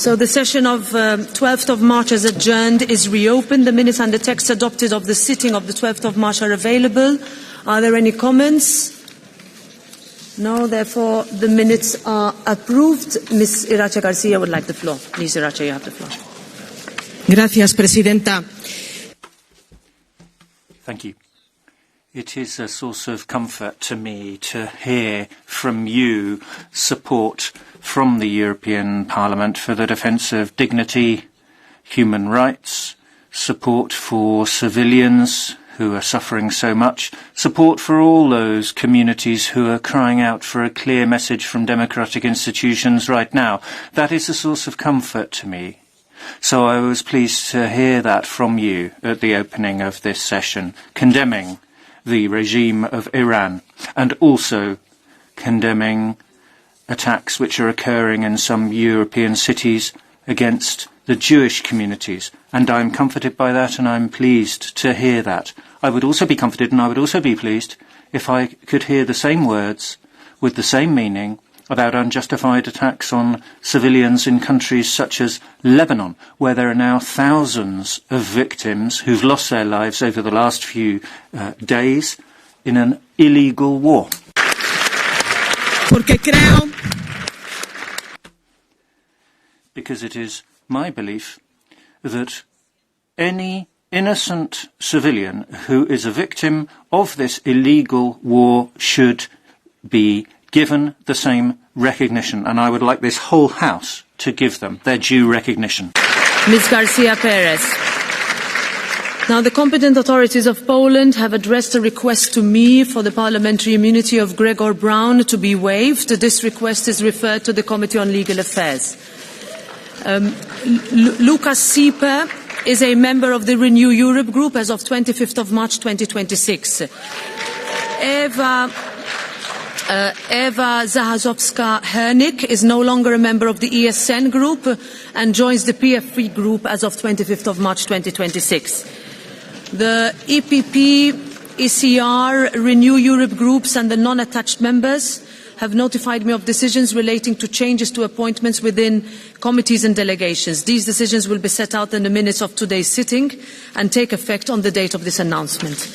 So the session of 12th of March as adjourned is reopened. The minutes and the text adopted of the sitting of the 12th of March are available. Are there any comments? No, therefore the minutes are approved. Ms. Irache Garcia would like the floor. Ms. Irache, you have the floor. Gracias, Presidenta. Thank you. It is a source of comfort to me to hear from you support from the European Parliament for the defence of dignity, human rights, support for civilians who are suffering so much, support for all those communities who are crying out for a clear message from democratic institutions right now. That is a source of comfort to me. So I was pleased to hear that from you at the opening of this session, condemning the regime of Iran and also condemning attacks which are occurring in some European cities against the Jewish communities. And I'm comforted by that, and I'm pleased to hear that. I would also be comforted and I would also be pleased if I could hear the same words with the same meaning about unjustified attacks on civilians in countries such as Lebanon, where there are now thousands of victims who've lost their lives over the last few days in an illegal war. Because it is my belief that any innocent civilian who is a victim of this illegal war should be given the same recognition, and I would like this whole House to give them their due recognition. Ms. Garcia Perez. Now, the competent authorities of Poland have addressed a request to me for the parliamentary immunity of Gregor Braun to be waived. This request is referred to the Committee on Legal Affairs. Lucas Sieper is a member of the Renew Europe group as of 25th of March 2026. Eva Zahazowska-Hernik is no longer a member of the ESN group and joins the PF3 group as of 25th of March 2026. The EPP, ECR, Renew Europe groups and the non-attached members have notified me of decisions relating to changes to appointments within committees and delegations. These decisions will be set out in the minutes of today's sitting and take effect on the date of this announcement.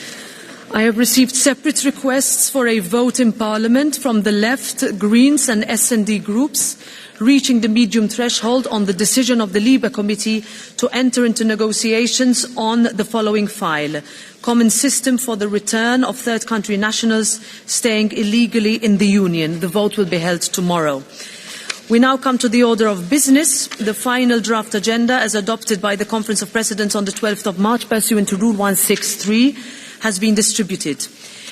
I have received separate requests for a vote in Parliament from the Left, Greens and S&D groups, reaching the medium threshold on the decision of the LIBE Committee to enter into negotiations on the following file: Common System for the Return of Third Country Nationals Staying Illegally in the Union. The vote will be held tomorrow. We now come to the order of business. The final draft agenda, as adopted by the Conference of Presidents on the 12th of March, pursuant to Rule 163, has been distributed.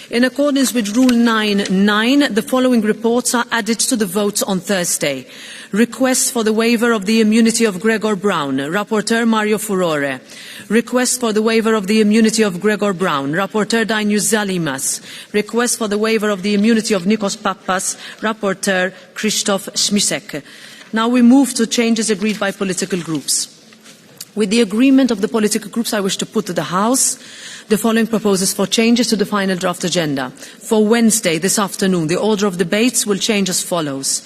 In accordance with Rule 9(9), the following reports are added to the votes on Thursday. Request for the waiver of the immunity of Gregor Braun. Rapporteur Mario Furore. Request for the waiver of the immunity of Gregor Braun. Rapporteur Dainius Zalimas. Request for the waiver of the immunity of Nikos Pappas. Rapporteur Krzysztof Śmiszek. Now we move to changes agreed by political groups. With the agreement of the political groups, I wish to put to the House the following proposals for changes to the final draft agenda. For Wednesday, this afternoon, the order of debates will change as follows.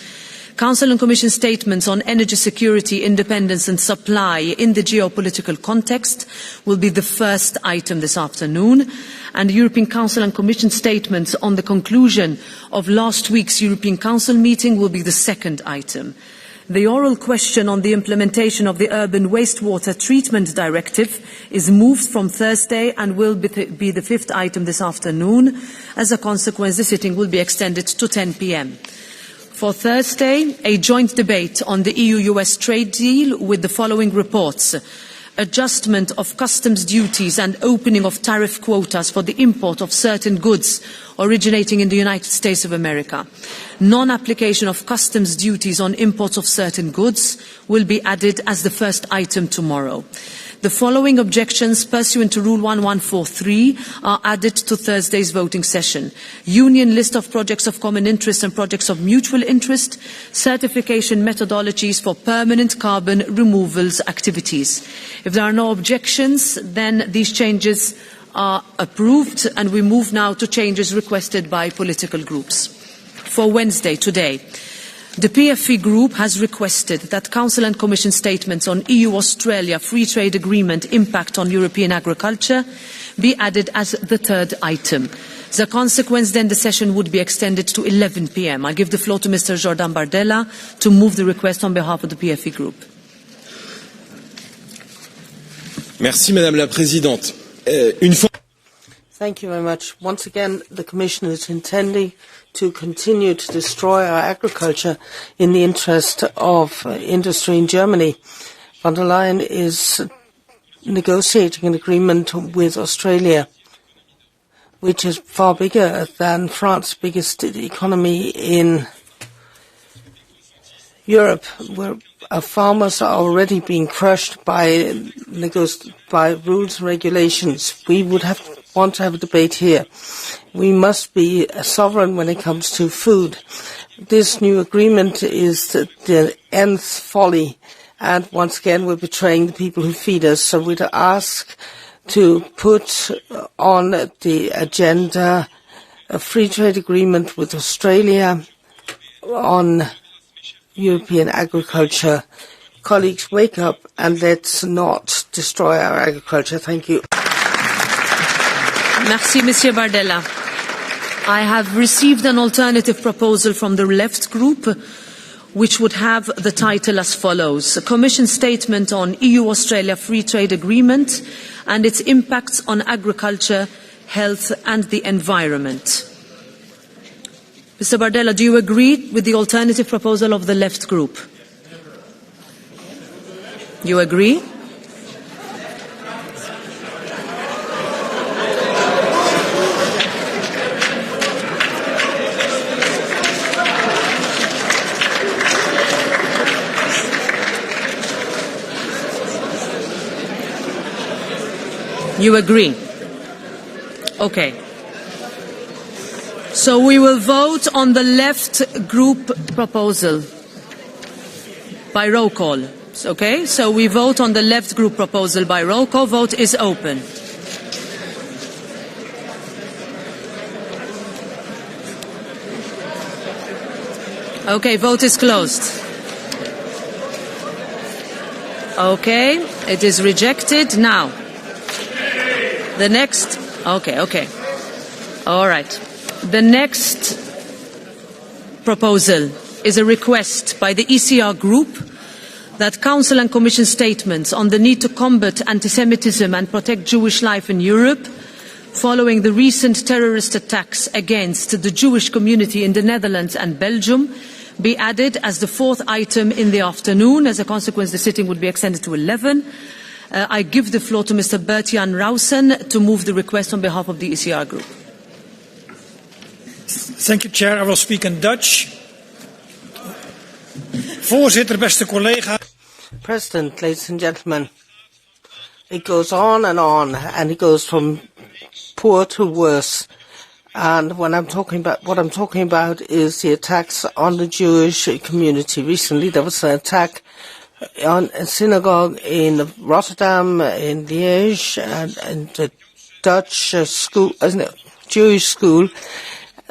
Council and Commission statements on energy security, independence and supply in the geopolitical context will be the first item this afternoon, and the European Council and Commission statements on the conclusion of last week's European Council meeting will be the second item. The oral question on the implementation of the Urban Wastewater Treatment Directive is moved from Thursday and will be the fifth item this afternoon. As a consequence, the sitting will be extended to 10 p.m. For Thursday, a joint debate on the EU-US trade deal with the following reports: adjustment of customs duties and opening of tariff quotas for the import of certain goods originating in the United States of America. Non-application of customs duties on imports of certain goods will be added as the first item tomorrow. The following objections pursuant to Rule 1143 are added to Thursday's voting session: Union list of projects of common interest and projects of mutual interest, certification methodologies for permanent carbon removals activities. If there are no objections, then these changes are approved, and we move now to changes requested by political groups. For Wednesday, today, The PFE Group has requested that Council and Commission statements on EU-Australia Free Trade Agreement impact on European agriculture be added as the third item. The consequence then the session would be extended to 11 p.m. I give the floor to Mr. Jordan Bardella to move the request on behalf of the PFE Group. Merci Madame la Présidente. Thank you very much. Once again, the Commission is intending to continue to destroy our agriculture in the interest of industry in Germany. Von der Leyen is negotiating an agreement with Australia, which is far bigger than France, biggest economy in Europe, where our farmers are already being crushed by rules and regulations. We would want to have a debate here. We must be sovereign when it comes to food. This new agreement is the nth folly, and once again we're betraying the people who feed us. So we'd ask to put on the agenda a free trade agreement with Australia on European agriculture. Colleagues, wake up and let's not destroy our agriculture. Thank you. Merci, Monsieur Bardella. I have received an alternative proposal from the Left Group, which would have the title as follows: a Commission statement on EU-Australia Free Trade Agreement and its impacts on agriculture, health and the environment. Mr. Bardella, do you agree with the alternative proposal of the Left Group? You agree? You agree? Okay. So we will vote on the Left Group proposal by roll call. Okay? So we vote on the Left Group proposal by roll call. Vote is open. Okay, vote is closed. Okay, it is rejected. Now, the next, okay. All right. The next proposal is a request by the ECR Group that Council and Commission statements on the need to combat antisemitism and protect Jewish life in Europe following the recent terrorist attacks against the Jewish community in the Netherlands and Belgium be added as the fourth item in the afternoon. As a consequence, the sitting would be extended to 11. I give the floor to Mr. Bert-Jan Rausen to move the request on behalf of the ECR Group. Thank you, Chair. I will speak in Dutch. Voorzitter, beste collega. President, ladies and gentlemen, it goes on, and it goes from poor to worse. And what I'm talking about is the attacks on the Jewish community. Recently, there was an attack on a synagogue in Rotterdam, in Liège, and the Dutch school, Jewish school,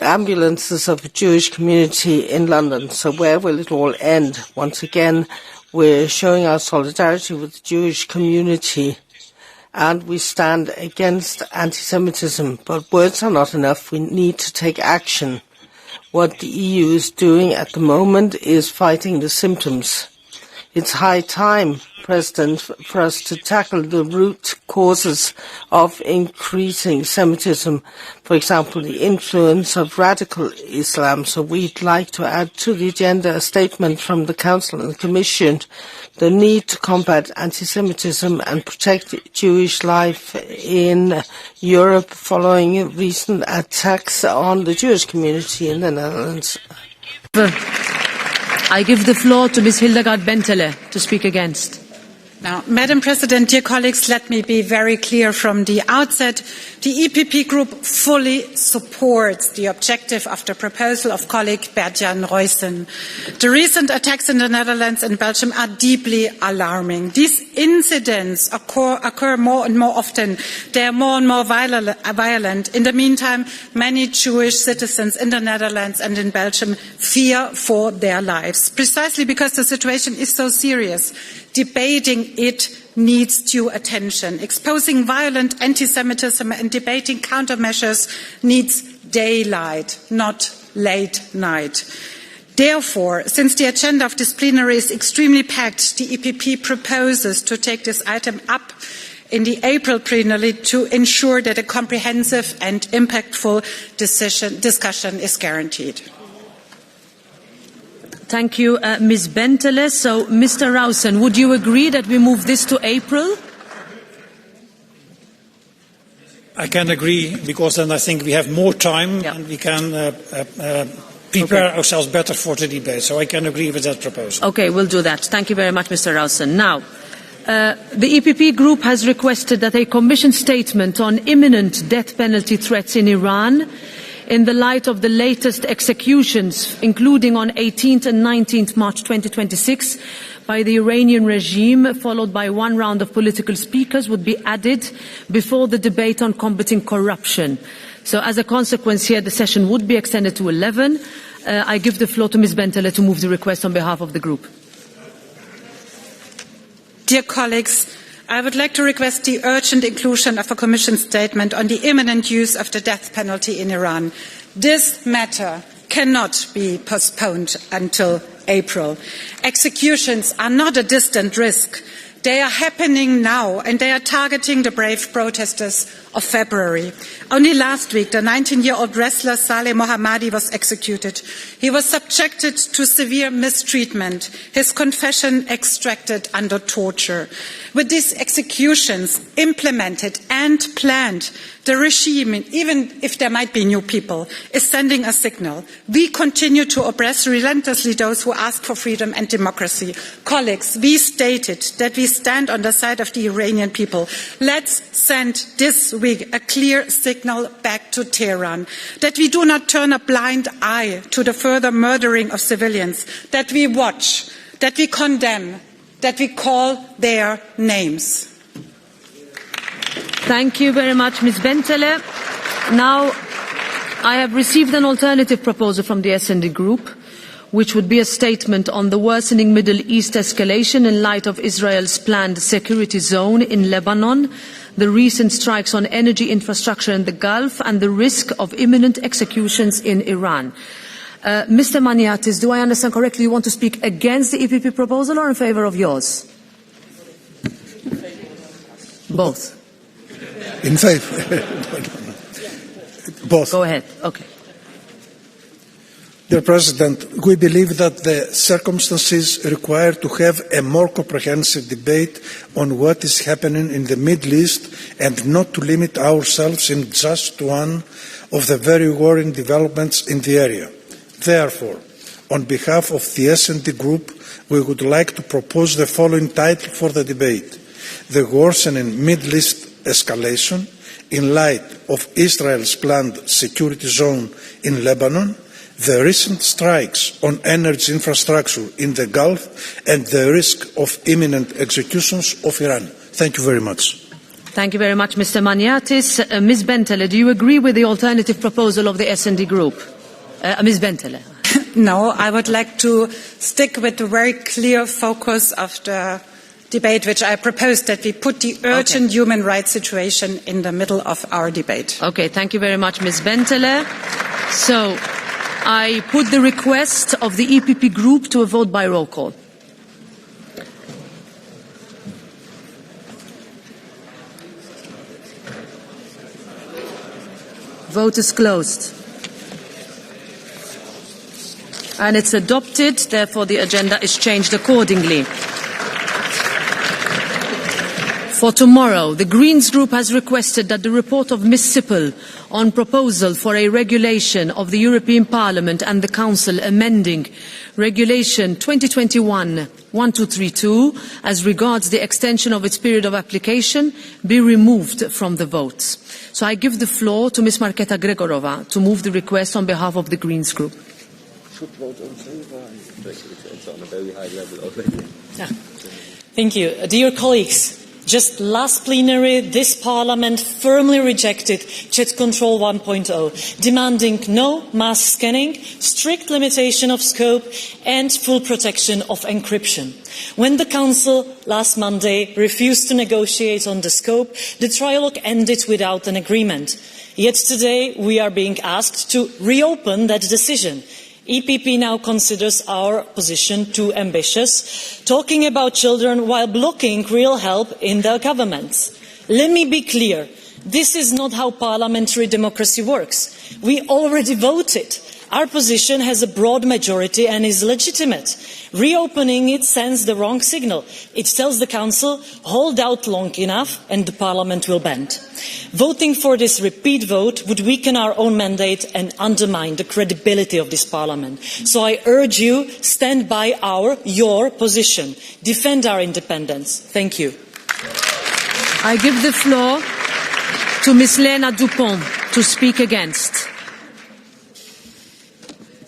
ambulances of the Jewish community in London. So where will it all end? Once again, we're showing our solidarity with the Jewish community, and we stand against anti-Semitism. But words are not enough. We need to take action. What the EU is doing at the moment is fighting the symptoms. It's high time, President, for us to tackle the root causes of increasing Semitism, for example, the influence of radical Islam. So we'd like to add to the agenda a statement from the Council and the Commission, the need to combat anti-Semitism and protect Jewish life in Europe following recent attacks on the Jewish community in the Netherlands. I give the floor to Ms. Hildegard Bentele to speak against. Now, Madam President, dear colleagues, let me be very clear from the outset. The EPP Group fully supports the objective of the proposal of colleague Bert-Jan Roysen. The recent attacks in the Netherlands and Belgium are deeply alarming. These incidents occur more and more often. They are more and more violent. In the meantime, many Jewish citizens in the Netherlands and in Belgium fear for their lives. Precisely because the situation is so serious, debating it needs due attention. Exposing violent anti-Semitism and debating countermeasures needs daylight, not late night. Therefore, since the agenda of this plenary is extremely packed, the EPP proposes to take this item up in the April plenary to ensure that a comprehensive and impactful discussion is guaranteed. Thank you, Ms. Bentele. So, Mr. Rausen, would you agree that we move this to April? I can agree, because then I think we have more time and we can prepare ourselves better for the debate. So I can agree with that proposal. Okay, we'll do that. Thank you very much, Mr. Rausen. Now, the EPP Group has requested that a Commission statement on imminent death penalty threats in Iran, in the light of the latest executions, including on 18th and 19th March 2026, by the Iranian regime, followed by one round of political speakers, would be added before the debate on combating corruption. So as a consequence here, the session would be extended to 11. I give the floor to Ms. Bentele to move the request on behalf of the group. Dear colleagues, I would like to request the urgent inclusion of a Commission statement on the imminent use of the death penalty in Iran. This matter cannot be postponed until April. Executions are not a distant risk. They are happening now, and they are targeting the brave protesters of February. Only last week, the 19-year-old wrestler Saleh Mohammadi was executed. He was subjected to severe mistreatment, his confession extracted under torture. With these executions implemented and planned, the regime, even if there might be new people, is sending a signal. We continue to oppress relentlessly those who ask for freedom and democracy. Colleagues, we stated that we stand on the side of the Iranian people. Let's send this week a clear signal back to Tehran that we do not turn a blind eye to the further murdering of civilians, that we watch, that we condemn, that we call their names. Thank you very much, Ms. Bentele. Now, I have received an alternative proposal from the S&D Group, which would be a statement on the worsening Middle East escalation in light of Israel's planned security zone in Lebanon, the recent strikes on energy infrastructure in the Gulf, and the risk of imminent executions in Iran. Mr. Maniatis, do I understand correctly you want to speak against the EPP proposal or in favour of yours? Both. In favour. Both. Go ahead. Okay. Dear President, we believe that the circumstances require to have a more comprehensive debate on what is happening in the Middle East and not to limit ourselves in just one of the very worrying developments in the area. Therefore, on behalf of the S&D Group, we would like to propose the following title for the debate: The Worsening Middle East Escalation in light of Israel's planned security zone in Lebanon, the recent strikes on energy infrastructure in the Gulf, and the risk of imminent executions of Iran. Thank you very much. Thank you very much, Mr. Maniatis. Ms. Bentele, do you agree with the alternative proposal of the S&D Group? Ms. Bentele. No, I would like to stick with the very clear focus of the debate, which I proposed, that we put the urgent human rights situation in the middle of our debate. Okay, thank you very much, Ms. Bentele. So, I put the request of the EPP Group to a vote by roll call. Vote is closed. And it's adopted, therefore the agenda is changed accordingly. For tomorrow, the Greens Group has requested that the report of Ms. Sippel on proposal for a regulation of the European Parliament and the Council amending Regulation 2021-1232 as regards the extension of its period of application be removed from the votes. So I give the floor to Ms. Marketa Gregorova to move the request on behalf of the Greens Group. Thank you. Dear colleagues, just last plenary, this Parliament firmly rejected Chat Control 1.0, demanding no mass scanning, strict limitation of scope and full protection of encryption. When the Council last Monday refused to negotiate on the scope, the trilogue ended without an agreement. Yet today we are being asked to reopen that decision. EPP now considers our position too ambitious, talking about children while blocking real help in their governments. Let me be clear, this is not how parliamentary democracy works. We already voted. Our position has a broad majority and is legitimate. Reopening it sends the wrong signal. It tells the Council, hold out long enough and the Parliament will bend. Voting for this repeat vote would weaken our own mandate and undermine the credibility of this Parliament. So I urge you, stand by your position. Defend our independence. Thank you. I give the floor to Ms. Lena Dupont to speak against.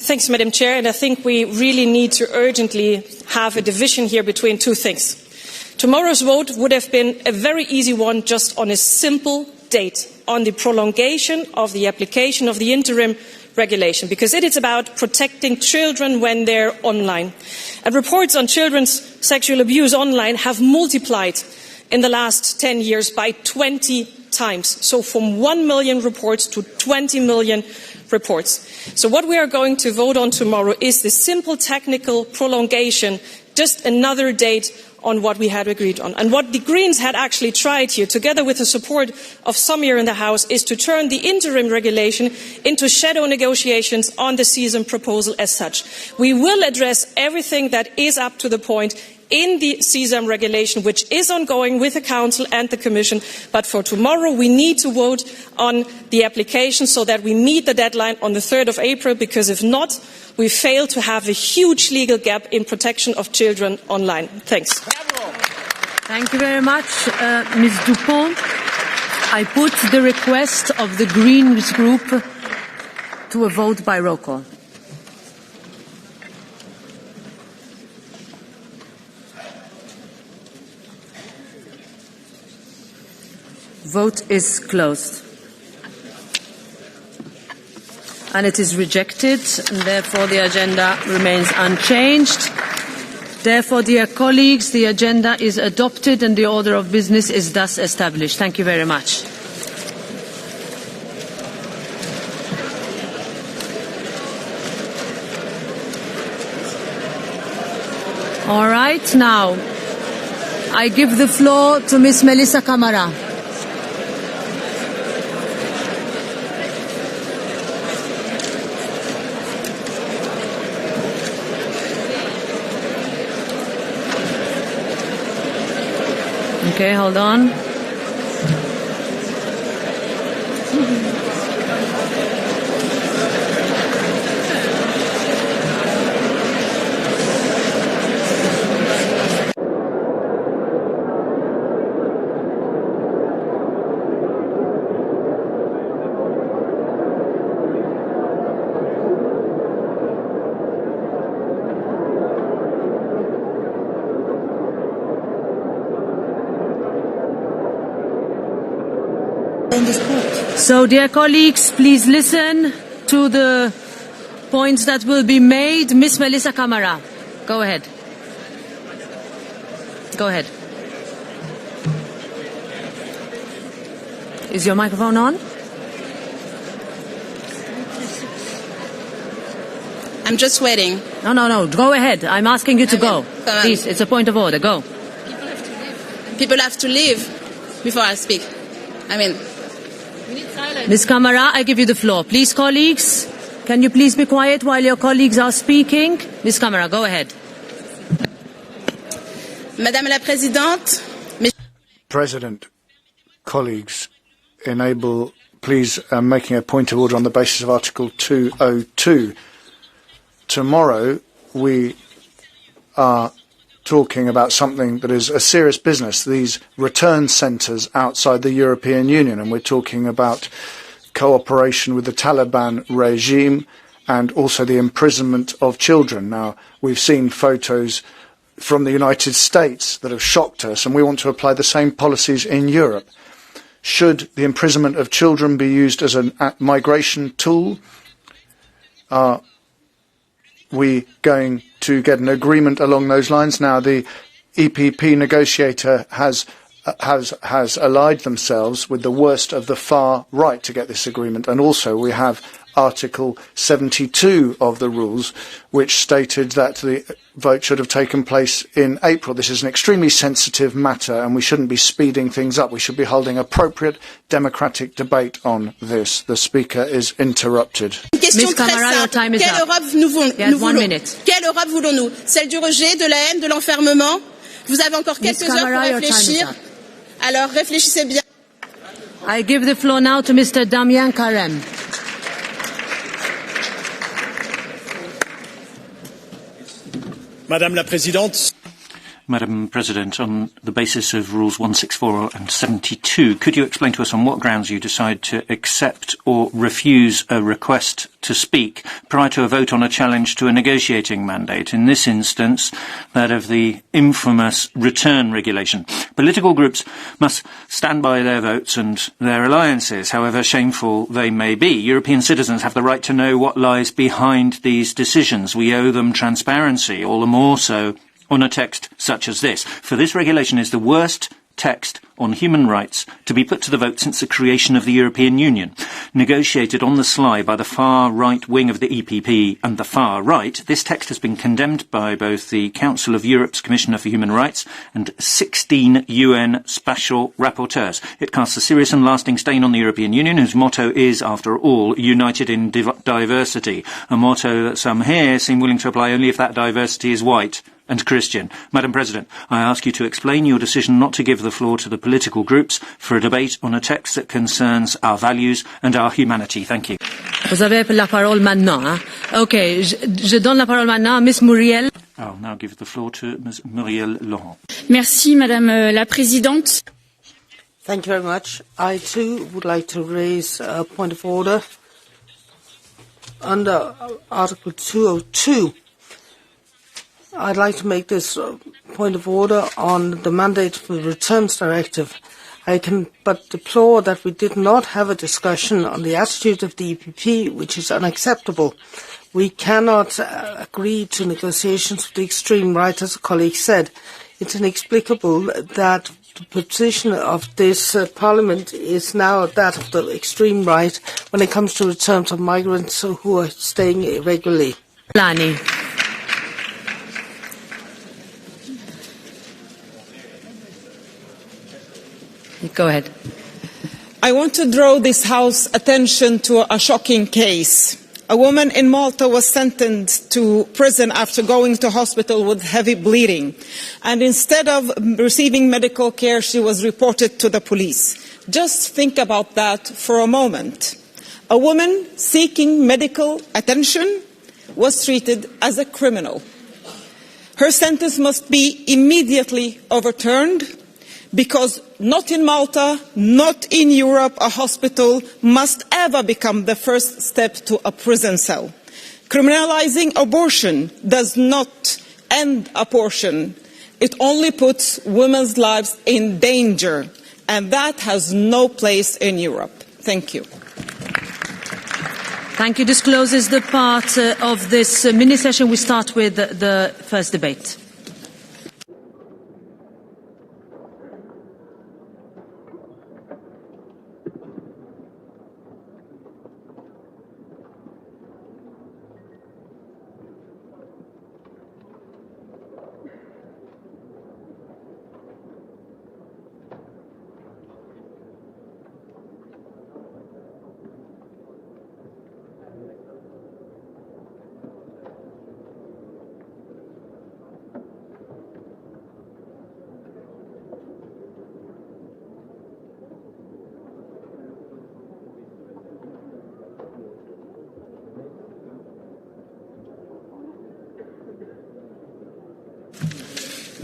Thanks, Madam Chair, and I think we really need to urgently have a division here between two things. Tomorrow's vote would have been a very easy one just on a simple date, on the prolongation of the application of the interim regulation, because it is about protecting children when they're online. And reports on children's sexual abuse online have multiplied in the last 10 years by 20 times. So from 1 million reports to 20 million reports. So what we are going to vote on tomorrow is the simple technical prolongation, just another date on what we had agreed on. And what the Greens had actually tried here, together with the support of some here in the House, is to turn the interim regulation into shadow negotiations on the CSAM proposal as such. We will address everything that is up to the point in the CSAM regulation, which is ongoing with the Council and the Commission. But for tomorrow, we need to vote on the application so that we meet the deadline on the 3rd of April, because if not, we fail to have a huge legal gap in protection of children online. Thanks. Thank you very much, Ms. Dupont. I put the request of the Greens Group to a vote by roll call. Vote is closed. And it is rejected, and therefore the agenda remains unchanged. Therefore, dear colleagues, the agenda is adopted and the order of business is thus established. Thank you very much. All right, now I give the floor to Ms. Melissa Camara. Okay, hold on. So, dear colleagues, please listen to the points that will be made. Ms. Melissa Camara, go ahead. Go ahead. Is your microphone on? I'm just waiting. No. Go ahead. I'm asking you to go. Please, it's a point of order. Go. People have to leave before I speak. Ms. Camara, I give you the floor. Please, colleagues, can you please be quiet while your colleagues are speaking? Ms. Camara, go ahead. Madame la Présidente, President, colleagues, please making a point of order on the basis of Article 202. Tomorrow we are talking about something that is a serious business, these return centres outside the European Union, and we're talking about cooperation with the Taliban regime and also the imprisonment of children. Now, we've seen photos from the United States that have shocked us, and we want to apply the same policies in Europe. Should the imprisonment of children be used as a migration tool? Are we going to get an agreement along those lines? Now, the EPP negotiator has allied themselves with the worst of the far right to get this agreement, and also we have Article 72 of the rules, which stated that the vote should have taken place in April. This is an extremely sensitive matter, and we shouldn't be speeding things up. We should be holding appropriate democratic debate on this. The speaker is interrupted. Question très simple. Quelle Europe nous voulons? Quelle Europe voulons-nous? Celle du rejet, de la haine, de l'enfermement? Vous avez encore quelques heures pour réfléchir. Alors réfléchissez bien. I give the floor now to Mr. Damian Karem. Madame la Présidente. Madam President, on the basis of Rules 164 and 72, could you explain to us on what grounds you decide to accept or refuse a request to speak prior to a vote on a challenge to a negotiating mandate, in this instance, that of the infamous return regulation? Political groups must stand by their votes and their alliances, however shameful they may be. European citizens have the right to know what lies behind these decisions. We owe them transparency, all the more so on a text such as this. For this regulation is the worst text on human rights to be put to the vote since the creation of the European Union. Negotiated on the sly by the far right wing of the EPP and the far right, this text has been condemned by both the Council of Europe's Commissioner for Human Rights and 16 UN special rapporteurs. It casts a serious and lasting stain on the European Union, whose motto is, after all, united in diversity, a motto that some here seem willing to apply only if that diversity is white and Christian. Madam President, I ask you to explain your decision not to give the floor to the political groups for a debate on a text that concerns our values and our humanity. Thank you. Vous avez la parole maintenant. Okay, je donne la parole maintenant à Ms. Muriel. I'll now give the floor to Ms. Muriel Laurent. Merci, Madame la Présidente. Thank you very much. I too would like to raise a point of order under Article 202. I'd like to make this point of order on the mandate for the Returns Directive. I can but deplore that we did not have a discussion on the attitude of the EPP, which is unacceptable. We cannot agree to negotiations with the extreme right, as a colleague said. It's inexplicable that the position of this Parliament is now that of the extreme right when it comes to returns of migrants who are staying irregularly. Lani. Go ahead. I want to draw this House's attention to a shocking case. A woman in Malta was sentenced to prison after going to hospital with heavy bleeding. And instead of receiving medical care, she was reported to the police. Just think about that for a moment. A woman seeking medical attention was treated as a criminal. Her sentence must be immediately overturned, because not in Malta, not in Europe, a hospital must ever become the first step to a prison cell. Criminalizing abortion does not end abortion. It only puts women's lives in danger, and that has no place in Europe. Thank you. Thank you. This closes the part of this mini session. We start with the first debate.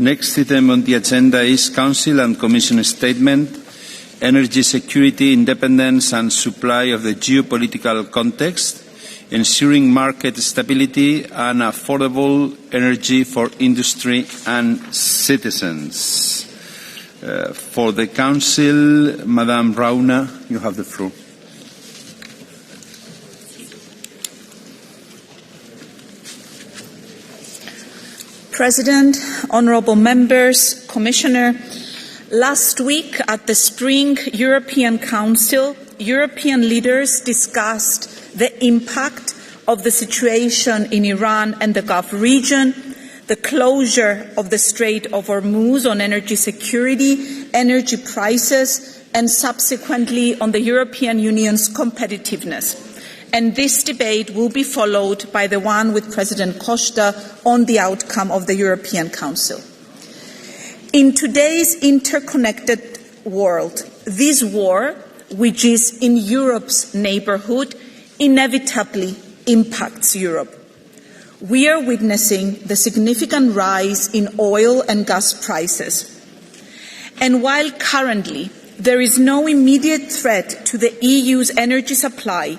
Next item on the agenda is Council and Commission statement, energy security, independence and supply of the geopolitical context, ensuring market stability and affordable energy for industry and citizens. For the Council, Madame Rauna, you have the floor. President, honourable members, Commissioner, last week at the Spring European Council, European leaders discussed the impact of the situation in Iran and the Gulf region, the closure of the Strait of Hormuz on energy security, energy prices, and subsequently on the European Union's competitiveness. And this debate will be followed by the one with President Costa on the outcome of the European Council. In today's interconnected world, this war, which is in Europe's neighbourhood, inevitably impacts Europe. We are witnessing the significant rise in oil and gas prices. And while currently there is no immediate threat to the EU's energy supply,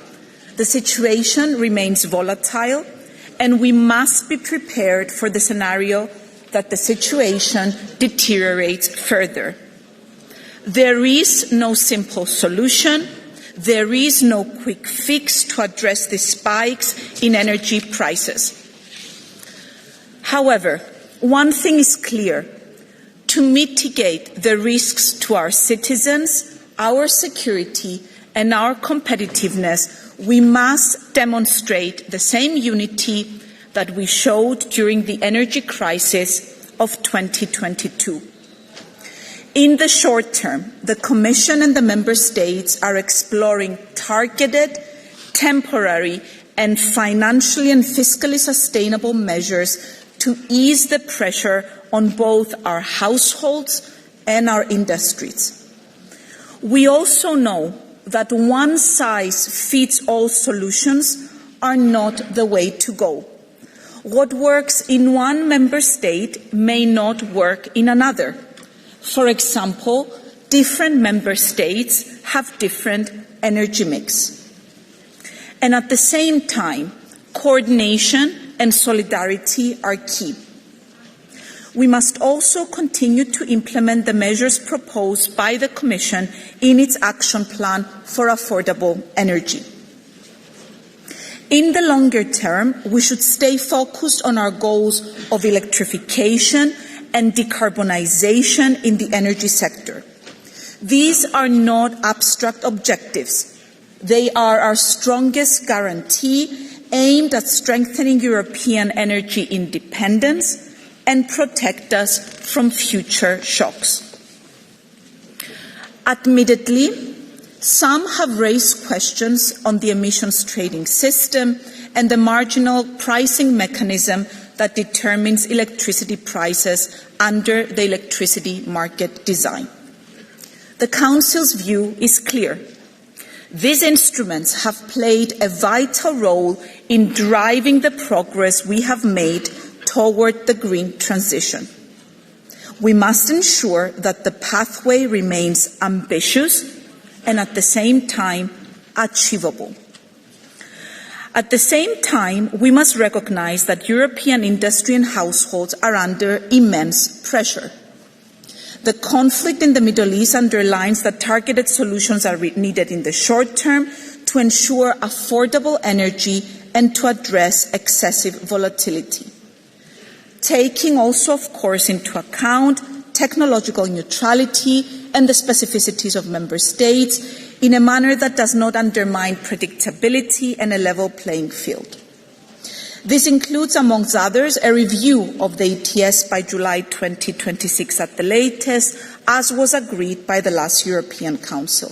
the situation remains volatile, and we must be prepared for the scenario that the situation deteriorates further. There is no simple solution. There is no quick fix to address the spikes in energy prices. However, one thing is clear. To mitigate the risks to our citizens, our security, and our competitiveness, we must demonstrate the same unity that we showed during the energy crisis of 2022. In the short term, the Commission and the Member States are exploring targeted, temporary, and financially and fiscally sustainable measures to ease the pressure on both our households and our industries. We also know that one-size-fits-all solutions are not the way to go. What works in one member state may not work in another. For example, different member states have different energy mix. And at the same time, coordination and solidarity are key. We must also continue to implement the measures proposed by the Commission in its action plan for affordable energy. In the longer term, we should stay focused on our goals of electrification and decarbonisation in the energy sector. These are not abstract objectives. They are our strongest guarantee aimed at strengthening European energy independence and protect us from future shocks. Admittedly, some have raised questions on the emissions trading system and the marginal pricing mechanism that determines electricity prices under the electricity market design. The Council's view is clear. These instruments have played a vital role in driving the progress we have made toward the green transition. We must ensure that the pathway remains ambitious and at the same time achievable. At the same time, we must recognise that European industry and households are under immense pressure. The conflict in the Middle East underlines that targeted solutions are needed in the short term to ensure affordable energy and to address excessive volatility. Taking also, of course, into account technological neutrality and the specificities of member states in a manner that does not undermine predictability and a level playing field. This includes, amongst others, a review of the ETS by July 2026 at the latest, as was agreed by the last European Council.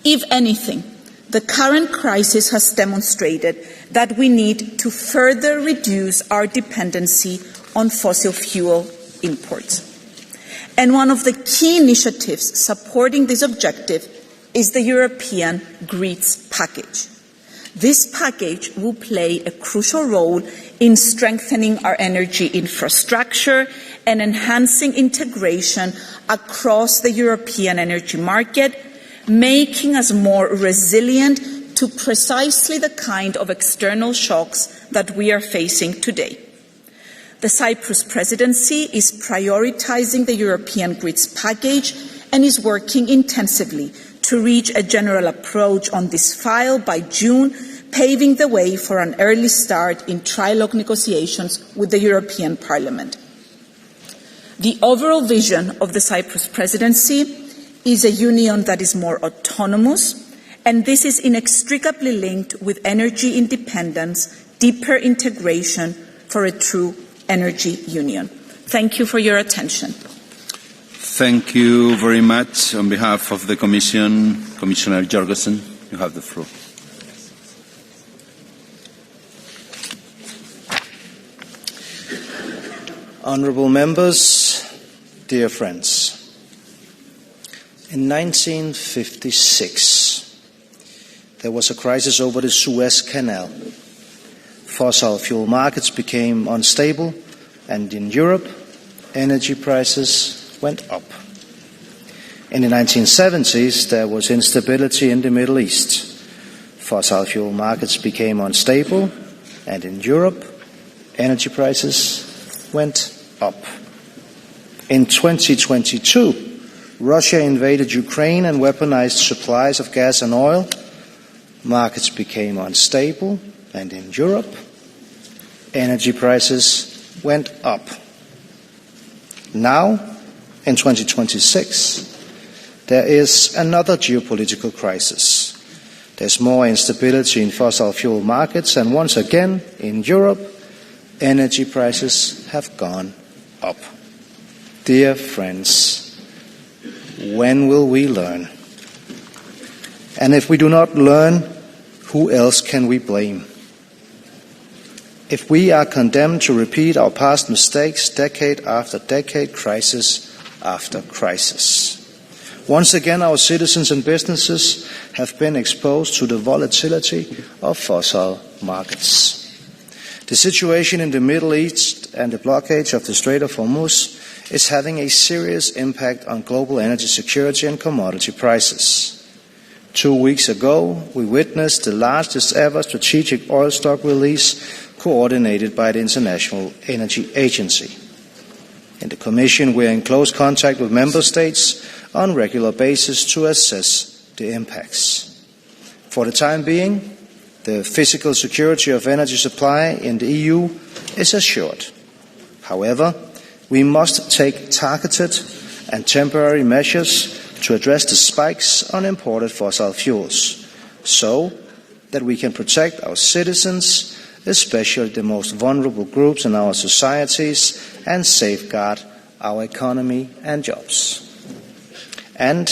If anything, the current crisis has demonstrated that we need to further reduce our dependency on fossil fuel imports. And one of the key initiatives supporting this objective is the European Grids Package. This package will play a crucial role in strengthening our energy infrastructure and enhancing integration across the European energy market, making us more resilient to precisely the kind of external shocks that we are facing today. The Cyprus presidency is prioritising the European grids package and is working intensively to reach a general approach on this file by June, paving the way for an early start in trilogue negotiations with the European Parliament. The overall vision of the Cyprus presidency is a union that is more autonomous, and this is inextricably linked with energy independence, deeper integration for a true energy union. Thank you for your attention. Thank you very much. On behalf of the Commission, Commissioner Jorgensen, you have the floor. Honourable members, dear friends, in 1956 there was a crisis over the Suez Canal. Fossil fuel markets became unstable, and in Europe, energy prices went up. In the 1970s, there was instability in the Middle East. Fossil fuel markets became unstable, and in Europe, energy prices went up. In 2022, Russia invaded Ukraine and weaponized supplies of gas and oil. Markets became unstable, and in Europe, energy prices went up. Now, in 2026, there is another geopolitical crisis. There's more instability in fossil fuel markets, and once again, in Europe, energy prices have gone up. Dear friends, when will we learn? And if we do not learn, who else can we blame? If we are condemned to repeat our past mistakes decade after decade, crisis after crisis. Once again, our citizens and businesses have been exposed to the volatility of fossil markets. The situation in the Middle East and the blockage of the Strait of Hormuz is having a serious impact on global energy security and commodity prices. 2 weeks ago, we witnessed the largest ever strategic oil stock release coordinated by the International Energy Agency. In the Commission, we are in close contact with Member States on a regular basis to assess the impacts. For the time being, the physical security of energy supply in the EU is assured. However, we must take targeted and temporary measures to address the spikes on imported fossil fuels, so that we can protect our citizens, especially the most vulnerable groups in our societies, and safeguard our economy and jobs. And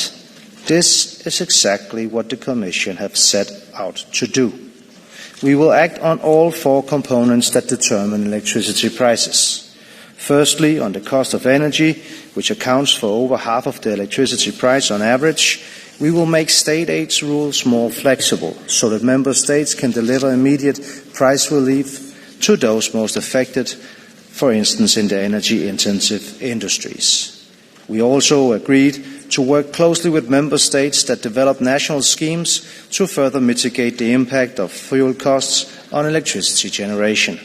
this is exactly what the Commission has set out to do. We will act on all 4 components that determine electricity prices. Firstly, on the cost of energy, which accounts for over half of the electricity price on average, we will make state aid rules more flexible so that Member States can deliver immediate price relief to those most affected, for instance in the energy-intensive industries. We also agreed to work closely with Member States that develop national schemes to further mitigate the impact of fuel costs on electricity generation.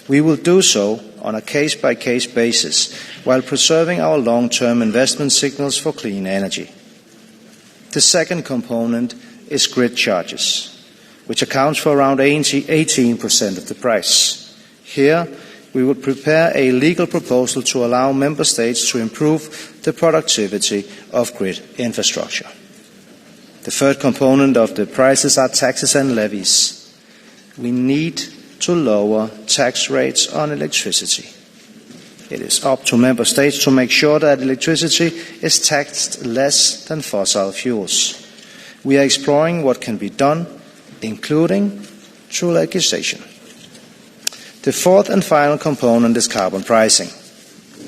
We will do so on a case-by-case basis while preserving our long-term investment signals for clean energy. The second component is grid charges, which accounts for around 18% of the price. Here, we will prepare a legal proposal to allow Member States to improve the productivity of grid infrastructure. The third component of the prices are taxes and levies. We need to lower tax rates on electricity. It is up to Member States to make sure that electricity is taxed less than fossil fuels. We are exploring what can be done, including through legislation. The fourth and final component is carbon pricing.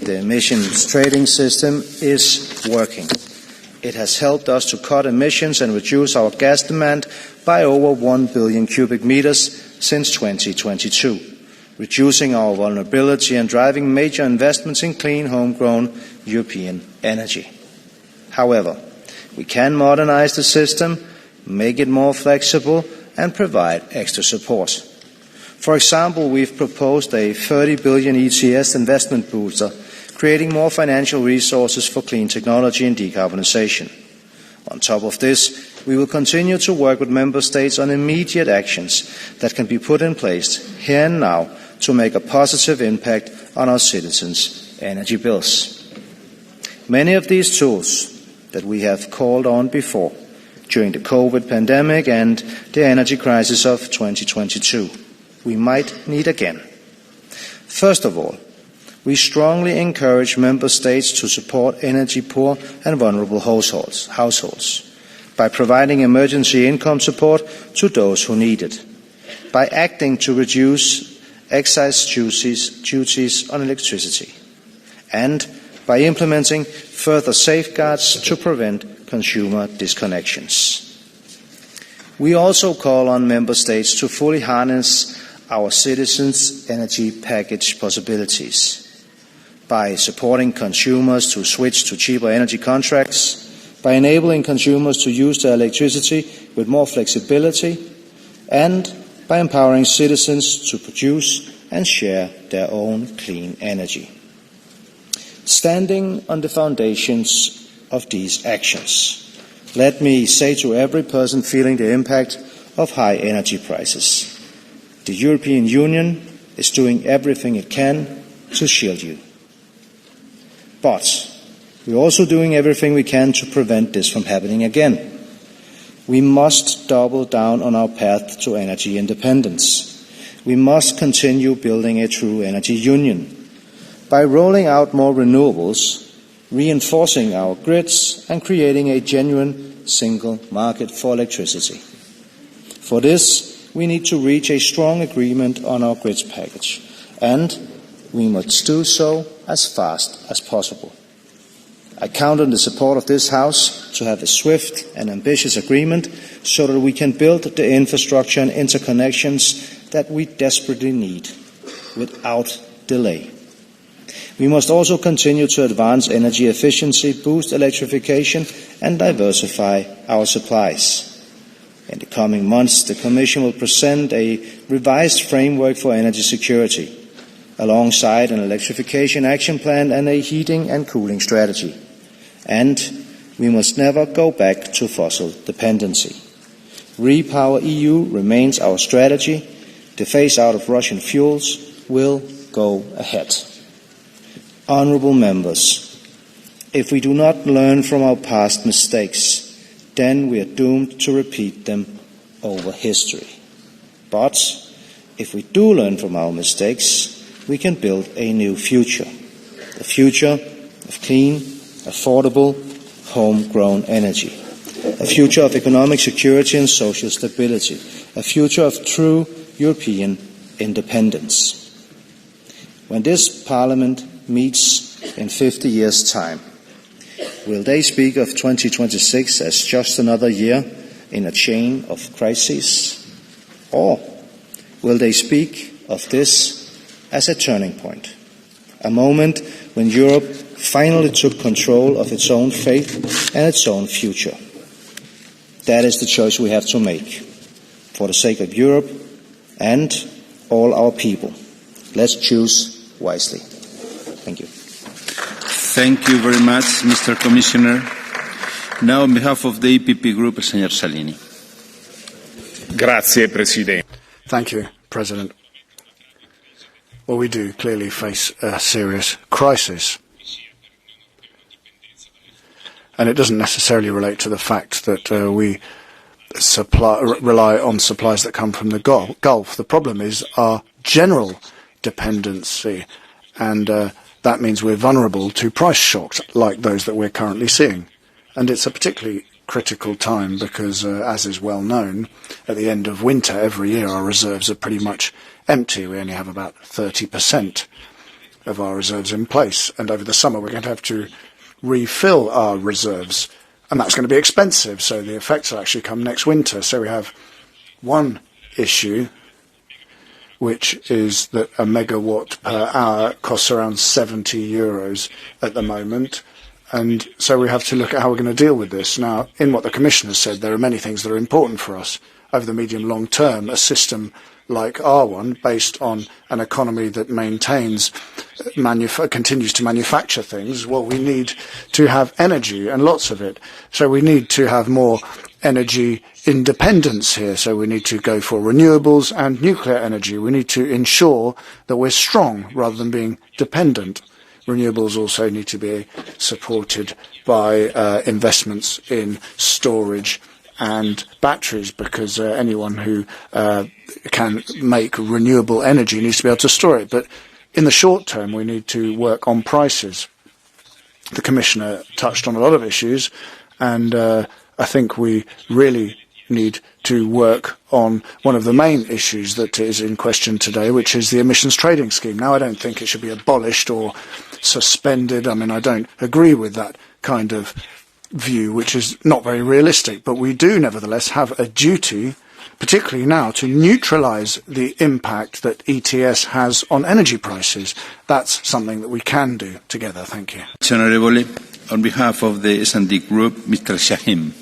The emissions trading system is working. It has helped us to cut emissions and reduce our gas demand by over 1 billion cubic meters since 2022. reducing our vulnerability and driving major investments in clean, homegrown European energy. However, we can modernize the system, make it more flexible, and provide extra support. For example, we've proposed a 30 billion ETS investment booster, creating more financial resources for clean technology and decarbonization. On top of this, we will continue to work with Member States on immediate actions that can be put in place here and now to make a positive impact on our citizens' energy bills. Many of these tools that we have called on before during the COVID pandemic and the energy crisis of 2022, we might need again. First of all, we strongly encourage Member States to support energy-poor and vulnerable households by providing emergency income support to those who need it, by acting to reduce excise duties on electricity, and by implementing further safeguards to prevent consumer disconnections. We also call on Member States to fully harness our citizens' energy package possibilities by supporting consumers to switch to cheaper energy contracts, by enabling consumers to use their electricity with more flexibility, and by empowering citizens to produce and share their own clean energy. Standing on the foundations of these actions, let me say to every person feeling the impact of high energy prices, the European Union is doing everything it can to shield you. But we're also doing everything we can to prevent this from happening again. We must double down on our path to energy independence. We must continue building a true energy union by rolling out more renewables, reinforcing our grids, and creating a genuine single market for electricity. For this, we need to reach a strong agreement on our grids package, and we must do so as fast as possible. I count on the support of this House to have a swift and ambitious agreement so that we can build the infrastructure and interconnections that we desperately need without delay. We must also continue to advance energy efficiency, boost electrification, and diversify our supplies. In the coming months, the Commission will present a revised framework for energy security, alongside an electrification action plan and a heating and cooling strategy. And we must never go back to fossil dependency. Repower EU remains our strategy. The phase out of Russian fuels will go ahead. Honourable members, if we do not learn from our past mistakes, then we are doomed to repeat them over history. But if we do learn from our mistakes, we can build a new future, a future of clean, affordable, homegrown energy, a future of economic security and social stability, a future of true European independence. When this Parliament meets in 50 years' time, will they speak of 2026 as just another year in a chain of crises? Or will they speak of this as a turning point, a moment when Europe finally took control of its own fate and its own future? That is the choice we have to make, for the sake of Europe and all our people. Let's choose wisely. Thank you. Thank you very much, Mr. Commissioner. Now, on behalf of the EPP Group, Señor Salini. Grazie, Presidente. Thank you, President. Well, we do clearly face a serious crisis. And it doesn't necessarily relate to the fact that we rely on supplies that come from the Gulf. The problem is our general dependency, and that means we're vulnerable to price shocks like those that we're currently seeing. And it's a particularly critical time because, as is well known, at the end of winter every year our reserves are pretty much empty. We only have about 30% of our reserves in place. And over the summer we're going to have to refill our reserves. And that's going to be expensive, so the effects will actually come next winter. So we have one issue which is that a megawatt per hour costs around 70 euros at the moment. And so we have to look at how we're going to deal with this. Now, in what the Commissioner said, there are many things that are important for us over the medium long term. A system like our one, based on an economy that continues to manufacture things, well, we need to have energy and lots of it. So we need to have more energy independence here. So we need to go for renewables and nuclear energy. We need to ensure that we're strong rather than being dependent. Renewables also need to be supported by investments in storage and batteries, because anyone who can make renewable energy needs to be able to store it. But in the short term, we need to work on prices. The Commissioner touched on a lot of issues, and I think we really need to work on one of the main issues that is in question today, which is the emissions trading scheme. Now, I don't think it should be abolished or suspended. I mean, I don't agree with that kind of view, which is not very realistic, but we do nevertheless have a duty, particularly now, to neutralise the impact that ETS has on energy prices. That's something that we can do together. Thank you. Honourable, on behalf of the S&D Group, Mr. Shahim.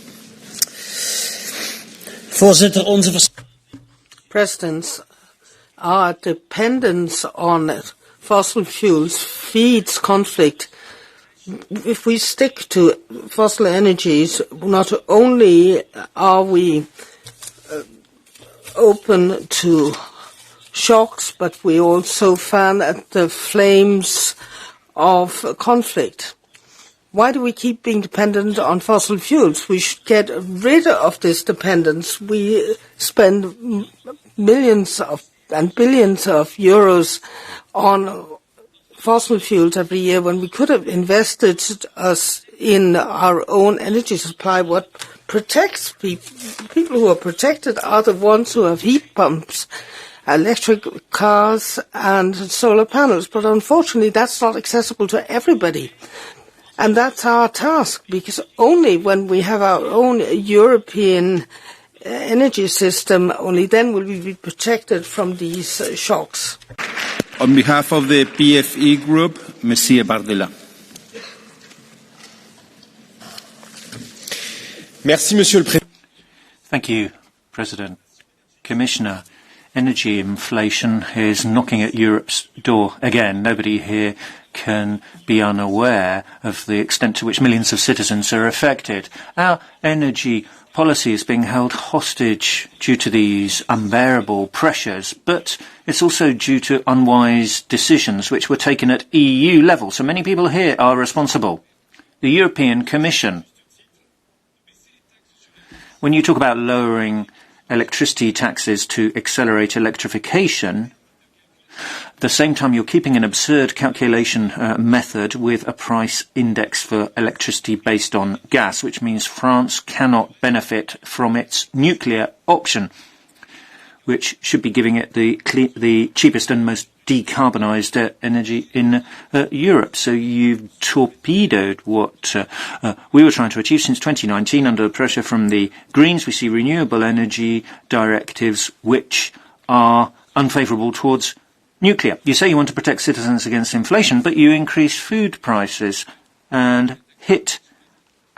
President, our dependence on fossil fuels feeds conflict. If we stick to fossil energies, not only are we open to shocks, but we also fan at the flames of conflict. Why do we keep being dependent on fossil fuels? We should get rid of this dependence. We spend millions and billions of euros on fossil fuels every year when we could have invested us in our own energy supply. What protects people who are protected are the ones who have heat pumps, electric cars and solar panels. But unfortunately, that's not accessible to everybody. And that's our task, because only when we have our own European energy system, only then will we be protected from these shocks. On behalf of the PFE Group, Monsieur Bardella. Merci, Monsieur le Président. Thank you, President. Commissioner, energy inflation is knocking at Europe's door again. Nobody here can be unaware of the extent to which millions of citizens are affected. Our energy policy is being held hostage due to these unbearable pressures, but it's also due to unwise decisions which were taken at EU level. So many people here are responsible. The European Commission. When you talk about lowering electricity taxes to accelerate electrification, at the same time you're keeping an absurd calculation method with a price index for electricity based on gas, which means France cannot benefit from its nuclear option, which should be giving it the cheapest and most decarbonised energy in Europe. So you've torpedoed what we were trying to achieve since 2019 under the pressure from the Greens. We see renewable energy directives which are unfavourable towards nuclear. You say you want to protect citizens against inflation, but you increase food prices and hit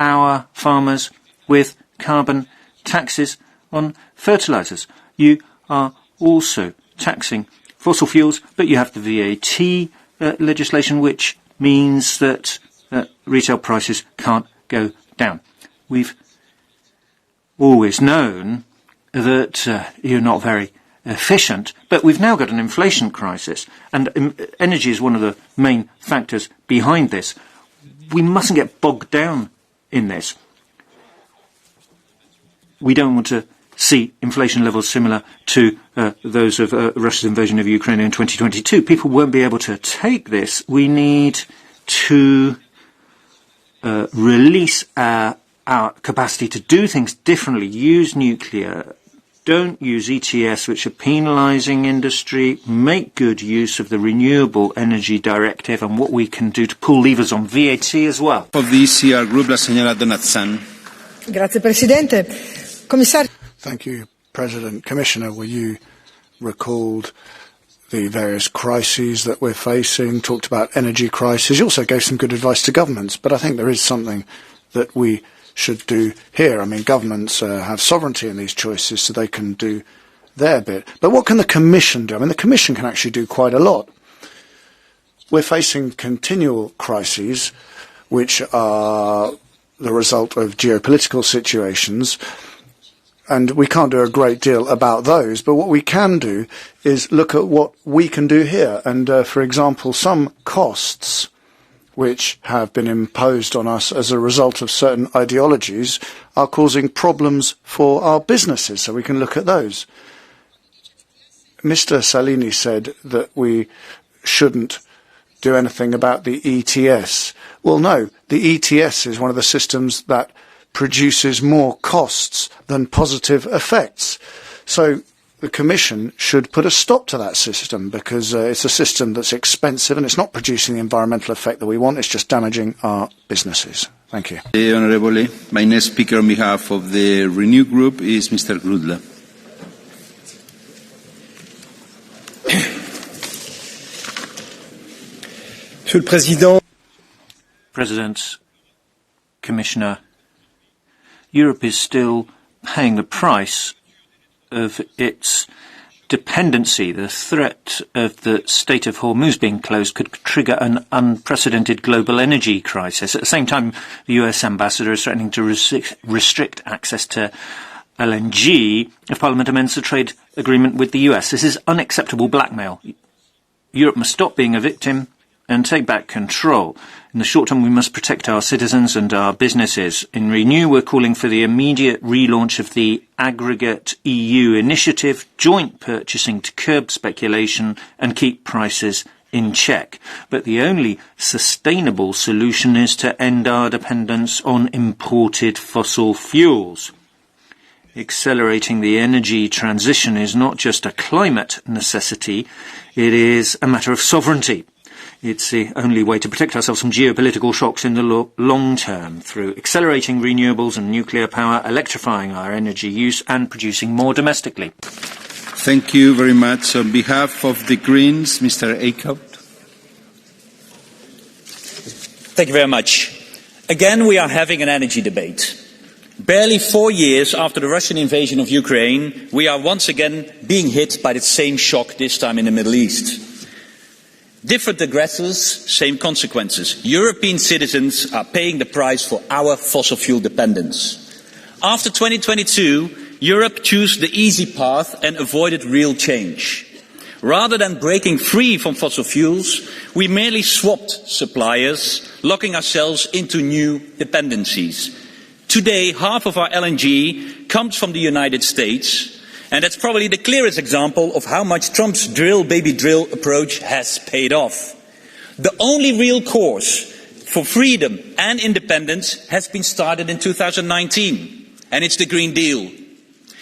our farmers with carbon taxes on fertilisers. You are also taxing fossil fuels, but you have the VAT legislation, which means that retail prices can't go down. We've always known that you're not very efficient, but we've now got an inflation crisis, and energy is one of the main factors behind this. We mustn't get bogged down in this. We don't want to see inflation levels similar to those of Russia's invasion of Ukraine in 2022. People won't be able to take this. We need to release our capacity to do things differently, use nuclear. Don't use ETS, which are penalising industry. Make good use of the Renewable Energy Directive and what we can do to pull levers on VAT as well. Of the ECR Group, la señora Donatzan. Grazie, Presidente. Commissario. Thank you, President. Commissioner, were you recalled the various crises that we're facing, talked about energy crisis. He also gave some good advice to governments, but I think there is something that we should do here. I mean, governments have sovereignty in these choices, so they can do their bit. But what can the Commission do? I mean, the Commission can actually do quite a lot. We're facing continual crises, which are the result of geopolitical situations, and we can't do a great deal about those, but what we can do is look at what we can do here. And, for example, some costs which have been imposed on us as a result of certain ideologies are causing problems for our businesses, so we can look at those. Mr. Salini said that we shouldn't do anything about the ETS. Well, no, the ETS is one of the systems that produces more costs than positive effects. So the Commission should put a stop to that system, because it's a system that's expensive and it's not producing the environmental effect that we want. It's just damaging our businesses. Thank you. Honourable, my next speaker on behalf of the Renew Group is Mr. Grudla. Monsieur le Président. President, Commissioner, Europe is still paying the price of its dependency. The threat of the Strait of Hormuz being closed could trigger an unprecedented global energy crisis. At the same time, the US ambassador is threatening to restrict access to LNG if Parliament amends the trade agreement with the US. This is unacceptable blackmail. Europe must stop being a victim and take back control. In the short term, we must protect our citizens and our businesses. In Renew, we're calling for the immediate relaunch of the aggregate EU initiative, joint purchasing to curb speculation and keep prices in check. But the only sustainable solution is to end our dependence on imported fossil fuels. Accelerating the energy transition is not just a climate necessity, it is a matter of sovereignty. It's the only way to protect ourselves from geopolitical shocks in the long term, through accelerating renewables and nuclear power, electrifying our energy use and producing more domestically. Thank you very much. On behalf of the Greens, Mr. Eickhout. Thank you very much. Again, we are having an energy debate. Barely 4 years after the Russian invasion of Ukraine, we are once again being hit by the same shock, this time in the Middle East. Different aggressors, same consequences. European citizens are paying the price for our fossil fuel dependence. After 2022, Europe chose the easy path and avoided real change. Rather than breaking free from fossil fuels, we merely swapped suppliers, locking ourselves into new dependencies. Today, half of our LNG comes from the United States, and that's probably the clearest example of how much Trump's drill baby drill approach has paid off. The only real course for freedom and independence has been started in 2019, and it's the Green Deal.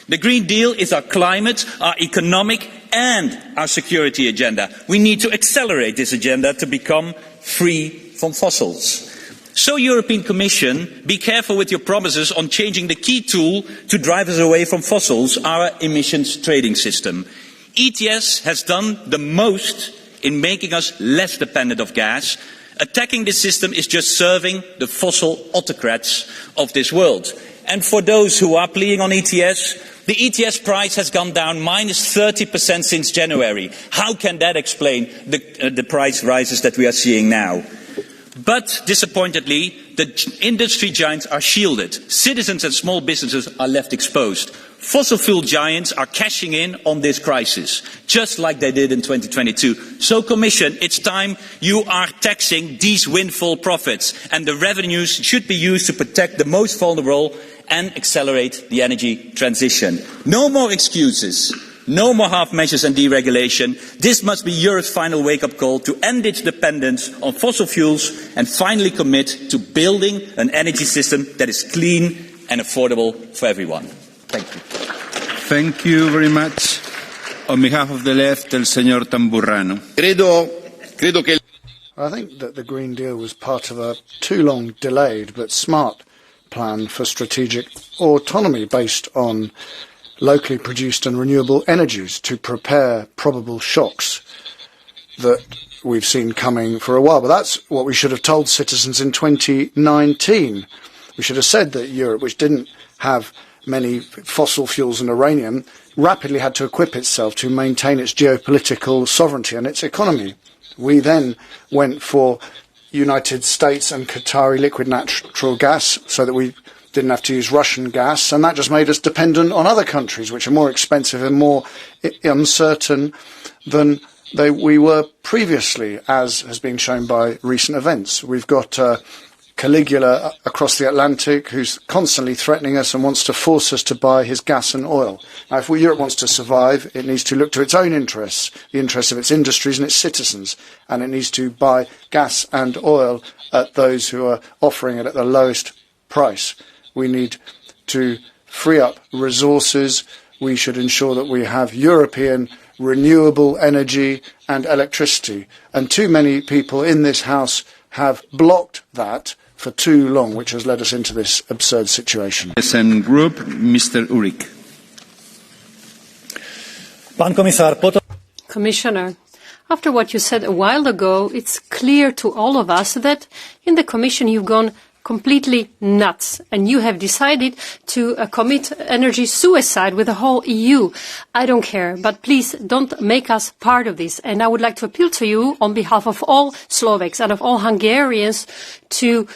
The Green Deal is our climate, our economic and our security agenda. We need to accelerate this agenda to become free from fossils. So, European Commission, be careful with your promises on changing the key tool to drive us away from fossils, our emissions trading system. ETS has done the most in making us less dependent on gas. Attacking this system is just serving the fossil autocrats of this world. And for those who are pleading on ETS, the ETS price has gone down minus 30% since January. How can that explain the price rises that we are seeing now? But, disappointingly, the industry giants are shielded. Citizens and small businesses are left exposed. Fossil fuel giants are cashing in on this crisis, just like they did in 2022. So, Commission, it's time you are taxing these windfall profits, and the revenues should be used to protect the most vulnerable and accelerate the energy transition. No more excuses. No more half measures and deregulation. This must be Europe's final wake-up call to end its dependence on fossil fuels and finally commit to building an energy system that is clean and affordable for everyone. Thank you. Thank you very much. On behalf of the left, el señor Tamburrano. I think that the Green Deal was part of a too long delayed but smart plan for strategic autonomy based on locally produced and renewable energies to prepare probable shocks that we've seen coming for a while. But that's what we should have told citizens in 2019. We should have said that Europe, which didn't have many fossil fuels and uranium, rapidly had to equip itself to maintain its geopolitical sovereignty and its economy. We then went for United States and Qatari liquid natural gas so that we didn't have to use Russian gas, and that just made us dependent on other countries which are more expensive and more uncertain than we were previously, as has been shown by recent events. We've got Caligula across the Atlantic who's constantly threatening us and wants to force us to buy his gas and oil. Now, if Europe wants to survive, it needs to look to its own interests, the interests of its industries and its citizens, and it needs to buy gas and oil at those who are offering it at the lowest price. We need to free up resources. We should ensure that we have European renewable energy and electricity. And too many people in this House have blocked that for too long, which has led us into this absurd situation. SN Group, Mr. Urik. Commissioner, after what you said a while ago, it's clear to all of us that in the Commission you've gone completely nuts and you have decided to commit energy suicide with the whole EU. I don't care, but please don't make us part of this. And I would like to appeal to you on behalf of all Slovaks and of all Hungarians to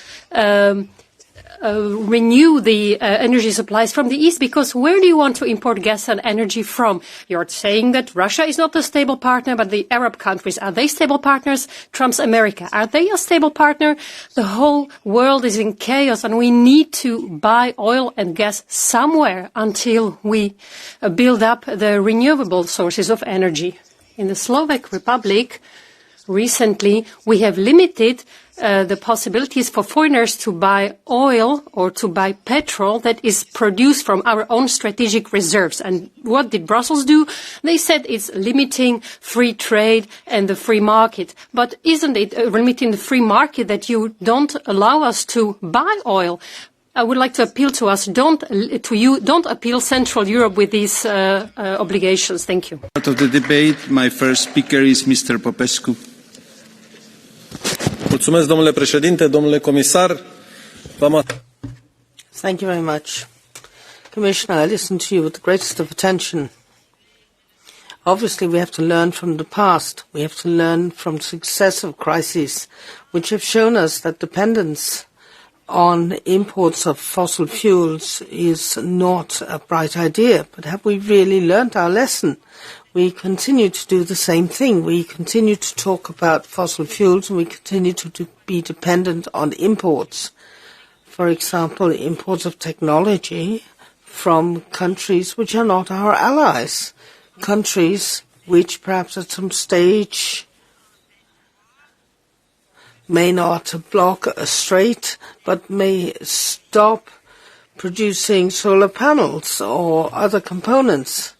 renew the energy supplies from the east, because where do you want to import gas and energy from? You're saying that Russia is not a stable partner, but the Arab countries, are they stable partners? Trump's America, are they a stable partner? The whole world is in chaos and we need to buy oil and gas somewhere until we build up the renewable sources of energy. In the Slovak Republic, recently we have limited the possibilities for foreigners to buy oil or to buy petrol that is produced from our own strategic reserves. And what did Brussels do? They said it's limiting free trade and the free market. But isn't it limiting the free market that you don't allow us to buy oil? I would like to appeal to us, don't appeal Central Europe with these obligations. Thank you. Out of the debate, my first speaker is Mr. Popescu. Mulțumesc, domnule președinte, domnule comisar. Thank you very much. Commissioner, I listened to you with the greatest of attention. Obviously, we have to learn from the past. We have to learn from successive crises, which have shown us that dependence on imports of fossil fuels is not a bright idea. But have we really learned our lesson? We continue to do the same thing. We continue to talk about fossil fuels and we continue to be dependent on imports. For example, imports of technology from countries which are not our allies, countries which perhaps at some stage may not block a strait but may stop producing solar panels or other components.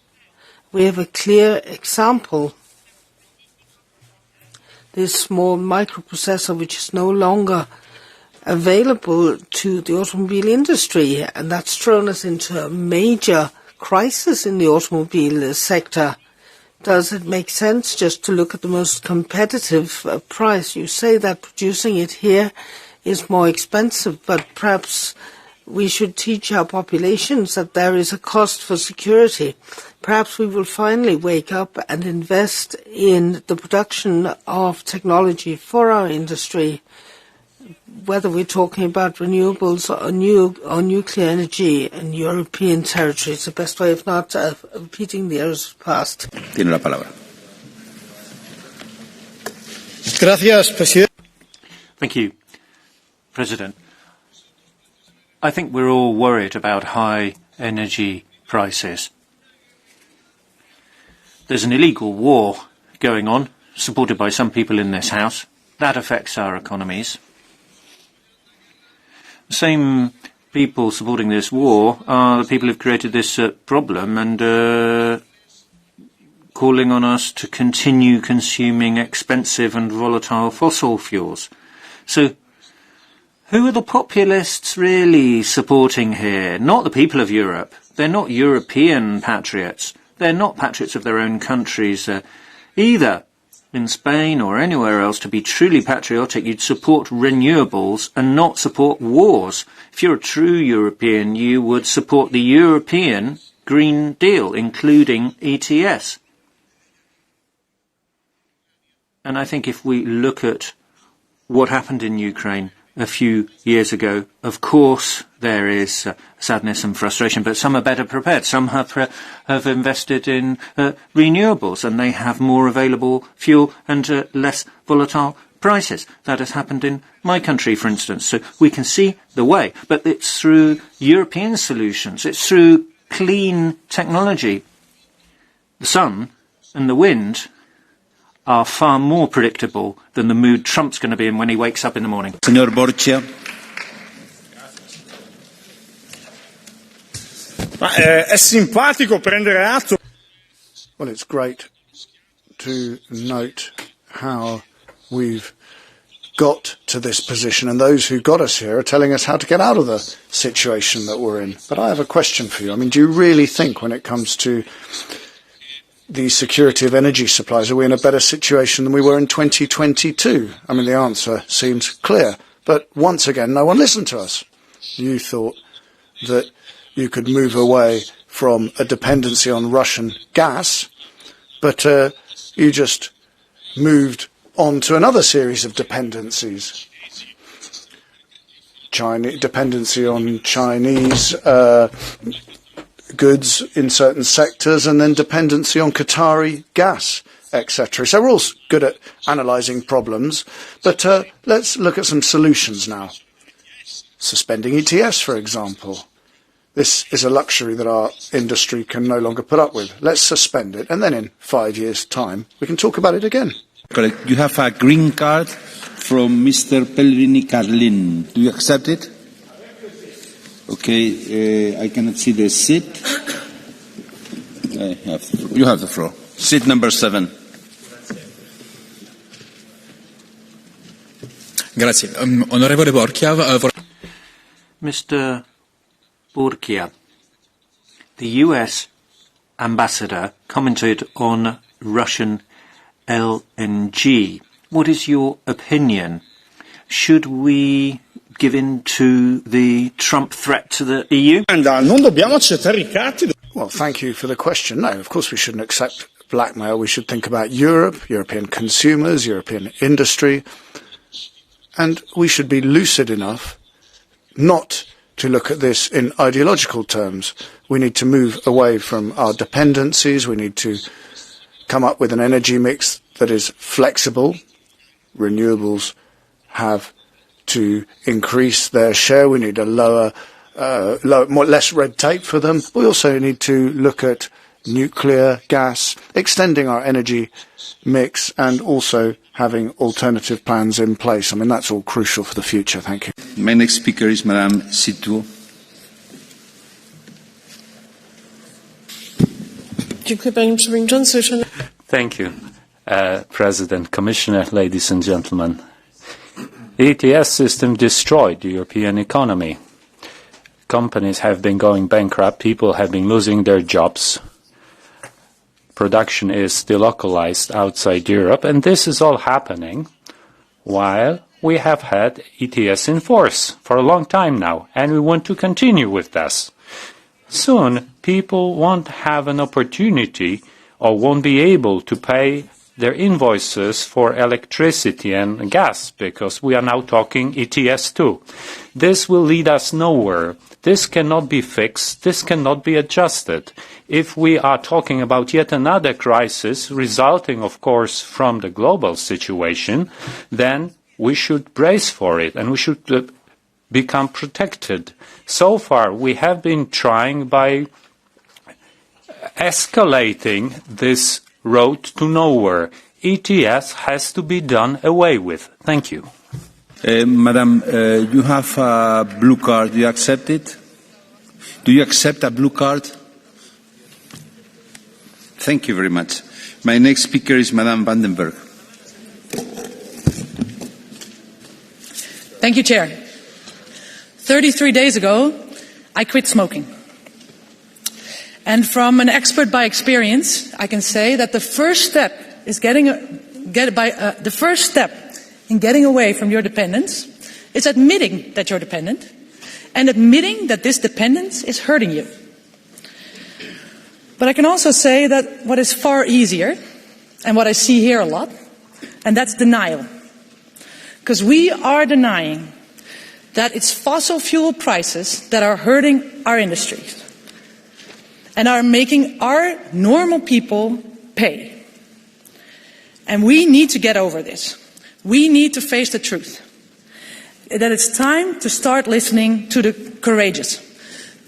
We have a clear example. This small microprocessor which is no longer available to the automobile industry, and that's thrown us into a major crisis in the automobile sector. Does it make sense just to look at the most competitive price? You say that producing it here is more expensive, but perhaps we should teach our populations that there is a cost for security. Perhaps we will finally wake up and invest in the production of technology for our industry, whether we're talking about renewables or nuclear energy in European territory. It's the best way of not repeating the errors of the past. Tiene la palabra. Gracias, presidente. Thank you, President. I think we're all worried about high energy prices. There's an illegal war going on, supported by some people in this House. That affects our economies. The same people supporting this war are the people who've created this problem and calling on us to continue consuming expensive and volatile fossil fuels. So who are the populists really supporting here? Not the people of Europe. They're not European patriots. They're not patriots of their own countries either. In Spain or anywhere else, to be truly patriotic, you'd support renewables and not support wars. If you're a true European, you would support the European Green Deal, including ETS. And I think if we look at what happened in Ukraine a few years ago, of course there is sadness and frustration, but some are better prepared. Some have invested in renewables, and they have more available fuel and less volatile prices. That has happened in my country, for instance. So we can see the way, but it's through European solutions. It's through clean technology. The sun and the wind are far more predictable than the mood Trump's going to be in when he wakes up in the morning. Señor Borgia. È simpatico prendere atto. Well, it's great to note how we've got to this position, and those who got us here are telling us how to get out of the situation that we're in. But I have a question for you. I mean, do you really think when it comes to the security of energy supplies, are we in a better situation than we were in 2022? I mean, the answer seems clear. But once again, no one listened to us. You thought that you could move away from a dependency on Russian gas, but you just moved on to another series of dependencies. Dependency on Chinese goods in certain sectors, and then dependency on Qatari gas, etc. So we're all good at analysing problems, but let's look at some solutions now. Suspending ETS, for example. This is a luxury that our industry can no longer put up with. Let's suspend it, and then in 5 years' time, we can talk about it again. Correct. You have a green card from Mr. Pellegrini Carlin. Do you accept it? Okay, I cannot see the seat. You have the floor. Seat number 7. Grazie. Onorevole Borchia. Mr. Borchia, the US ambassador commented on Russian LNG. What is your opinion? Should we give in to the Trump threat to the EU? Well, thank you for the question. No, of course we shouldn't accept blackmail. We should think about Europe, European consumers, European industry, and we should be lucid enough not to look at this in ideological terms. We need to move away from our dependencies. We need to come up with an energy mix that is flexible. Renewables have to increase their share. We need a less red tape for them. We also need to look at nuclear, gas, extending our energy mix, and also having alternative plans in place. I mean, that's all crucial for the future. Thank you. My next speaker is Madame Situ. Thank you, President, Commissioner, ladies and gentlemen. The ETS system destroyed the European economy. Companies have been going bankrupt, people have been losing their jobs. Production is delocalized outside Europe, and this is all happening while we have had ETS in force for a long time now, and we want to continue with this. Soon, people won't have an opportunity or won't be able to pay their invoices for electricity and gas, because we are now talking ETS too. This will lead us nowhere. This cannot be fixed. This cannot be adjusted. If we are talking about yet another crisis, resulting, of course, from the global situation, then we should brace for it, and we should become protected. So far, we have been trying by escalating this road to nowhere. ETS has to be done away with. Thank you. Madam, you have a blue card. Do you accept it? Do you accept a blue card? Thank you very much. My next speaker is Madame Vandenberg. Thank you, Chair. 33 days ago, I quit smoking. And from an expert by experience, I can say that the first step in getting away from your dependence is admitting that you're dependent and admitting that this dependence is hurting you. But I can also say that what is far easier, and what I see here a lot, and that's denial. Because we are denying that it's fossil fuel prices that are hurting our industries and are making our normal people pay. And we need to get over this. We need to face the truth. That it's time to start listening to the courageous.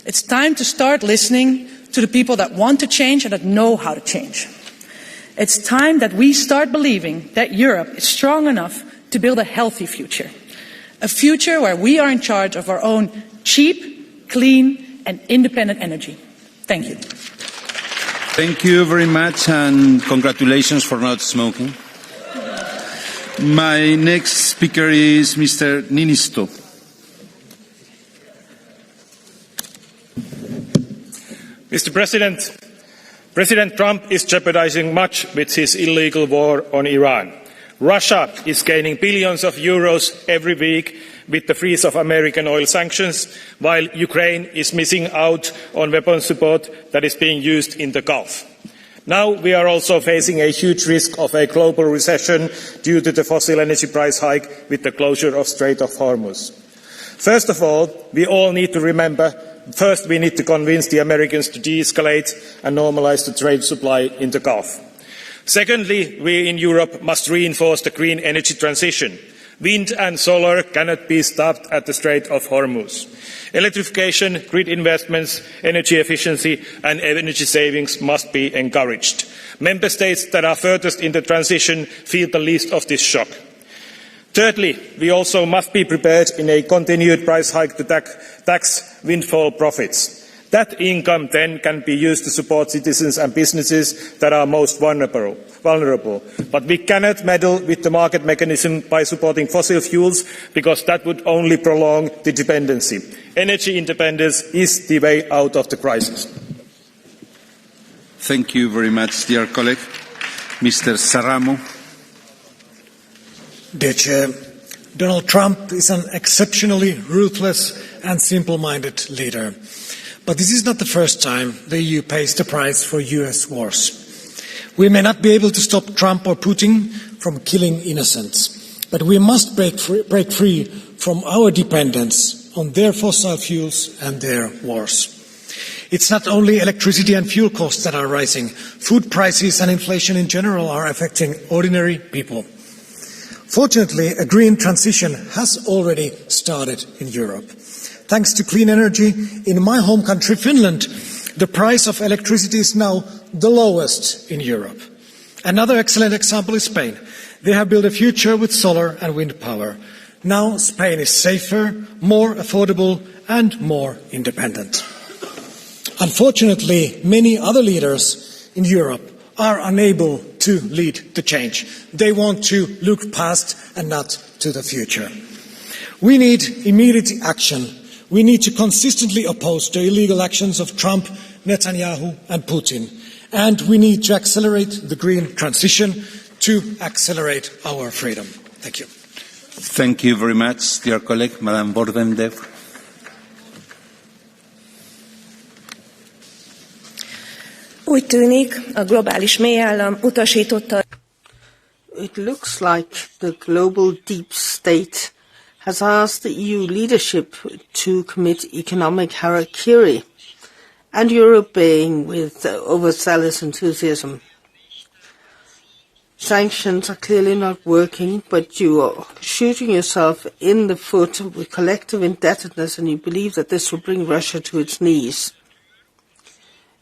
It's time to start listening to the people that want to change and that know how to change. It's time that we start believing that Europe is strong enough to build a healthy future. A future where we are in charge of our own cheap, clean and independent energy. Thank you. Thank you very much and congratulations for not smoking. My next speaker is Mr. Ninisto. Mr. President, President Trump is jeopardizing much with his illegal war on Iran. Russia is gaining billions of euros every week with the freeze of American oil sanctions, while Ukraine is missing out on weapons support that is being used in the Gulf. Now we are also facing a huge risk of a global recession due to the fossil energy price hike with the closure of Strait of Hormuz. First of all, we all need to remember, first we need to convince the Americans to de-escalate and normalise the trade supply in the Gulf. Secondly, we in Europe must reinforce the green energy transition. Wind and solar cannot be stopped at the Strait of Hormuz. Electrification, grid investments, energy efficiency and energy savings must be encouraged. Member States that are furthest in the transition feel the least of this shock. Thirdly, we also must be prepared in a continued price hike to tax windfall profits. That income then can be used to support citizens and businesses that are most vulnerable. But we cannot meddle with the market mechanism by supporting fossil fuels because that would only prolong the dependency. Energy independence is the way out of the crisis. Thank you very much, dear colleague. Mr. Saramo. Dear Chair, Donald Trump is an exceptionally ruthless and simple-minded leader. But this is not the first time the EU pays the price for US wars. We may not be able to stop Trump or Putin from killing innocents, but we must break free from our dependence on their fossil fuels and their wars. It's not only electricity and fuel costs that are rising. Food prices and inflation in general are affecting ordinary people. Fortunately, a green transition has already started in Europe. Thanks to clean energy, in my home country, Finland, the price of electricity is now the lowest in Europe. Another excellent example is Spain. They have built a future with solar and wind power. Now Spain is safer, more affordable and more independent. Unfortunately, many other leaders in Europe are unable to lead the change. They want to look past and not to the future. We need immediate action. We need to consistently oppose the illegal actions of Trump, Netanyahu and Putin. And we need to accelerate the green transition to accelerate our freedom. Thank you. Thank you very much, dear colleague, Madame Bordendev. Úgy tűnik, a globális mélyállam utasította. It looks like the global deep state has asked the EU leadership to commit economic harakiri, and you're obeying with overzealous enthusiasm. Sanctions are clearly not working, but you are shooting yourself in the foot with collective indebtedness, and you believe that this will bring Russia to its knees.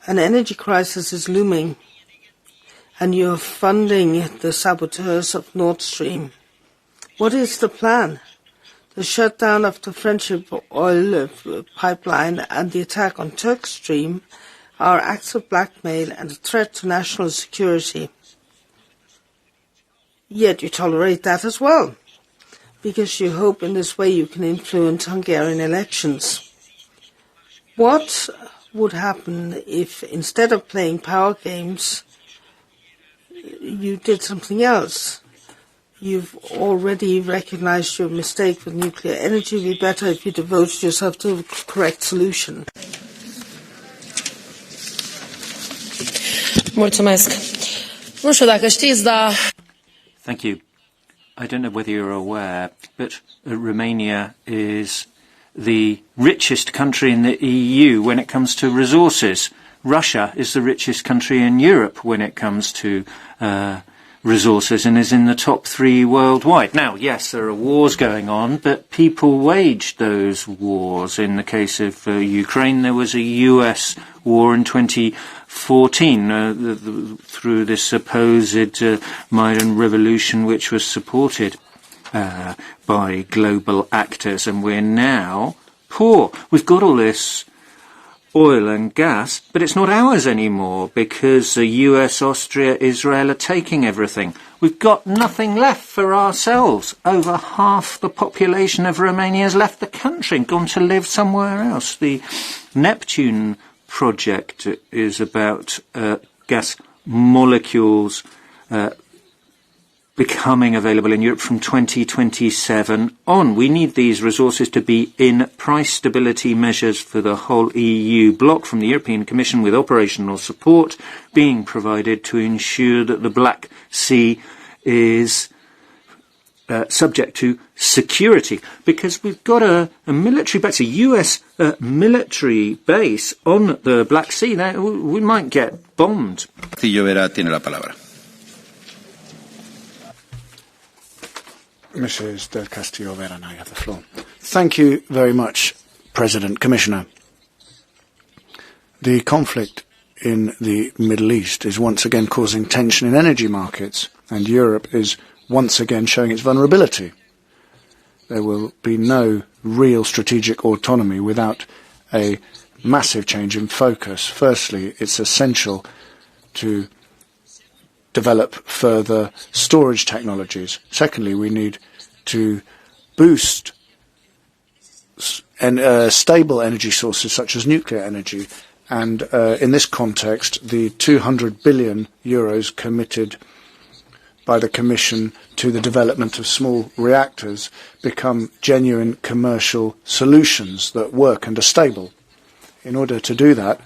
An energy crisis is looming, and you're funding the saboteurs of Nord Stream. What is the plan? The shutdown of the Friendship oil pipeline and the attack on Turk Stream are acts of blackmail and a threat to national security. Yet you tolerate that as well, because you hope in this way you can influence Hungarian elections. What would happen if instead of playing power games, you did something else. You've already recognized your mistake with nuclear energy. It would be better if you devoted yourself to the correct solution. Thank you. I don't know whether you're aware, but Romania is the richest country in the EU when it comes to resources. Russia is the richest country in Europe when it comes to resources and is in the top 3 worldwide. Now, yes, there are wars going on, but people waged those wars. In the case of Ukraine, there was a US war in 2014 through this supposed Maidan revolution, which was supported by global actors, and we're now poor. We've got all this oil and gas, but it's not ours anymore because the US, Austria, Israel are taking everything. We've got nothing left for ourselves. Over half the population of Romania has left the country and gone to live somewhere else. The Neptune project is about gas molecules becoming available in Europe from 2027 on. We need these resources to be in price stability measures for the whole EU bloc from the European Commission, with operational support being provided to ensure that the Black Sea is subject to security, because we've got a military base, a US military base on the Black Sea. Now, we might get bombed. Tiene la palabra. Mrs. Del Castillo Vera, now you have the floor. Thank you very much, President, Commissioner. The conflict in the Middle East is once again causing tension in energy markets, and Europe is once again showing its vulnerability. There will be no real strategic autonomy without a massive change in focus. Firstly, it's essential to develop further storage technologies. Secondly, we need to boost stable energy sources such as nuclear energy. And in this context, the 200 billion euros committed by the Commission to the development of small reactors become genuine commercial solutions that work and are stable. In order to do that,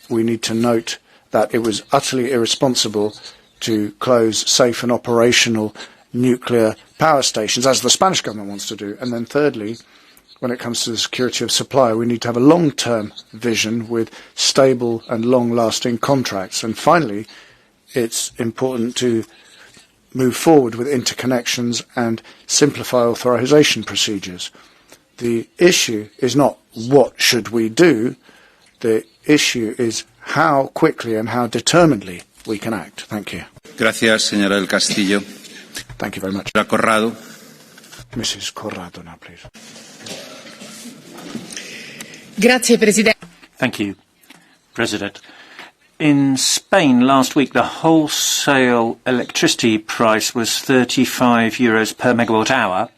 we need to note that it was utterly irresponsible to close safe and operational nuclear power stations, as the Spanish government wants to do. And then thirdly, when it comes to the security of supply, we need to have a long-term vision with stable and long-lasting contracts. And finally, it's important to move forward with interconnections and simplify authorization procedures. The issue is not what should we do, the issue is how quickly and how determinedly we can act. Thank you. Gracias, señora del Castillo. Thank you very much. Corrado. Mrs. Corrado now, please. Grazie, Presidente. Thank you, President. In Spain last week, the wholesale electricity price was €35 per megawatt hour,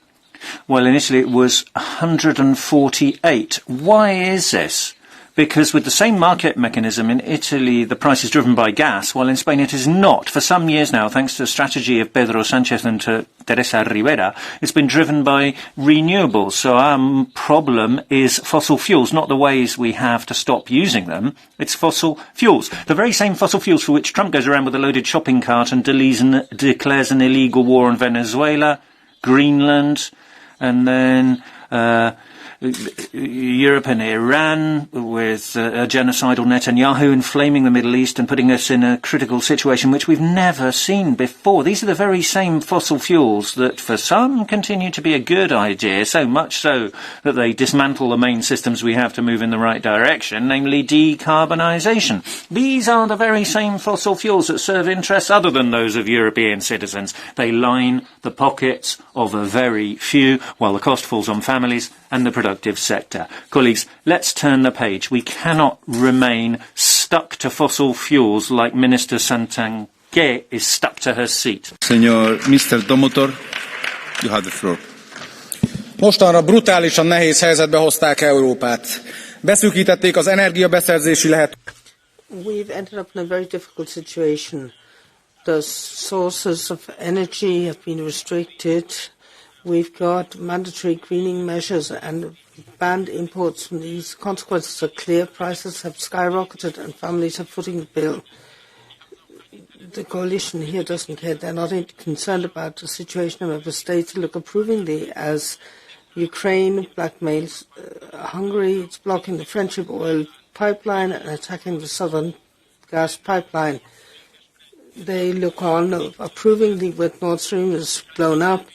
while in Italy it was 148. Why is this? Because with the same market mechanism in Italy, the price is driven by gas, while in Spain it is not. For some years now, thanks to the strategy of Pedro Sánchez and Teresa Rivera, it's been driven by renewables. So our problem is fossil fuels, not the ways we have to stop using them. It's fossil fuels. The very same fossil fuels for which Trump goes around with a loaded shopping cart and declares an illegal war on Venezuela, Greenland, and then Europe and Iran, with a genocidal Netanyahu inflaming the Middle East and putting us in a critical situation which we've never seen before. These are the very same fossil fuels that for some continue to be a good idea, so much so that they dismantle the main systems we have to move in the right direction, namely decarbonisation. These are the very same fossil fuels that serve interests other than those of European citizens. They line the pockets of a very few, while the cost falls on families and the productive sector. Colleagues, let's turn the page. We cannot remain stuck to fossil fuels like Minister Santanché is stuck to her seat. Mr. Domotor, you have the floor. Mostanra brutálisan nehéz helyzetbe hozták Európát. Beszűkítették az energiabeszerzési lehetőséget. We've ended up in a very difficult situation. The sources of energy have been restricted. We've got mandatory greening measures and banned imports from these. Consequences are clear. Prices have skyrocketed and families are footing the bill. The coalition here doesn't care. They're not concerned about the situation of member states. They look approvingly as Ukraine blackmails Hungary. It's blocking the friendship oil pipeline and attacking the southern gas pipeline. They look on approvingly with Nord Stream is blown up,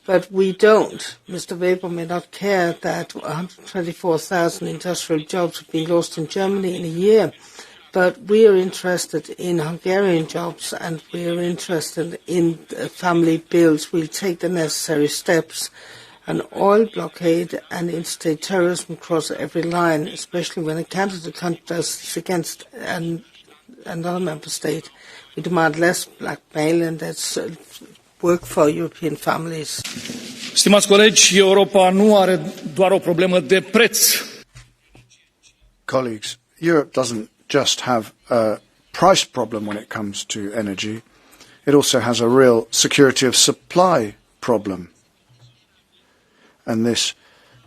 but we don't. Mr. Weber may not care that 124,000 industrial jobs have been lost in Germany in a year, but we are interested in Hungarian jobs and we are interested in family bills. We'll take the necessary steps. An oil blockade and interstate terrorism cross every line, especially when a candidate country does this against another member state. We demand less blackmail and that's work for European families. Stimați colegi, Europa nu are doar o problemă de preț. Colleagues, Europe doesn't just have a price problem when it comes to energy. It also has a real security of supply problem. And this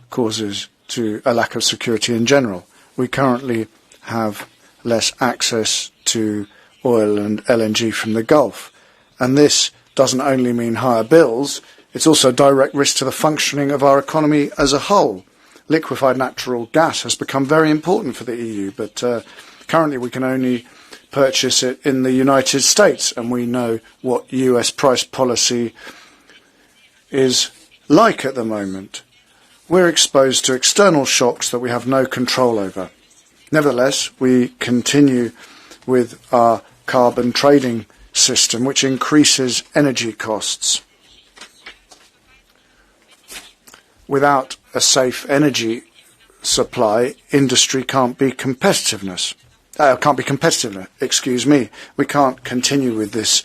causes to a lack of security in general. We currently have less access to oil and LNG from the Gulf. And this doesn't only mean higher bills, it's also a direct risk to the functioning of our economy as a whole. Liquefied natural gas has become very important for the EU, but currently we can only purchase it in the United States, and we know what US price policy is like at the moment. We're exposed to external shocks that we have no control over. Nevertheless, we continue with our carbon trading system, which increases energy costs. Without a safe energy supply, industry can't be competitive. We can't continue with this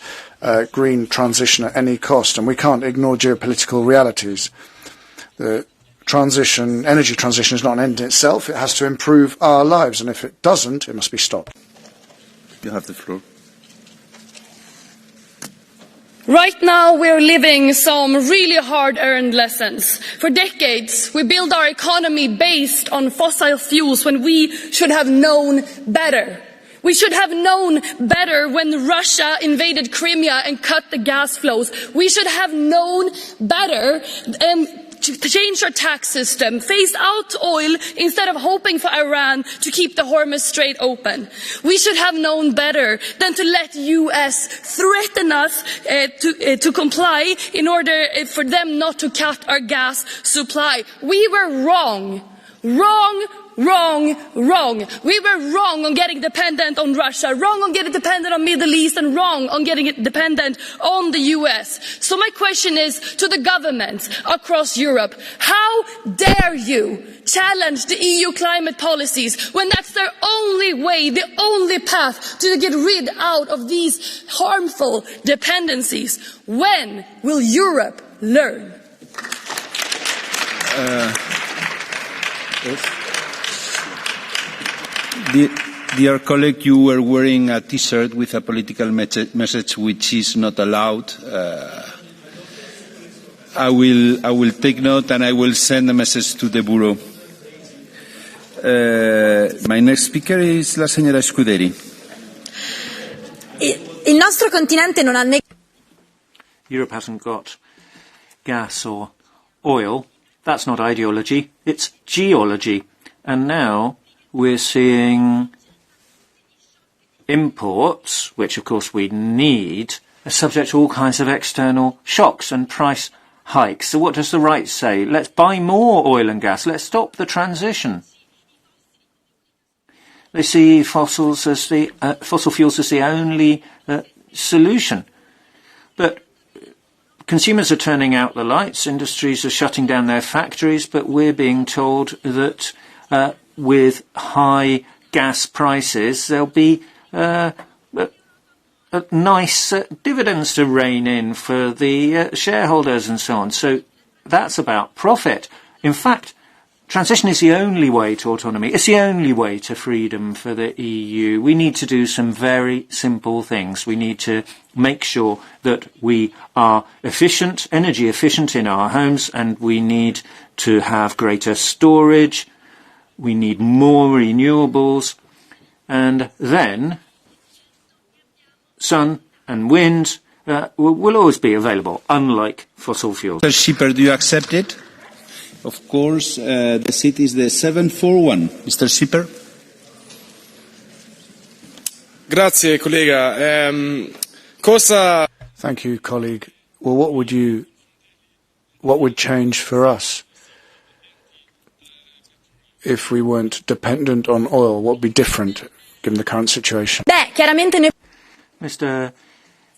green transition at any cost, and we can't ignore geopolitical realities. The energy transition is not an end in itself. It has to improve our lives, and if it doesn't, it must be stopped. You have the floor. Right now we're living some really hard-earned lessons. For decades we built our economy based on fossil fuels when we should have known better. We should have known better when Russia invaded Crimea and cut the gas flows. We should have known better to change our tax system, phase out oil instead of hoping for Iran to keep the Hormuz Strait open. We should have known better than to let US threaten us to comply in order for them not to cut our gas supply. We were wrong. Wrong. We were wrong on getting dependent on Russia, wrong on getting dependent on Middle East, and wrong on getting dependent on the US. So my question is to the governments across Europe, how dare you challenge the EU climate policies when that's their only way, the only path to get rid out of these harmful dependencies? When will Europe learn? Dear colleague, you were wearing a T-shirt with a political message which is not allowed. I will take note and I will send a message to the Bureau. My next speaker is la señora Scuderi. Il nostro continente non ha Europe hasn't got gas or oil. That's not ideology, it's geology. And now we're seeing imports, which of course we need, are subject to all kinds of external shocks and price hikes. So what does the right say? Let's buy more oil and gas. Let's stop the transition. They see fossil fuels as the only solution. But consumers are turning out the lights. Industries are shutting down their factories. But we're being told that with high gas prices, there'll be nice dividends to rein in for the shareholders and so on. So that's about profit. In fact, Transition is the only way to autonomy. It's the only way to freedom for the EU. We need to do some very simple things. We need to make sure that we are efficient, energy efficient in our homes, and we need to have greater storage. We need more renewables. And then sun and wind will always be available, unlike fossil fuels. Mr. Schipper, do you accept it? Of course, the seat is the 741. Mr. Schipper. Grazie, collega. Thank you, colleague. Well, what would change for us if we weren't dependent on oil? What would be different given the current situation? Mr.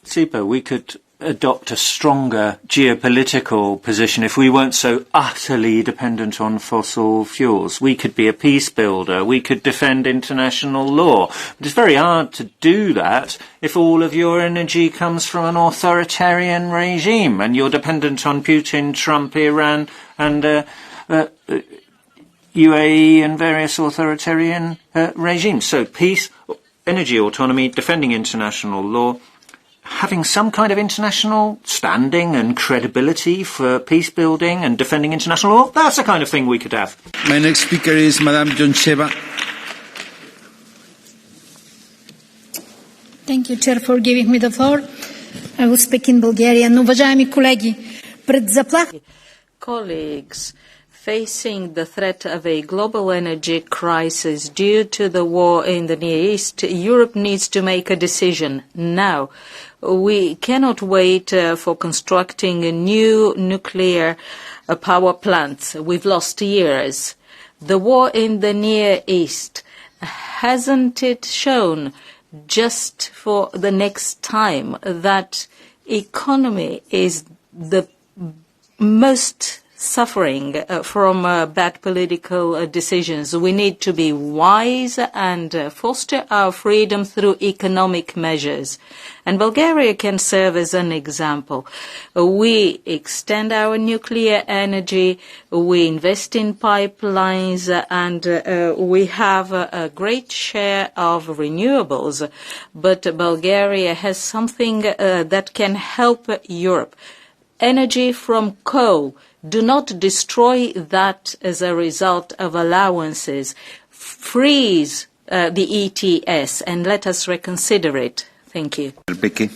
Schipper, we could adopt a stronger geopolitical position if we weren't so utterly dependent on fossil fuels. We could be a peace builder. We could defend international law. But it's very hard to do that if all of your energy comes from an authoritarian regime and you're dependent on Putin, Trump, Iran and UAE and various authoritarian regimes. So peace, energy autonomy, defending international law, having some kind of international standing and credibility for peace building and defending international law, that's the kind of thing we could have. My next speaker is Madame Joncheva. Thank you, Chair, for giving me the floor. I will speak in Bulgarian. Уважаеми колеги, пред заплахата... Colleagues, facing the threat of a global energy crisis due to the war in the Near East, Europe needs to make a decision now. We cannot wait for constructing a new nuclear power plants. We've lost years. The war in the Near East, hasn't it shown just for the next time that economy is the most suffering from bad political decisions? We need to be wise and foster our freedom through economic measures. And Bulgaria can serve as an example. We extend our nuclear energy, we invest in pipelines, and we have a great share of renewables. But Bulgaria has something that can help Europe. Energy from coal. Do not destroy that as a result of allowances. Freeze the ETS and let us reconsider it. Thank you. Becky,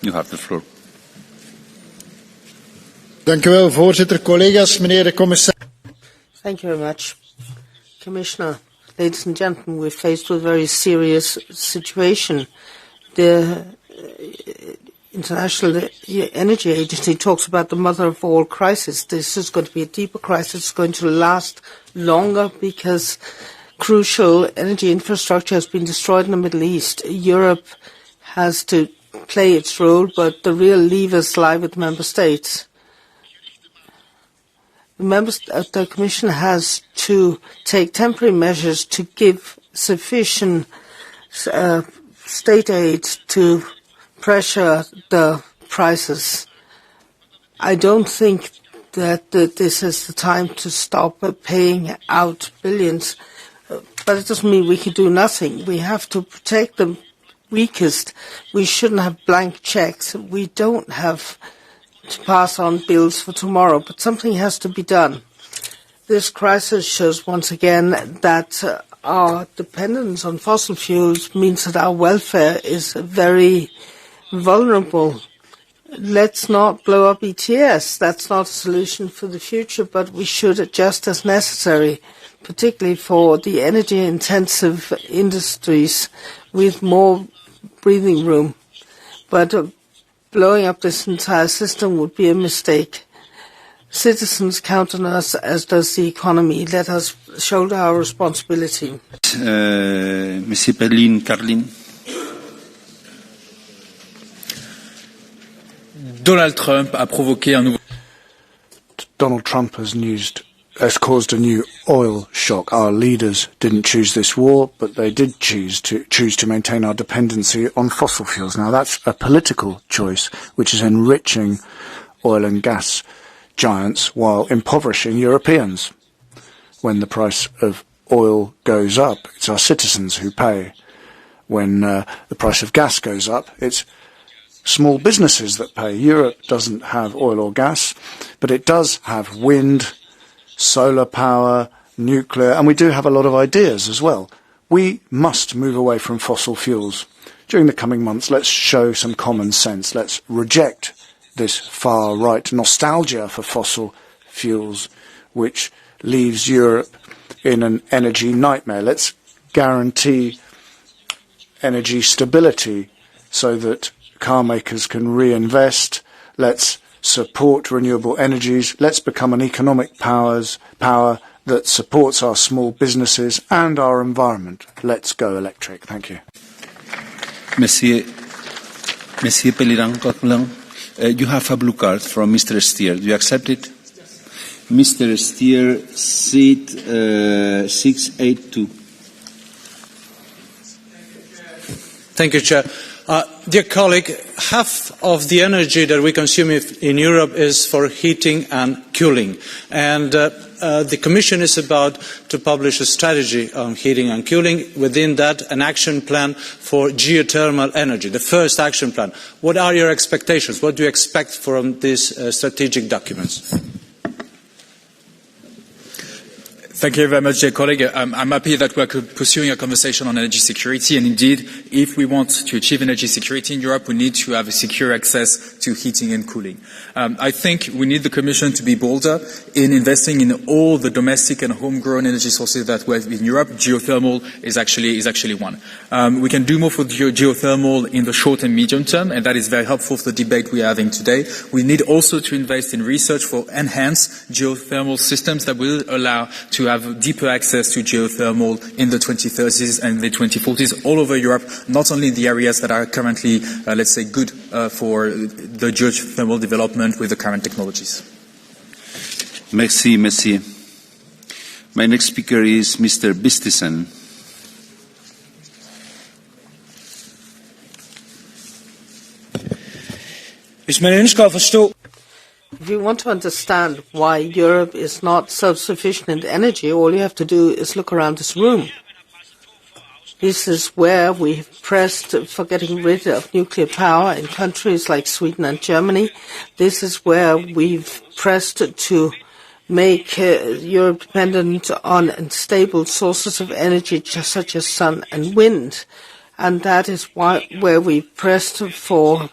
you have the floor. Dank u wel, voorzitter, collega's, meneer de commissaris. Thank you very much. Commissioner, ladies and gentlemen, we're faced with a very serious situation. The International Energy Agency talks about the mother of all crises. This is going to be a deeper crisis. It's going to last longer because crucial energy infrastructure has been destroyed in the Middle East. Europe has to play its role, but the real levers lie with member states. The Commission has to take temporary measures to give sufficient state aid to pressure the prices. I don't think that this is the time to stop paying out billions, but it doesn't mean we can do nothing. We have to protect the weakest. We shouldn't have blank checks. We don't have to pass on bills for tomorrow, but something has to be done. This crisis shows once again that our dependence on fossil fuels means that our welfare is very vulnerable. Let's not blow up ETS. That's not a solution for the future, but we should adjust as necessary, particularly for the energy-intensive industries with more breathing room. But blowing up this entire system would be a mistake. Citizens count on us, as does the economy. Let us shoulder our responsibility. Monsieur Carlin. Donald Trump a provoqué un nouveau... Donald Trump has caused a new oil shock. Our leaders didn't choose this war, but they did choose to maintain our dependency on fossil fuels. Now that's a political choice which is enriching oil and gas giants while impoverishing Europeans. when the price of oil goes up. It's our citizens who pay. When the price of gas goes up, it's small businesses that pay. Europe doesn't have oil or gas, but it does have wind, solar power, nuclear, and we do have a lot of ideas as well. We must move away from fossil fuels. During the coming months, let's show some common sense. Let's reject this far-right nostalgia for fossil fuels, which leaves Europe in an energy nightmare. Let's guarantee energy stability so that car makers can reinvest. Let's support renewable energies. Let's become an economic power that supports our small businesses and our environment. Let's go electric. Thank you. Monsieur Pellerin, you have a blue card from Mr. Stier. Do you accept it? Mr. Stier, seat 682. Thank you, Chair. Dear colleague, half of the energy that we consume in Europe is for heating and cooling. And the Commission is about to publish a strategy on heating and cooling. Within that, an action plan for geothermal energy, the first action plan. What are your expectations? What do you expect from these strategic documents? Thank you very much, dear colleague. I'm happy that we are pursuing a conversation on energy security, and indeed, if we want to achieve energy security in Europe, we need to have a secure access to heating and cooling. I think we need the Commission to be bolder in investing in all the domestic and homegrown energy sources that we have in Europe. Geothermal is actually one. We can do more for geothermal in the short and medium term, and that is very helpful for the debate we are having today. We need also to invest in research for enhanced geothermal systems that will allow to have deeper access to geothermal in the 2030s and the 2040s all over Europe, not only in the areas that are currently, let's say, good for the geothermal development with the current technologies. Merci. My next speaker is Mr. Vistisen. If you want to understand why Europe is not self-sufficient in energy, all you have to do is look around this room. This is where we have pressed for getting rid of nuclear power in countries like Sweden and Germany. This is where we've pressed to make Europe dependent on unstable sources of energy such as sun and wind. And that is where we pressed for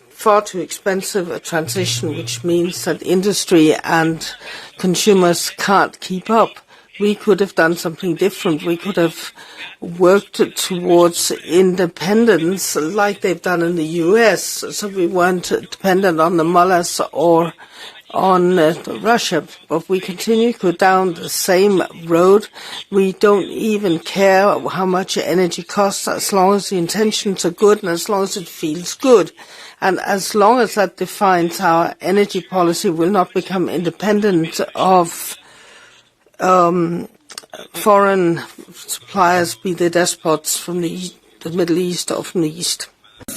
far too expensive a transition, which means that industry and consumers can't keep up. We could have done something different. We could have worked towards independence like they've done in the US, so we weren't dependent on the mullahs or on Russia, but we continue to go down the same road. We don't even care how much energy costs as long as the intentions are good and as long as it feels good. And as long as that defines our energy policy, will not become independent of foreign suppliers, be they despots from the Middle East or from the East.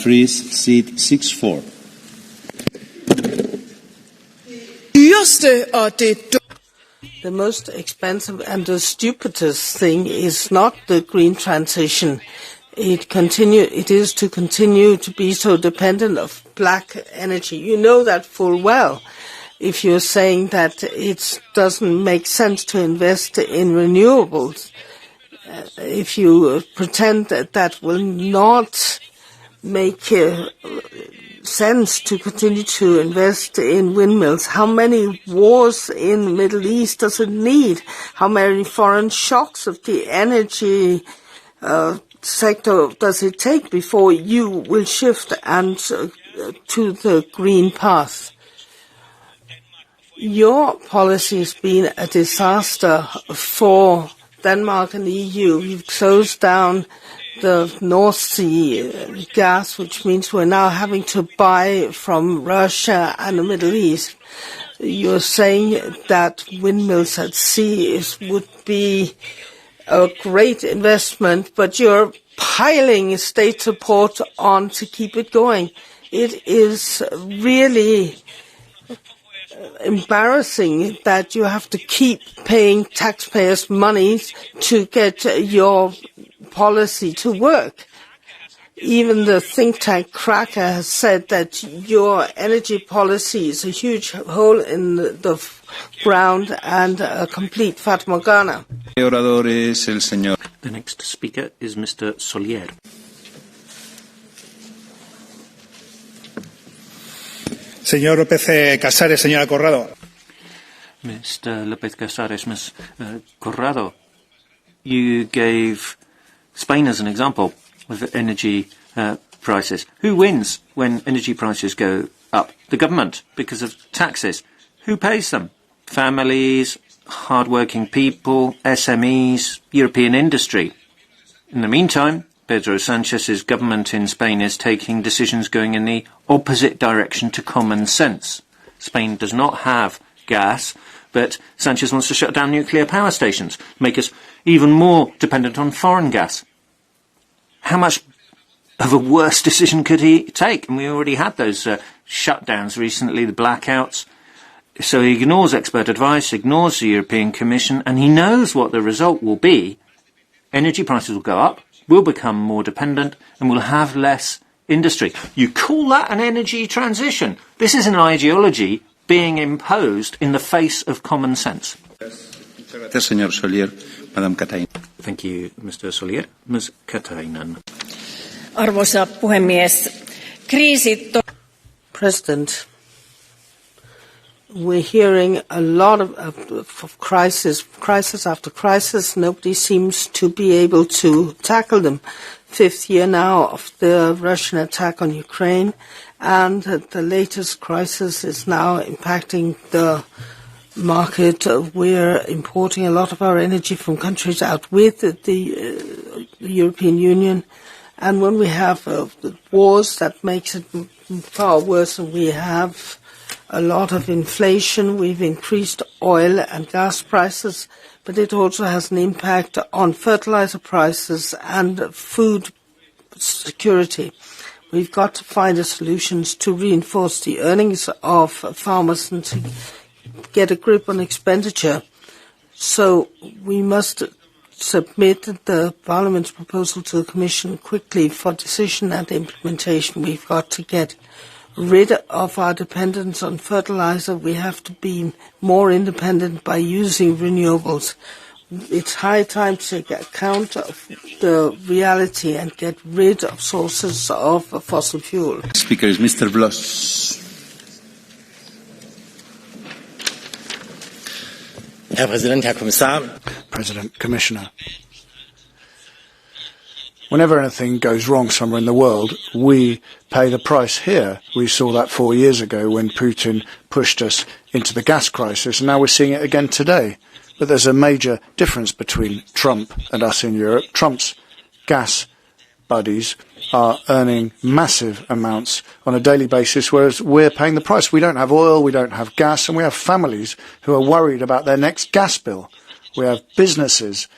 Freeze, seat 64. The most expensive and the stupidest thing is not the green transition. It is to continue to be so dependent of black energy. You know that full well. If you're saying that it doesn't make sense to invest in renewables, if you pretend that that will not make sense to continue to invest in windmills, how many wars in the Middle East does it need? How many foreign shocks of the energy sector does it take before you will shift and to the green path? Your policy has been a disaster for Denmark and the EU. You've closed down the North Sea gas, which means we're now having to buy from Russia and the Middle East. You're saying that windmills at sea would be a great investment, but you're piling state support on to keep it going. It is really embarrassing that you have to keep paying taxpayers' money to get your policy to work. Even the think tank Cracker has said that your energy policy is a huge hole in the ground and a complete Fata Morgana. The next speaker is Mr. Solier. Señor López Casares, señora Corrado. Mr. López Casares, Ms. Corrado, you gave Spain as an example with energy prices. Who wins when energy prices go up? The government, because of taxes. Who pays them? Families, hard-working people, SMEs, European industry. In the meantime, Pedro Sanchez's government in Spain is taking decisions going in the opposite direction to common sense. Spain does not have gas, but Sanchez wants to shut down nuclear power stations, make us even more dependent on foreign gas. How much of a worse decision could he take? And we already had those shutdowns recently, the blackouts. So he ignores expert advice, ignores the European Commission, and he knows what the result will be. Energy prices will go up, we'll become more dependent, and we'll have less industry. You call that an energy transition? This is an ideology being imposed in the face of common sense. Thank you, Mr. Solier. Ms. Katainen. Arvoisa puhemies, President, we're hearing a lot of crisis after crisis. Nobody seems to be able to tackle them. 5th year now of the Russian attack on Ukraine, and the latest crisis is now impacting the market. We're importing a lot of our energy from countries out with the European Union. And when we have wars, that makes it far worse. And we have a lot of inflation. We've increased oil and gas prices, but it also has an impact on fertilizer prices and food security. We've got to find solutions to reinforce the earnings of farmers and to get a grip on expenditure. So we must submit the Parliament's proposal to the Commission quickly for decision and implementation. We've got to get rid of our dependence on fertilizer. We have to be more independent by using renewables. It's high time to take account of the reality and get rid of sources of fossil fuel. Speaker is Mr. Bloss. Herr Präsident, Herr Kommissar. President, Commissioner. Whenever anything goes wrong somewhere in the world, we pay the price here. We saw that 4 years ago when Putin pushed us into the gas crisis, and now we're seeing it again today. But there's a major difference between Trump and us in Europe. Trump's gas buddies are earning massive amounts on a daily basis, whereas we're paying the price. We don't have oil, we don't have gas, and we have families who are worried about their next gas bill. We have businesses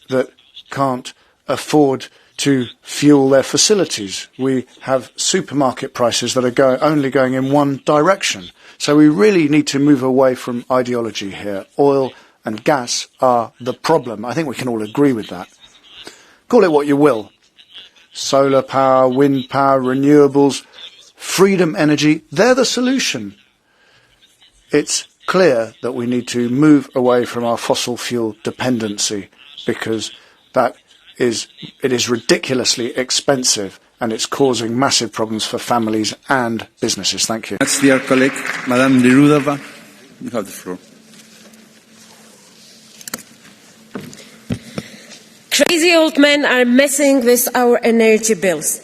that can't afford to fuel their facilities. We have supermarket prices that are only going in one direction. So we really need to move away from ideology here. Oil and gas are the problem. I think we can all agree with that. Call it what you will. Solar power, wind power, renewables, freedom energy, they're the solution. It's clear that we need to move away from our fossil fuel dependency because it is ridiculously expensive and it's causing massive problems for families and businesses. Thank you. That's dear colleague, Madame Nerudova. You have the floor. Crazy old men are messing with our energy bills.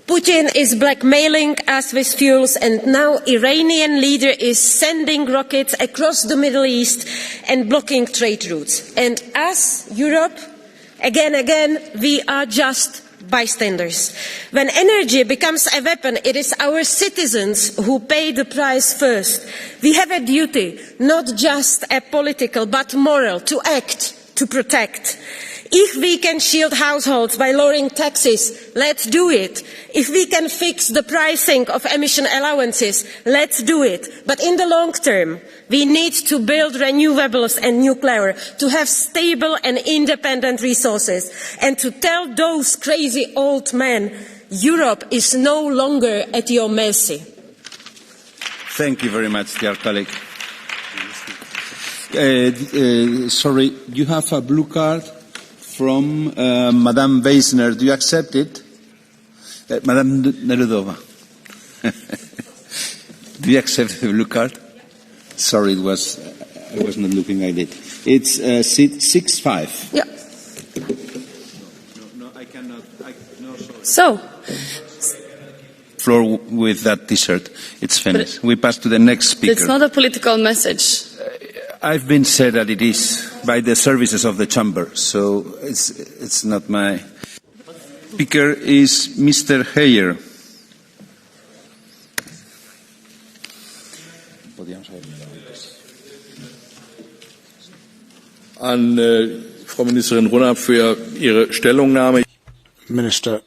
Putin is blackmailing us with fuels, and now Iranian leader is sending rockets across the Middle East and blocking trade routes. And us, Europe, again, we are just bystanders. When energy becomes a weapon, it is our citizens who pay the price first. We have a duty, not just a political but moral, to act to protect. If we can shield households by lowering taxes, let's do it. If we can fix the pricing of emission allowances, let's do it. But in the long term, we need to build renewables and nuclear to have stable and independent resources, and to tell those crazy old men, Europe is no longer at your mercy. Thank you very much, dear colleague. Sorry, you have a blue card from Madame Weisner. Do you accept it? Madame Nerudova. Do you accept the blue card? Sorry, I was not looking at it. It's 6-5. Yeah. No, I cannot. So. Floor with that T-shirt. It's finished. We pass to the next speaker. It's not a political message. I've been said that it is by the services of the chamber, so it's not my. Speaker is Mr. Heyer. An Frau Ministerin Runner für Ihre Stellungnahme. Minister,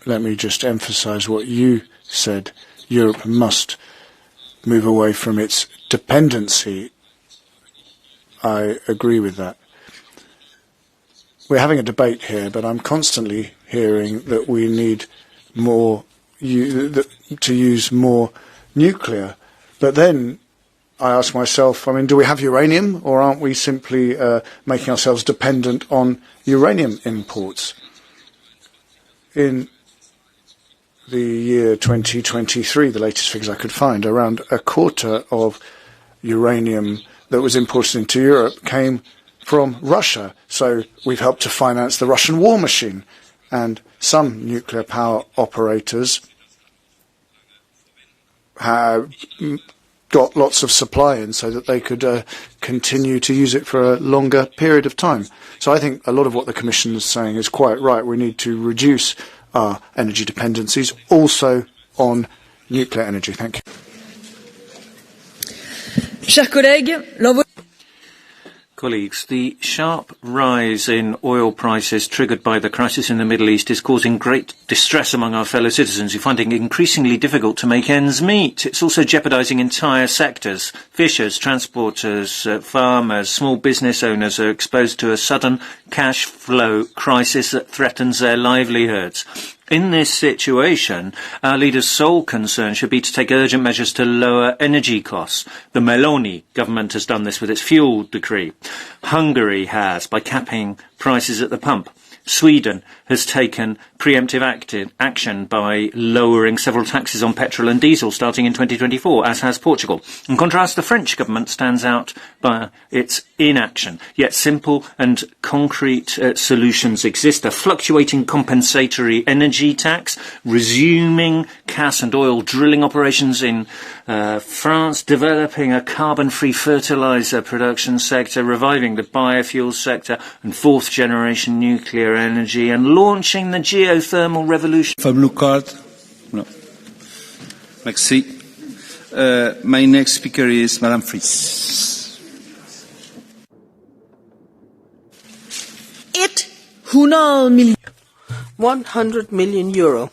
let me just emphasize what you said. Europe must move away from its dependency. I agree with that. We're having a debate here, but I'm constantly hearing that we need more to use more nuclear. But then I ask myself, do we have uranium, or aren't we simply making ourselves dependent on uranium imports? In the year 2023, the latest figures I could find, around a quarter of uranium that was imported into Europe came from Russia. So we've helped to finance the Russian war machine. And some nuclear power operators have got lots of supply in so that they could continue to use it for a longer period of time. So I think a lot of what the Commission is saying is quite right. We need to reduce our energy dependencies, also on nuclear energy. Thank you. Colleagues, the sharp rise in oil prices triggered by the crisis in the Middle East is causing great distress among our fellow citizens who find it increasingly difficult to make ends meet. It's also jeopardizing entire sectors. Fishers, transporters, farmers, small business owners are exposed to a sudden cash flow crisis that threatens their livelihoods. In this situation, our leaders' sole concern should be to take urgent measures to lower energy costs. The Meloni government has done this with its fuel decree. Hungary has, by capping prices at the pump. Sweden has taken preemptive action by lowering several taxes on petrol and diesel starting in 2024, as has Portugal. In contrast, the French government stands out by its inaction. Yet simple and concrete solutions exist. A fluctuating compensatory energy tax, resuming gas and oil drilling operations in France, developing a carbon-free fertilizer production sector, reviving the biofuels sector and fourth-generation nuclear energy, and launching the geothermal revolution. A blue card? No. Merci. My next speaker is Madame Fries. 100 million euro.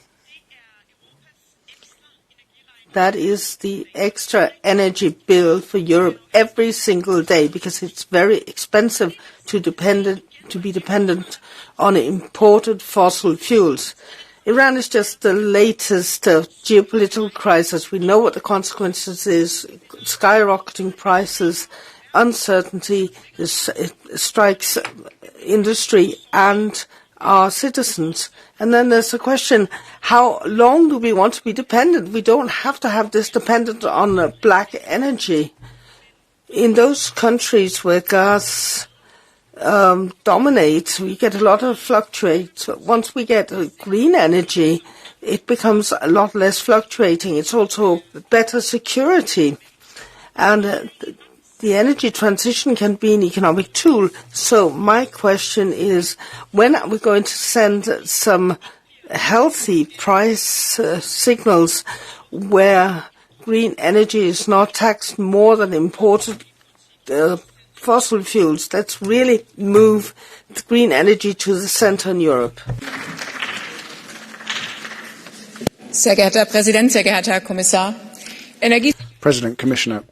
That is the extra energy bill for Europe every single day, because it's very expensive to be dependent on imported fossil fuels. Iran is just the latest geopolitical crisis. We know what the consequences is: skyrocketing prices, uncertainty. It strikes industry and our citizens. And then there's the question, how long do we want to be dependent? We don't have to have this dependent on black energy. In those countries where gas dominates, we get a lot of fluctuates. Once we get green energy, it becomes a lot less fluctuating. It's also better security. And the energy transition can be an economic tool. So my question is, when are we going to send some healthy price signals where green energy is not taxed more than imported fossil fuels. Let's really move the green energy to the center in Europe. Sehr geehrter Herr Präsident, sehr geehrter Herr Kommissar. President, Commissioner,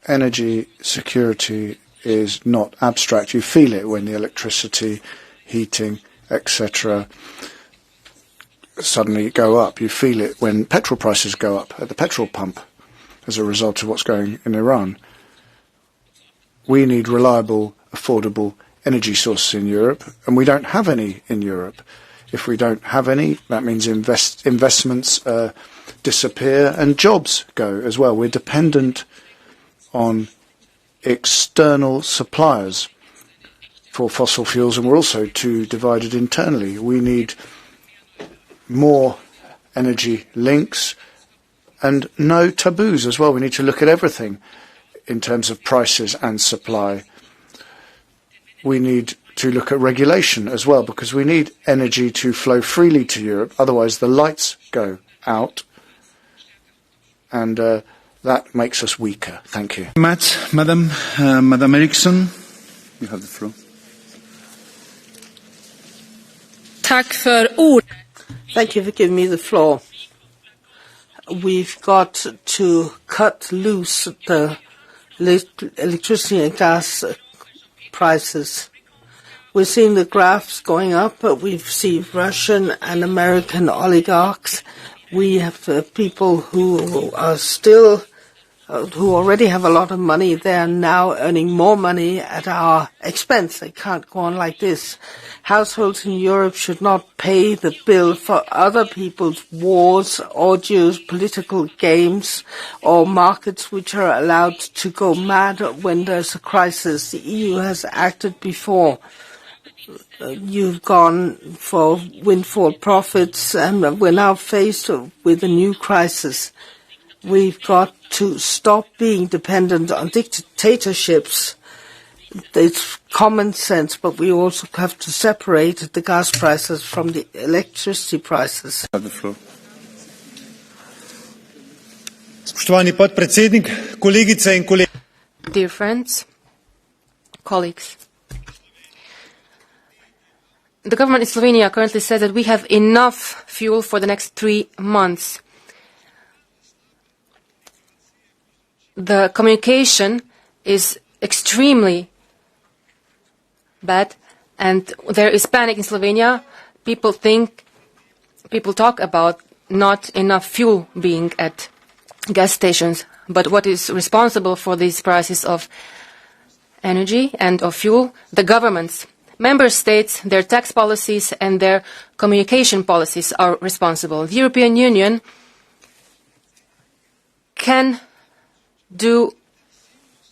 energy security is not abstract. You feel it when the electricity, heating, etc. suddenly go up. You feel it when petrol prices go up at the petrol pump as a result of what's going in Iran. We need reliable, affordable energy sources in Europe, and we don't have any in Europe. If we don't have any, that means investments disappear and jobs go as well. We're dependent on external suppliers for fossil fuels, and we're also too divided internally. We need more energy links and no taboos as well. We need to look at everything in terms of prices and supply. We need to look at regulation as well, because we need energy to flow freely to Europe. Otherwise, the lights go out, and that makes us weaker. Thank you. Madam Eriksson, you have the floor. Thank you for giving me the floor. We've got to cut loose the electricity and gas prices. We're seeing the graphs going up, but we've seen Russian and American oligarchs. We have people who are still, who already have a lot of money. They are now earning more money at our expense. They can't go on like this. Households in Europe should not pay the bill for other people's wars or geopolitical games or markets which are allowed to go mad when there's a crisis. The EU has acted before. You've gone for windfall profits, and we're now faced with a new crisis. We've got to stop being dependent on dictatorships. It's common sense, but we also have to separate the gas prices from the electricity prices. Have the floor. Spoštovani podpredsednik, kolegice in kolegi. Dear friends, colleagues, the government in Slovenia currently says that we have enough fuel for the next 3 months. The communication is extremely bad, and there is panic in Slovenia. People talk about not enough fuel being at gas stations, but what is responsible for these prices of energy and of fuel? The governments. Member states, their tax policies and their communication policies are responsible. The European Union can do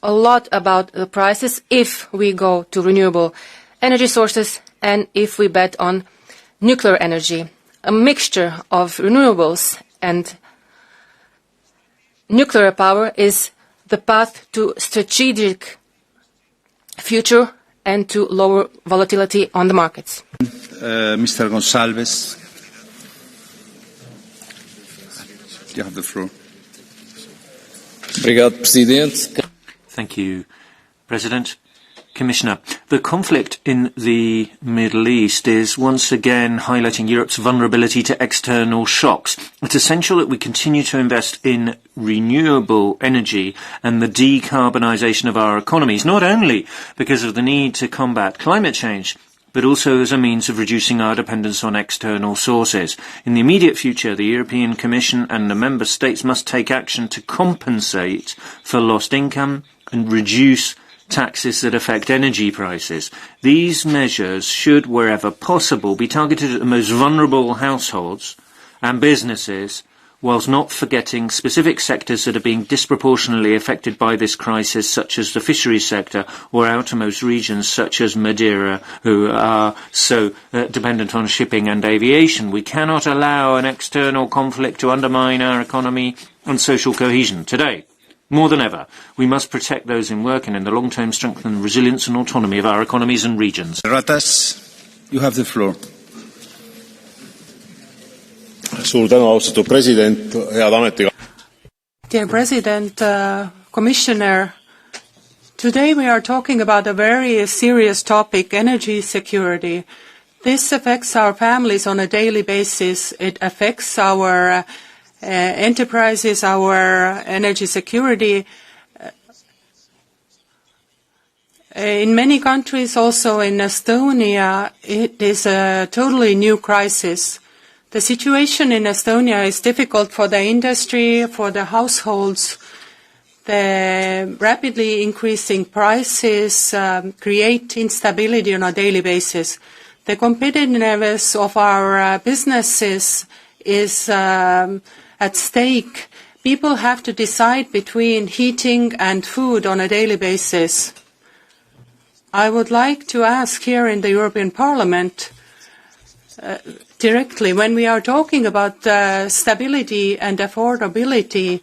a lot about the prices if we go to renewable energy sources and if we bet on nuclear energy. A mixture of renewables and nuclear power is the path to strategic future and to lower volatility on the markets. Mr. Gonsalves, you have the floor. Thank you, President. Commissioner, the conflict in the Middle East is once again highlighting Europe's vulnerability to external shocks. It's essential that we continue to invest in renewable energy and the decarbonisation of our economies, not only because of the need to combat climate change, but also as a means of reducing our dependence on external sources. In the immediate future, the European Commission and the Member States must take action to compensate for lost income and reduce taxes that affect energy prices. These measures should, wherever possible, be targeted at the most vulnerable households and businesses, whilst not forgetting specific sectors that are being disproportionately affected by this crisis, such as the fisheries sector or outermost regions such as Madeira, who are so dependent on shipping and aviation. We cannot allow an external conflict to undermine our economy and social cohesion. Today, more than ever, we must protect those in work and in the long term strengthen the resilience and autonomy of our economies and regions. Ratas, you have the floor. Dear President, Commissioner, Today we are talking about a very serious topic, energy security. This affects our families on a daily basis. It affects our enterprises, our energy security. In many countries, also in Estonia, it is a totally new crisis. The situation in Estonia is difficult for the industry, for the households. The rapidly increasing prices create instability on a daily basis. The competitiveness of our businesses is at stake. People have to decide between heating and food on a daily basis. I would like to ask here in the European Parliament directly, when we are talking about stability and affordability,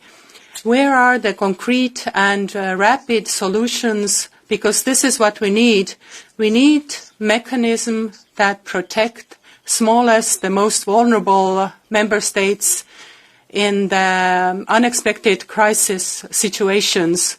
where are the concrete and rapid solutions? Because this is what we need. We need mechanisms that protect smallest, the most vulnerable member states in the unexpected crisis situations.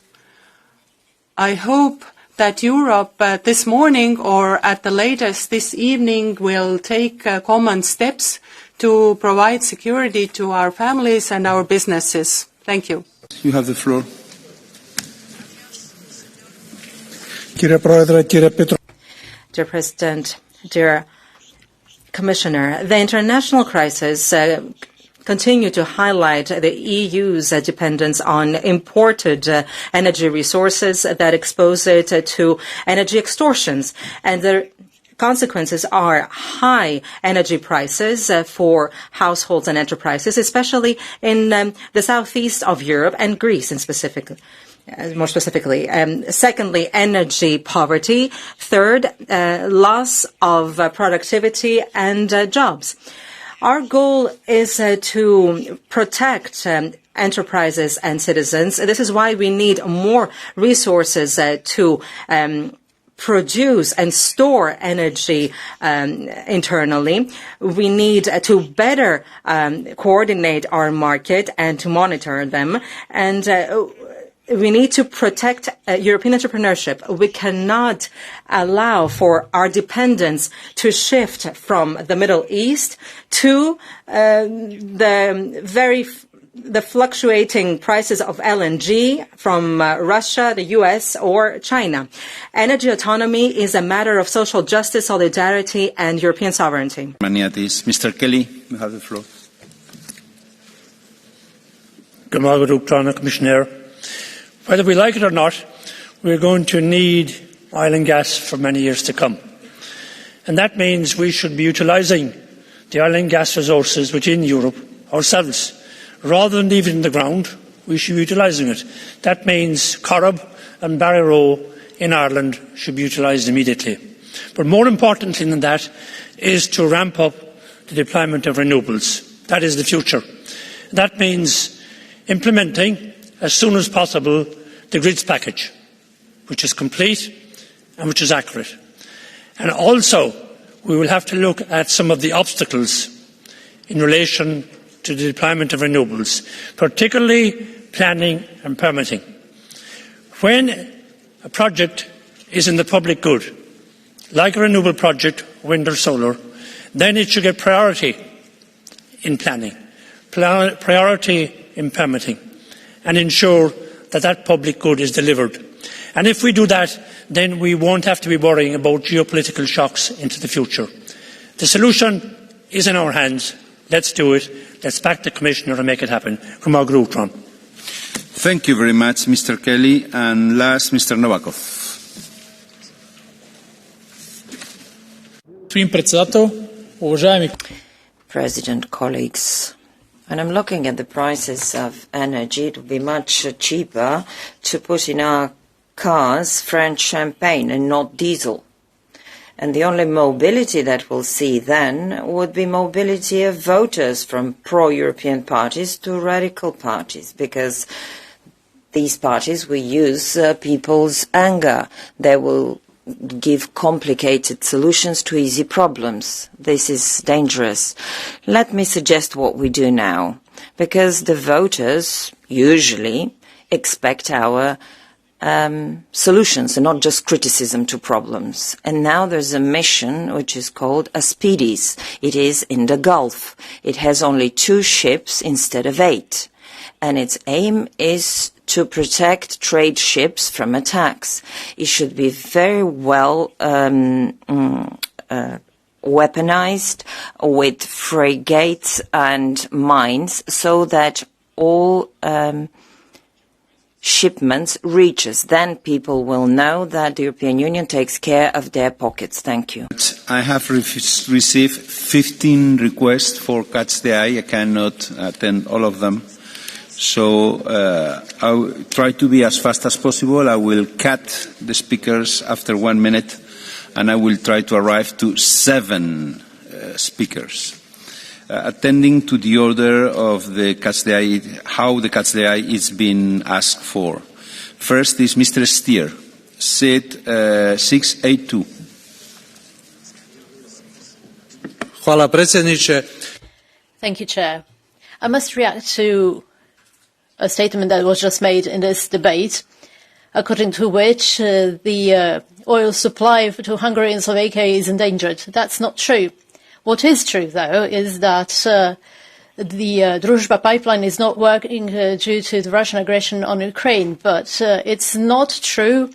I hope that Europe this morning or at the latest this evening will take common steps to provide security to our families and our businesses. Thank you. You have the floor. Dear President, dear Commissioner, the international crisis continue to highlight the EU's dependence on imported energy resources that expose it to energy extortions. And the consequences are high energy prices for households and enterprises, especially in the southeast of Europe and Greece in specifically. More specifically. Secondly, energy poverty. Third, loss of productivity and jobs. Our goal is to protect enterprises and citizens. This is why we need more resources to produce and store energy internally. We need to better coordinate our market and to monitor them. And we need to protect European entrepreneurship. We cannot allow for our dependence to shift from the Middle East to the fluctuating prices of LNG from Russia, the US, or China. Energy autonomy is a matter of social justice, solidarity, and European sovereignty. Mr. Kelly, you have the floor. Commissioner. Whether we like it or not, we're going to need oil and gas for many years to come. And that means we should be utilising the oil and gas resources within Europe ourselves. Rather than leaving it in the ground, we should be utilising it. That means Corrib and Barrow in Ireland should be utilised immediately. But more importantly than that is to ramp up the deployment of renewables. That is the future. That means implementing as soon as possible the grids package, which is complete and which is accurate. And also, we will have to look at some of the obstacles in relation to the deployment of renewables, particularly planning and permitting. When a project is in the public good, like a renewable project, wind or solar, then it should get priority in planning, priority in permitting, and ensure that that public good is delivered. And if we do that, then we won't have to be worrying about geopolitical shocks into the future. The solution is in our hands. Let's do it. Let's back the Commissioner and make it happen. Thank you very much, Mr. Kelly. And last, Mr. Novakov. President, colleagues, when I'm looking at the prices of energy, it would be much cheaper to put in our cars French champagne and not diesel. And the only mobility that we'll see then would be mobility of voters from pro-European parties to radical parties, because these parties will use people's anger. They will give complicated solutions to easy problems. This is dangerous. Let me suggest what we do now, because the voters usually expect our solutions and not just criticism to problems. And now there's a mission which is called Aspides. It is in the Gulf. It has only 2 ships instead of 8. And its aim is to protect trade ships from attacks. It should be very well weaponized with frigates and mines so that all shipments reaches. Then people will know that the European Union takes care of their pockets. Thank you. I have received 15 requests for Catch the Eye. I cannot attend all of them. So I will try to be as fast as possible. I will cut the speakers after 1 minute, and I will try to arrive to 7 speakers. Attending to the order of the Catch the Eye, how the Catch the Eye is being asked for. First is Mr. Stier, seat 682. Hvala predsjedniče. Thank you, Chair. I must react to a statement that was just made in this debate, according to which the oil supply to Hungary and Slovakia is endangered. That's not true. What is true, though, is that the Druzhba pipeline is not working due to the Russian aggression on Ukraine, but it's not true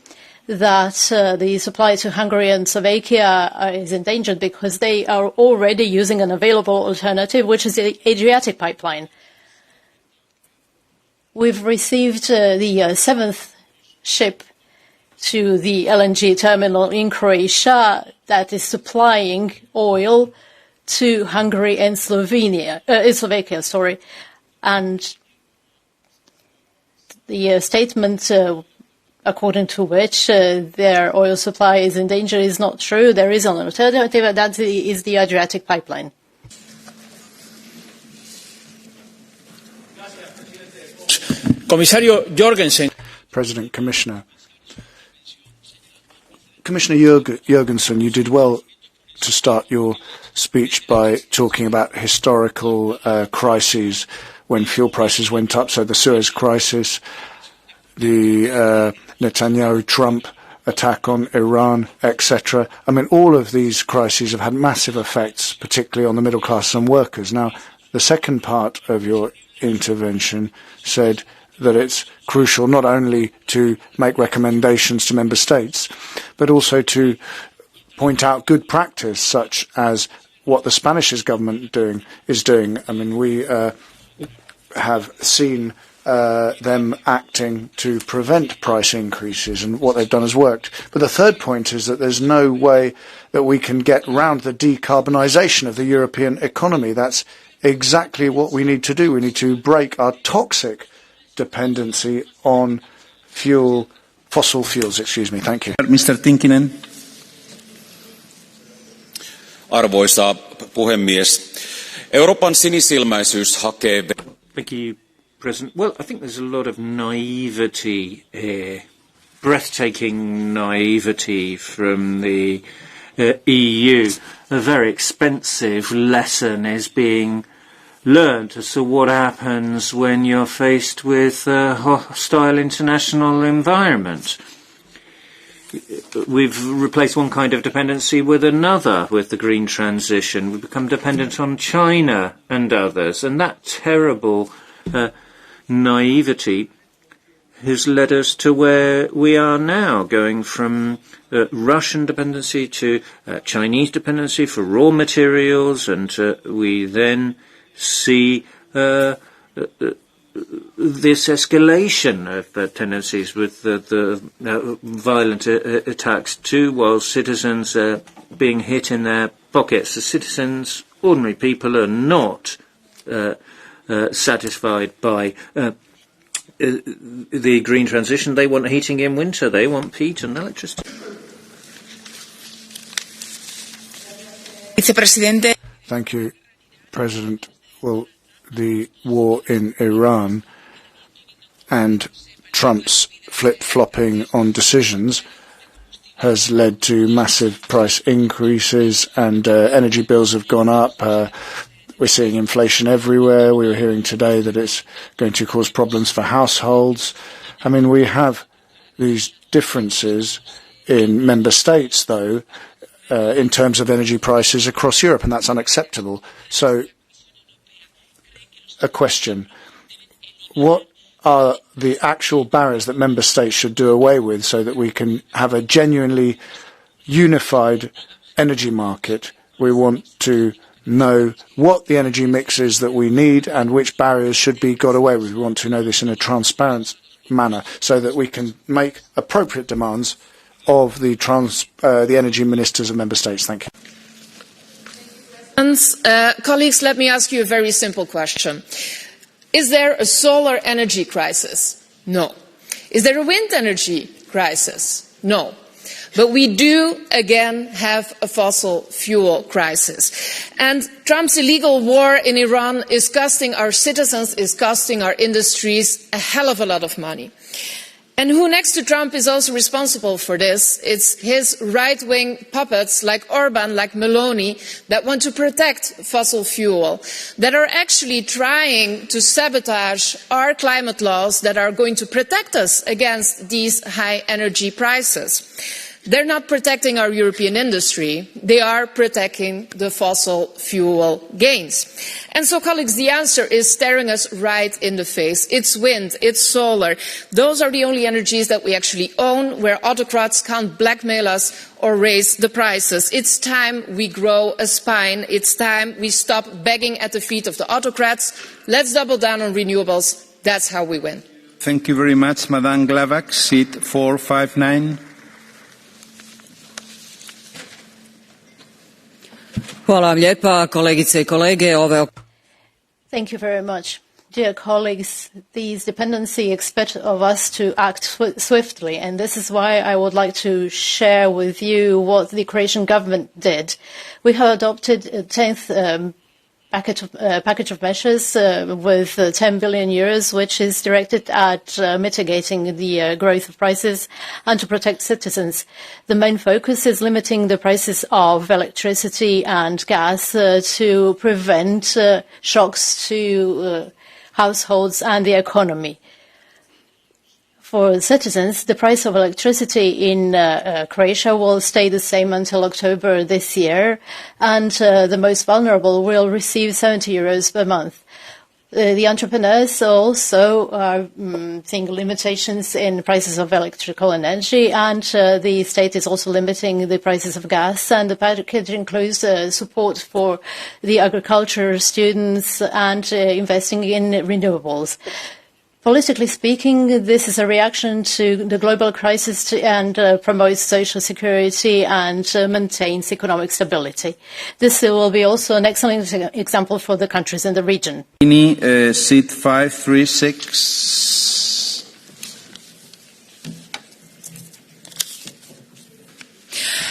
that the supply to Hungary and Slovakia is endangered because they are already using an available alternative, which is the Adriatic pipeline. We've received the 7th ship to the LNG terminal in Croatia that is supplying oil to Hungary and Slovakia, and the statement according to which their oil supply is in danger is not true. There is an alternative, and that is the Adriatic pipeline. Comisario Jorgensen. President, Commissioner Jorgensen, you did well to start your speech by talking about historical crises when fuel prices went up, so the Suez crisis, the Netanyahu-Trump attack on Iran, etc. I mean, all of these crises have had massive effects, particularly on the middle class and workers. Now, the second part of your intervention said that it's crucial not only to make recommendations to member states, but also to point out good practice, such as what the Spanish government is doing. I mean, we have seen them acting to prevent price increases, and what they've done has worked. But the third point is that there's no way that we can get round the decarbonisation of the European economy. That's exactly what we need to do. We need to break our toxic dependency on fossil fuels. Thank you. Mr. Tinkinen. Arvoisa puhemies, Euroopan sinisilmäisyys hakee... Thank you, President. Well, I think there's a lot of naivety here, breathtaking naivety from the EU. A very expensive lesson is being learned as to what happens when you're faced with a hostile international environment. We've replaced one kind of dependency with another with the green transition. We've become dependent on China and others, and that terrible naivety has led us to where we are now, going from Russian dependency to Chinese dependency for raw materials, and we then see this escalation of tendencies with the violent attacks too, while citizens are being hit in their pockets. The citizens, ordinary people, are not satisfied by the green transition. They want heating in winter. They want heat and electricity. Thank you, President. Well, the war in Iran and Trump's flip-flopping on decisions has led to massive price increases, and energy bills have gone up. We're seeing inflation everywhere. We were hearing today that it's going to cause problems for households. I mean, we have these differences in member states, though, in terms of energy prices across Europe, and that's unacceptable. So, a question. What are the actual barriers that member states should do away with so that we can have a genuinely unified energy market? We want to know what the energy mix is that we need and which barriers should be got away with. We want to know this in a transparent manner so that we can make appropriate demands of the energy ministers of member states. Thank you. Colleagues, let me ask you a very simple question. Is there a solar energy crisis? No. Is there a wind energy crisis? No. But we do, again, have a fossil fuel crisis. And Trump's illegal war in Iran is costing our citizens, is costing our industries a hell of a lot of money. And who next to Trump is also responsible for this? It's his right-wing puppets like Orban, like Meloni, that want to protect fossil fuel, that are actually trying to sabotage our climate laws that are going to protect us against these high energy prices. They're not protecting our European industry, they are protecting the fossil fuel gains. And so, colleagues, the answer is staring us right in the face. It's wind, it's solar. Those are the only energies that we actually own, where autocrats can't blackmail us or raise the prices. It's time we grow a spine. It's time we stop begging at the feet of the autocrats. Let's double down on renewables. That's how we win. Thank you very much, Madame Glavak, seat 459. Thank you very much. Dear colleagues, these dependencies expect of us to act swiftly, and this is why I would like to share with you what the Croatian government did. We have adopted a 10th package of measures with 10 billion euros, which is directed at mitigating the growth of prices and to protect citizens. The main focus is limiting the prices of electricity and gas to prevent shocks to households and the economy. For citizens, the price of electricity in Croatia will stay the same until October this year, and the most vulnerable will receive 70 euros per month. The entrepreneurs also are seeing limitations in prices of electrical energy, and the state is also limiting the prices of gas, and the package includes support for the agriculture, students, and investing in renewables. Politically speaking, this is a reaction to the global crisis and promotes social security and maintains economic stability. This will be also an excellent example for the countries in the region. Seat 536.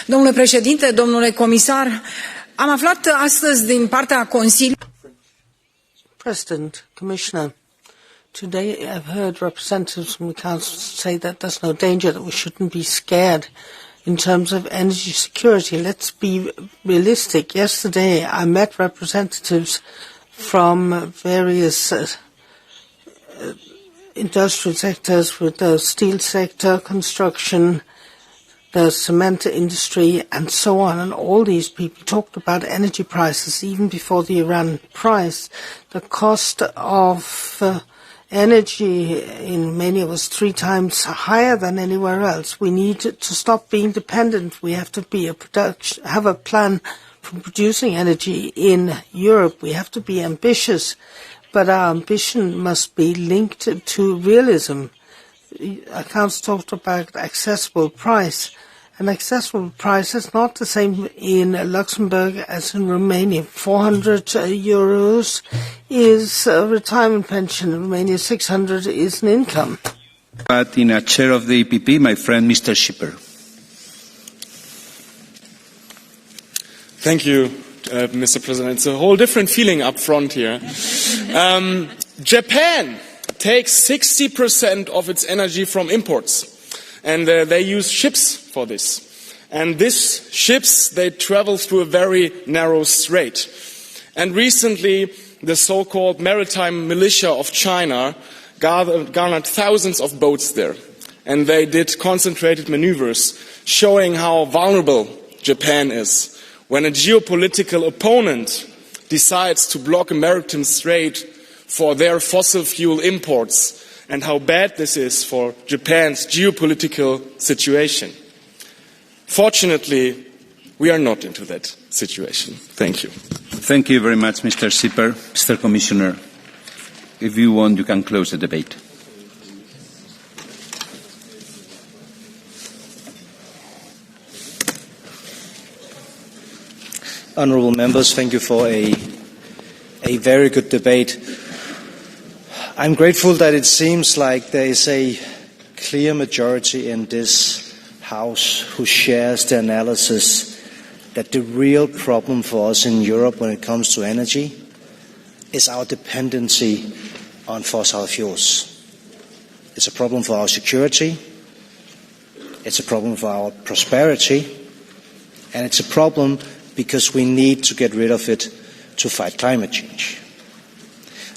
Domnule președinte, domnule comisar, am aflat astăzi din partea Consiliului. President, Commissioner. Today I've heard representatives from the Council say that there's no danger, that we shouldn't be scared in terms of energy security. Let's be realistic. Yesterday I met representatives from various industrial sectors, with the steel sector, construction, the cement industry, and so on. And all these people talked about energy prices even before the Iran price. The cost of energy in Romania was 3 times higher than anywhere else. We need to stop being dependent. We have to be have a plan for producing energy in Europe. We have to be ambitious, but our ambition must be linked to realism. Accounts talked about accessible price. An accessible price is not the same in Luxembourg as in Romania. 400 euros is a retirement pension. In Romania, 600 is an income. But in a chair of the EPP, my friend Mr. Schipper. Thank you, Mr. President. It's a whole different feeling up front here. Japan takes 60% of its energy from imports. And they use ships for this. And these ships, they travel through a very narrow strait. And recently, the so-called maritime militia of China garnered thousands of boats there. and they did concentrated maneuvers showing how vulnerable Japan is. When a geopolitical opponent decides to block American trade for their fossil fuel imports, and how bad this is for Japan's geopolitical situation. Fortunately, we are not into that situation. Thank you. Thank you very much, Mr. Sipper. Mr. Commissioner, if you want, you can close the debate. Honourable members, thank you for a very good debate. I'm grateful that it seems like there is a clear majority in this House who shares the analysis that the real problem for us in Europe when it comes to energy is our dependency on fossil fuels. It's a problem for our security, it's a problem for our prosperity, and it's a problem because we need to get rid of it to fight climate change.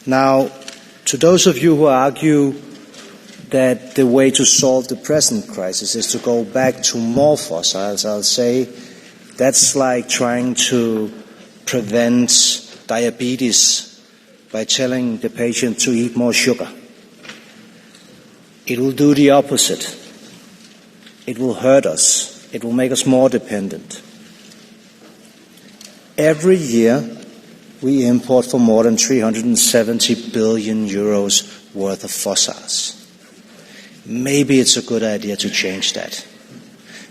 Now, to those of you who argue that the way to solve the present crisis is to go back to more fossils, I'll say that's like trying to prevent diabetes by telling the patient to eat more sugar. It will do the opposite. It will hurt us. It will make us more dependent. Every year, we import for more than 370 billion euros worth of fossils. Maybe it's a good idea to change that.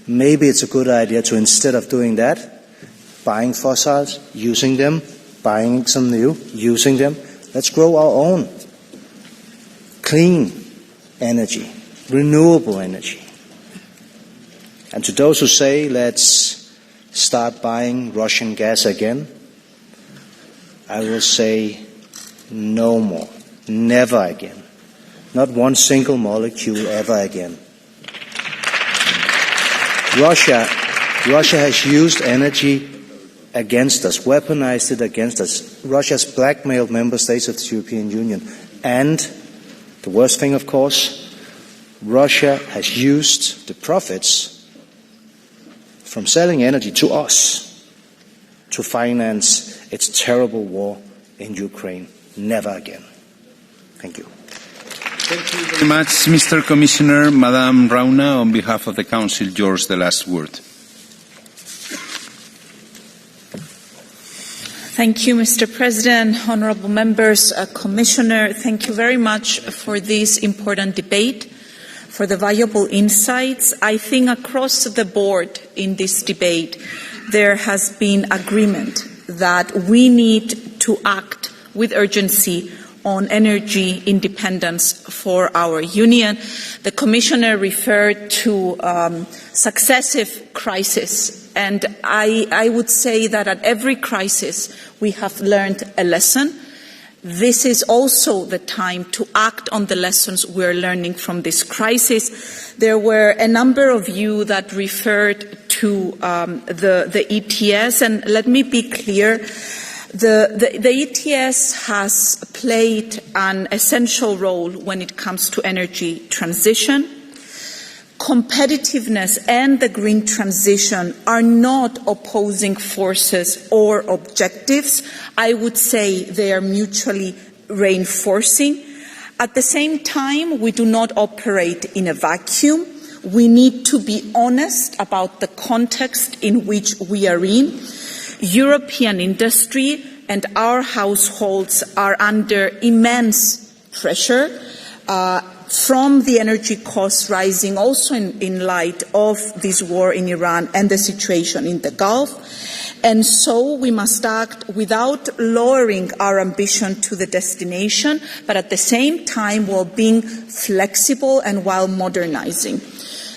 Maybe it's a good idea to, instead of doing that, buying fossils, using them, buying some new, using them, let's grow our own clean energy, renewable energy. And to those who say, let's start buying Russian gas again, I will say no more, never again. Not one single molecule ever again. Russia has used energy against us, weaponized it against us. Russia has blackmailed member states of the European Union. And the worst thing, of course, Russia has used the profits from selling energy to us to finance its terrible war in Ukraine. Never again. Thank you. Thank you very much, Mr. Commissioner. Madame Rauna, on behalf of the Council, yours the last word. Thank you, Mr. President, honourable members, Commissioner. Thank you very much for this important debate, for the valuable insights. I think across the board in this debate, there has been agreement that we need to act with urgency on energy independence for our Union. The Commissioner referred to successive crises, and I would say that at every crisis we have learned a lesson. This is also the time to act on the lessons we're learning from this crisis. There were a number of you that referred to the ETS, and let me be clear. The ETS has played an essential role when it comes to energy transition. Competitiveness and the green transition are not opposing forces or objectives. I would say they are mutually reinforcing. At the same time, we do not operate in a vacuum. We need to be honest about the context in which we are in. European industry and our households are under immense pressure from the energy costs rising, also in light of this war in Iran and the situation in the Gulf. And so we must act without lowering our ambition to the destination, but at the same time while being flexible and while modernizing.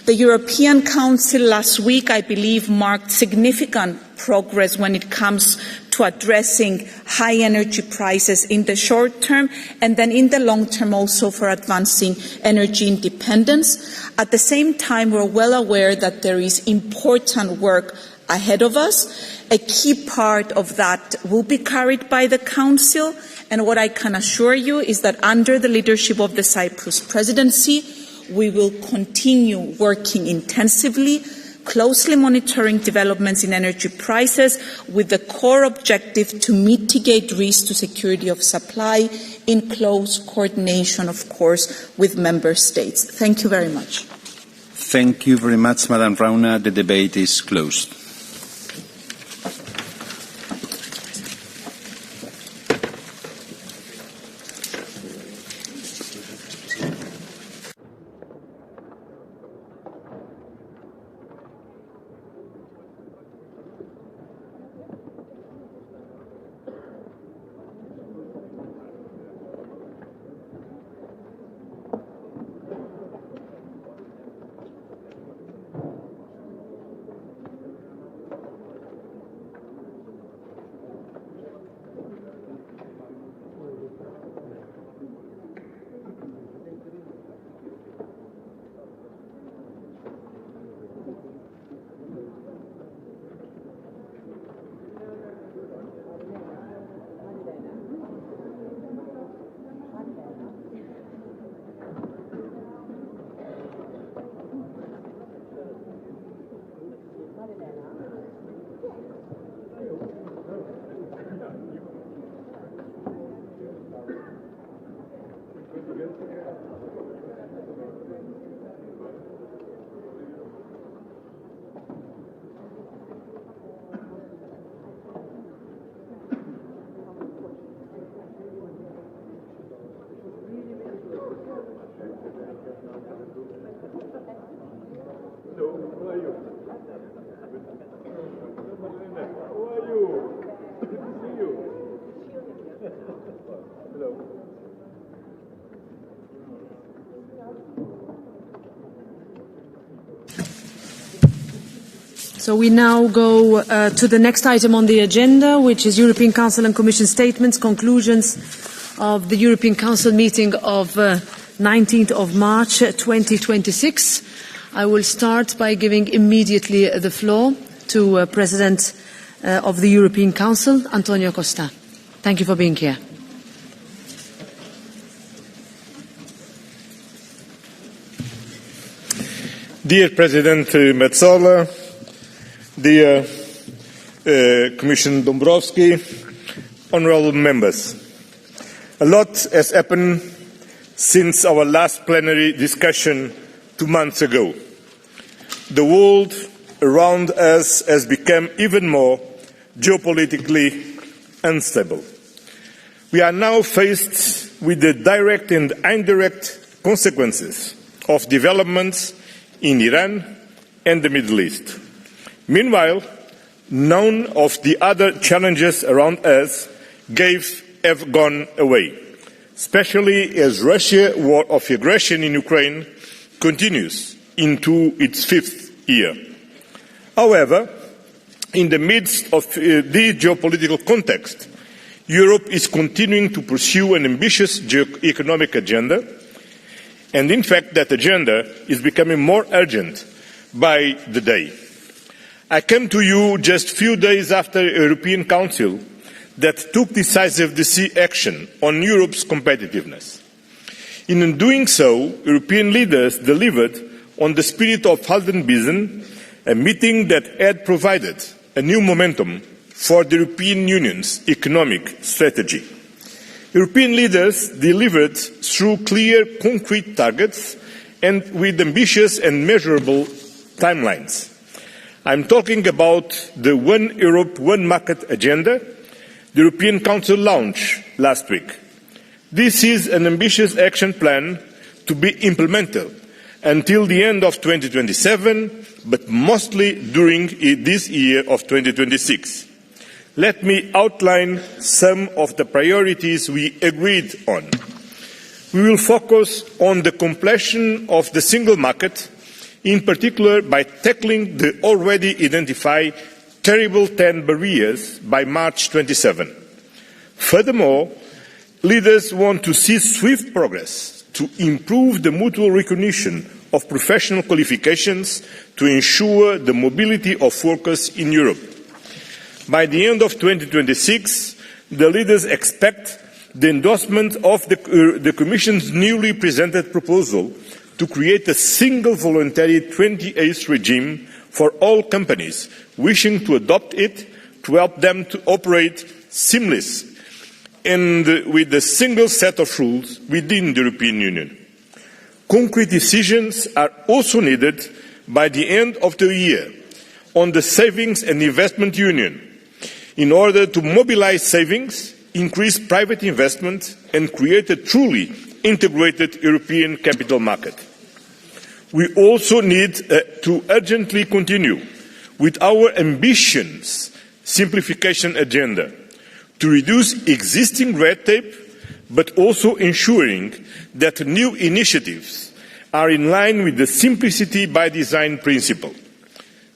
The European Council last week, I believe, marked significant progress when it comes to addressing high energy prices in the short term and then in the long term also for advancing energy independence. At the same time, we're well aware that there is important work ahead of us. A key part of that will be carried by the Council, and what I can assure you is that under the leadership of the Cyprus presidency, we will continue working intensively, closely monitoring developments in energy prices with the core objective to mitigate risk to security of supply in close coordination, of course, with Member States. Thank you very much. Thank you very much, Madam Rauna. The debate is closed. So we now go to the next item on the agenda, which is European Council and Commission statements, conclusions of the European Council meeting of 19th of March 2026. I will start by giving immediately the floor to President of the European Council, Antonio Costa. Thank you for being here. Dear President Metsola, dear Commissioner Dombrovskis, honourable members, a lot has happened since our last plenary discussion 2 months ago. The world around us has become even more geopolitically unstable. We are now faced with the direct and indirect consequences of developments in Iran and the Middle East. Meanwhile, none of the other challenges around us have gone away, especially as Russia's war of aggression in Ukraine continues into its 5th year. However, in the midst of the geopolitical context, Europe is continuing to pursue an ambitious economic agenda, and in fact that agenda is becoming more urgent by the day. I came to you just a few days after a European Council that took decisive action on Europe's competitiveness. In doing so, European leaders delivered on the spirit of Haldenbisen, a meeting that had provided a new momentum for the European Union's economic strategy. European leaders delivered through clear, concrete targets and with ambitious and measurable timelines. I'm talking about the One Europe, One Market agenda the European Council launched last week. This is an ambitious action plan to be implemented until the end of 2027, but mostly during this year of 2026. Let me outline some of the priorities we agreed on. We will focus on the completion of the single market, in particular by tackling the already identified terrible 10 barriers by March 27. Furthermore, leaders want to see swift progress to improve the mutual recognition of professional qualifications to ensure the mobility of workers in Europe. By the end of 2026, the leaders expect the endorsement of the Commission's newly presented proposal to create a single voluntary 28th regime for all companies wishing to adopt it, to help them to operate seamlessly and with a single set of rules within the European Union. Concrete decisions are also needed by the end of the year on the Savings and Investment Union in order to mobilise savings, increase private investment and create a truly integrated European capital market. We also need to urgently continue with our ambitious simplification agenda to reduce existing red tape, but also ensuring that new initiatives are in line with the simplicity by design principle.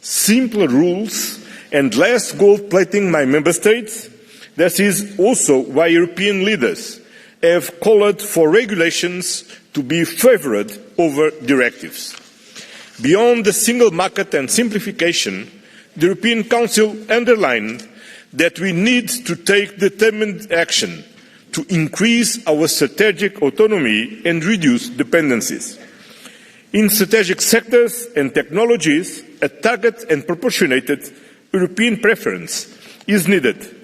Simpler rules and less gold plating by member states. That is also why European leaders have called for regulations to be favoured over directives. Beyond the single market and simplification, the European Council underlined that we need to take determined action to increase our strategic autonomy and reduce dependencies. In strategic sectors and technologies, a target and proportionate European preference is needed.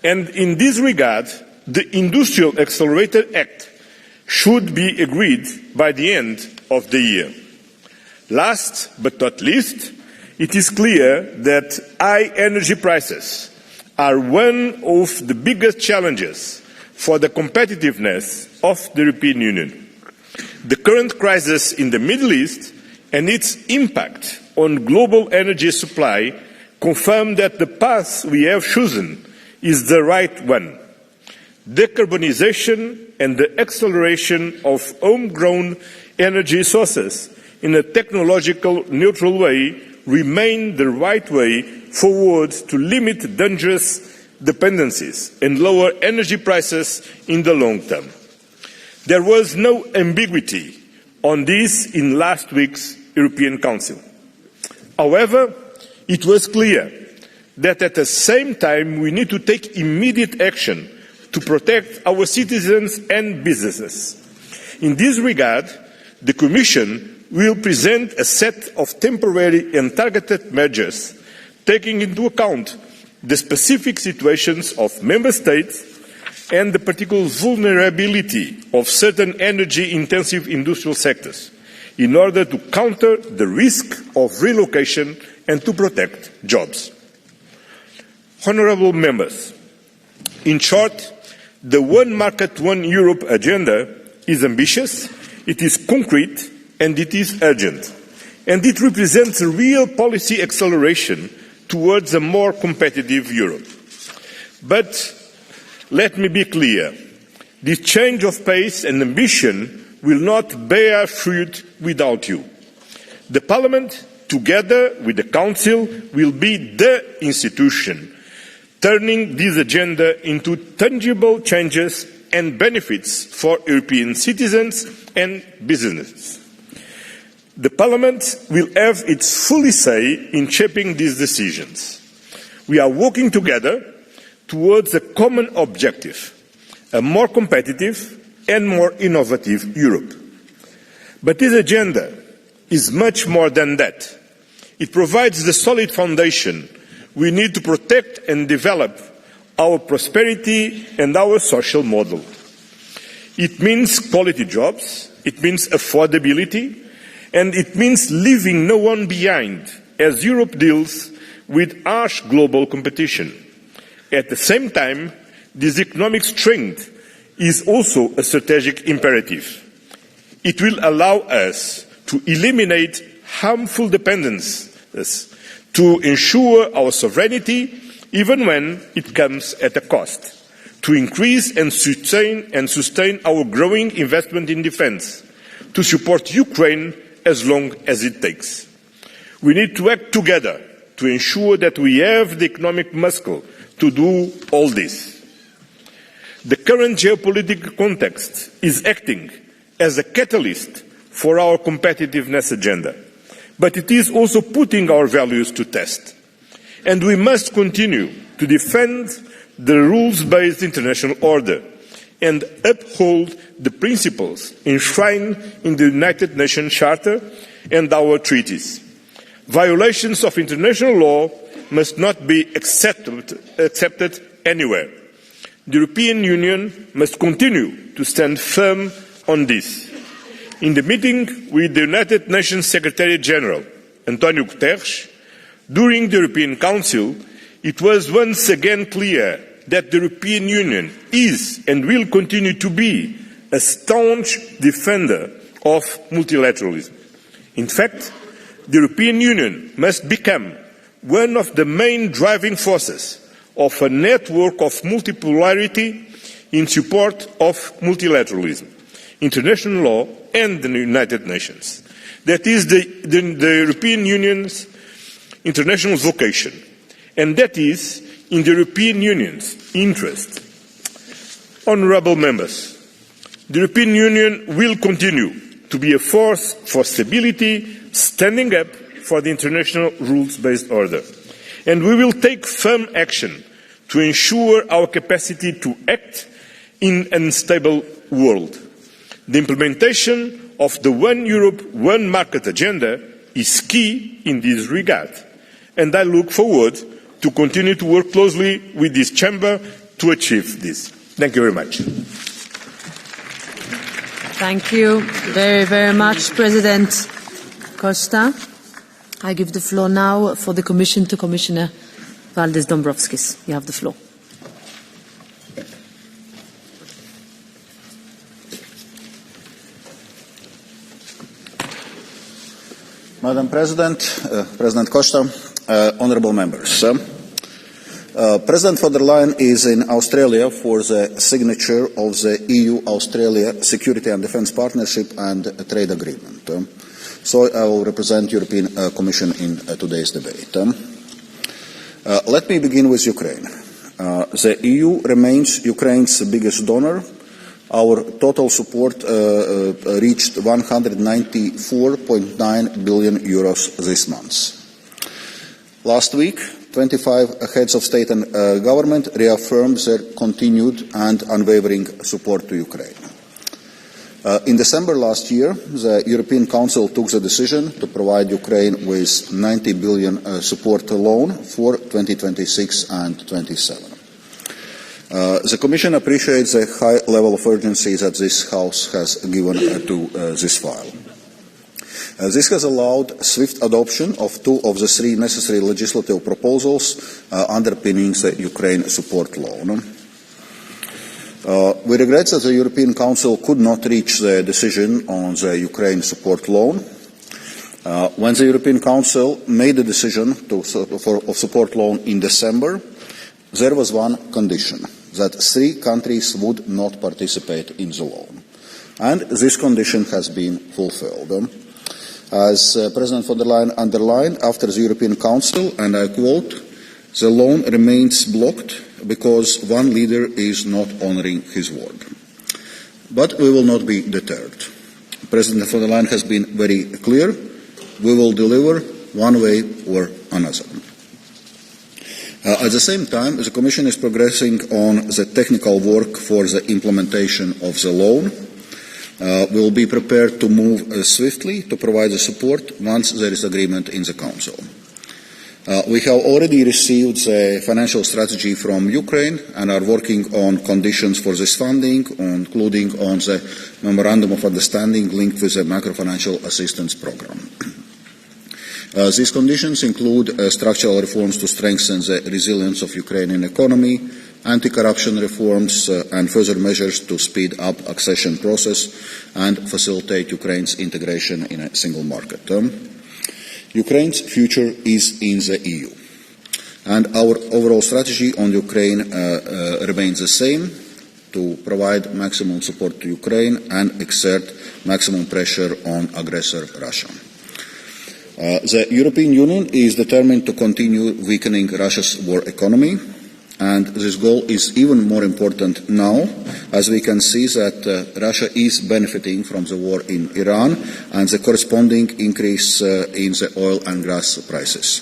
And in this regard, the Industrial Accelerator Act should be agreed by the end of the year. Last but not least, it is clear that high energy prices are one of the biggest challenges for the competitiveness of the European Union. The current crisis in the Middle East and its impact on global energy supply confirm that the path we have chosen is the right one. Decarbonisation and the acceleration of homegrown energy sources in a technological neutral way remain the right way forward to limit dangerous dependencies and lower energy prices in the long term. There was no ambiguity on this in last week's European Council. However, it was clear that at the same time we need to take immediate action to protect our citizens and businesses. In this regard, the Commission will present a set of temporary and targeted measures taking into account the specific situations of member states and the particular vulnerability of certain energy-intensive industrial sectors in order to counter the risk of relocation and to protect jobs. Honourable members, in short, the One Market, One Europe agenda is ambitious, it is concrete and it is urgent. And it represents a real policy acceleration towards a more competitive Europe. But let me be clear, this change of pace and ambition will not bear fruit without you. The Parliament, together with the Council, will be the institution turning this agenda into tangible changes and benefits for European citizens and businesses. The Parliament will have its full say in shaping these decisions. We are working together towards a common objective, a more competitive and more innovative Europe. But this agenda is much more than that. It provides the solid foundation we need to protect and develop our prosperity and our social model. It means quality jobs, it means affordability, and it means leaving no one behind as Europe deals with harsh global competition. At the same time, this economic strength is also a strategic imperative. It will allow us to eliminate harmful dependencies, to ensure our sovereignty, even when it comes at a cost, to increase and sustain our growing investment in defence, to support Ukraine as long as it takes. We need to act together to ensure that we have the economic muscle to do all this. The current geopolitical context is acting as a catalyst for our competitiveness agenda, but it is also putting our values to test. And we must continue to defend the rules-based international order and uphold the principles enshrined in the United Nations Charter and our treaties. Violations of international law must not be accepted anywhere. The European Union must continue to stand firm on this. In the meeting with the United Nations Secretary General, António Guterres, during the European Council, it was once again clear that the European Union is and will continue to be a staunch defender of multilateralism. In fact, the European Union must become one of the main driving forces of a network of multipolarity in support of multilateralism, international law and the United Nations. That is the European Union's international vocation, and that is in the European Union's interest. Honourable members, the European Union will continue to be a force for stability, standing up for the international rules-based order. And we will take firm action to ensure our capacity to act in an unstable world. The implementation of the One Europe, One Market agenda is key in this regard, and I look forward to continue to work closely with this chamber to achieve this. Thank you very much. Thank you very, very much, President Costa. I give the floor now for the Commission to Commissioner Valdis Dombrovskis. You have the floor. Madam President, President Costa, honourable members. President von der Leyen is in Australia for the signature of the EU-Australia Security and Defence Partnership and Trade Agreement. So I will represent the European Commission in today's debate. Let me begin with Ukraine. The EU remains Ukraine's biggest donor. Our total support reached €194.9 billion this month. Last week, 25 heads of state and government reaffirmed their continued and unwavering support to Ukraine. In December last year, the European Council took the decision to provide Ukraine with €90 billion support loan for 2026 and 27. The Commission appreciates the high level of urgency that this House has given to this file. This has allowed swift adoption of two of the three necessary legislative proposals underpinning the Ukraine support loan. We regret that the European Council could not reach the decision on the Ukraine support loan. When the European Council made the decision of support loan in December, there was one condition, that three countries would not participate in the loan. And this condition has been fulfilled. As President von der Leyen underlined after the European Council, and I quote, "The loan remains blocked because one leader is not honouring his word." But we will not be deterred. President von der Leyen has been very clear. We will deliver one way or another. At the same time, the Commission is progressing on the technical work for the implementation of the loan. We will be prepared to move swiftly to provide the support once there is agreement in the Council. We have already received the financial strategy from Ukraine and are working on conditions for this funding, including on the Memorandum of Understanding linked with the macrofinancial assistance programme. These conditions include structural reforms to strengthen the resilience of Ukrainian economy, anti-corruption reforms and further measures to speed up accession process and facilitate Ukraine's integration in a single market. Ukraine's future is in the EU, and our overall strategy on Ukraine remains the same: to provide maximum support to Ukraine and exert maximum pressure on aggressor Russia. The European Union is determined to continue weakening Russia's war economy, and this goal is even more important now, as we can see that Russia is benefiting from the war in Iran and the corresponding increase in the oil and gas prices.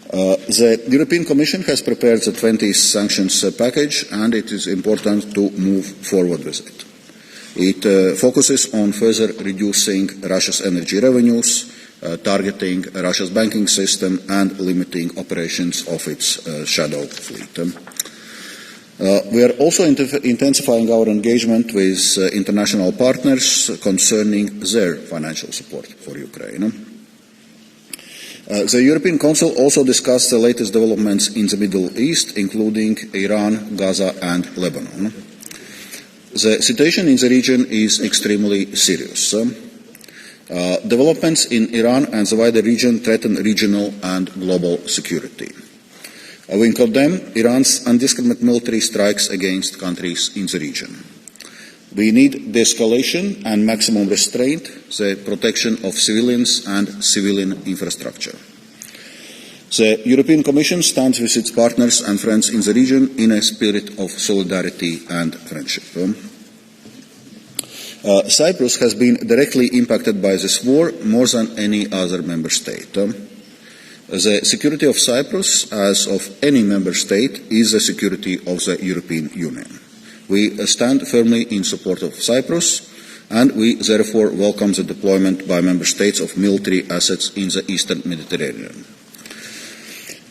The European Commission has prepared the 20th sanctions package, and it is important to move forward with it. It focuses on further reducing Russia's energy revenues, targeting Russia's banking system, and limiting operations of its shadow fleet. We are also intensifying our engagement with international partners concerning their financial support for Ukraine. The European Council also discussed the latest developments in the Middle East, including Iran, Gaza, and Lebanon. The situation in the region is extremely serious. Developments in Iran and the wider region threaten regional and global security. We condemn Iran's indiscriminate military strikes against countries in the region. We need de-escalation and maximum restraint, the protection of civilians and civilian infrastructure. The European Commission stands with its partners and friends in the region in a spirit of solidarity and friendship. Cyprus has been directly impacted by this war more than any other member state. The security of Cyprus, as of any member state, is the security of the European Union. We stand firmly in support of Cyprus, and we therefore welcome the deployment by member states of military assets in the eastern Mediterranean.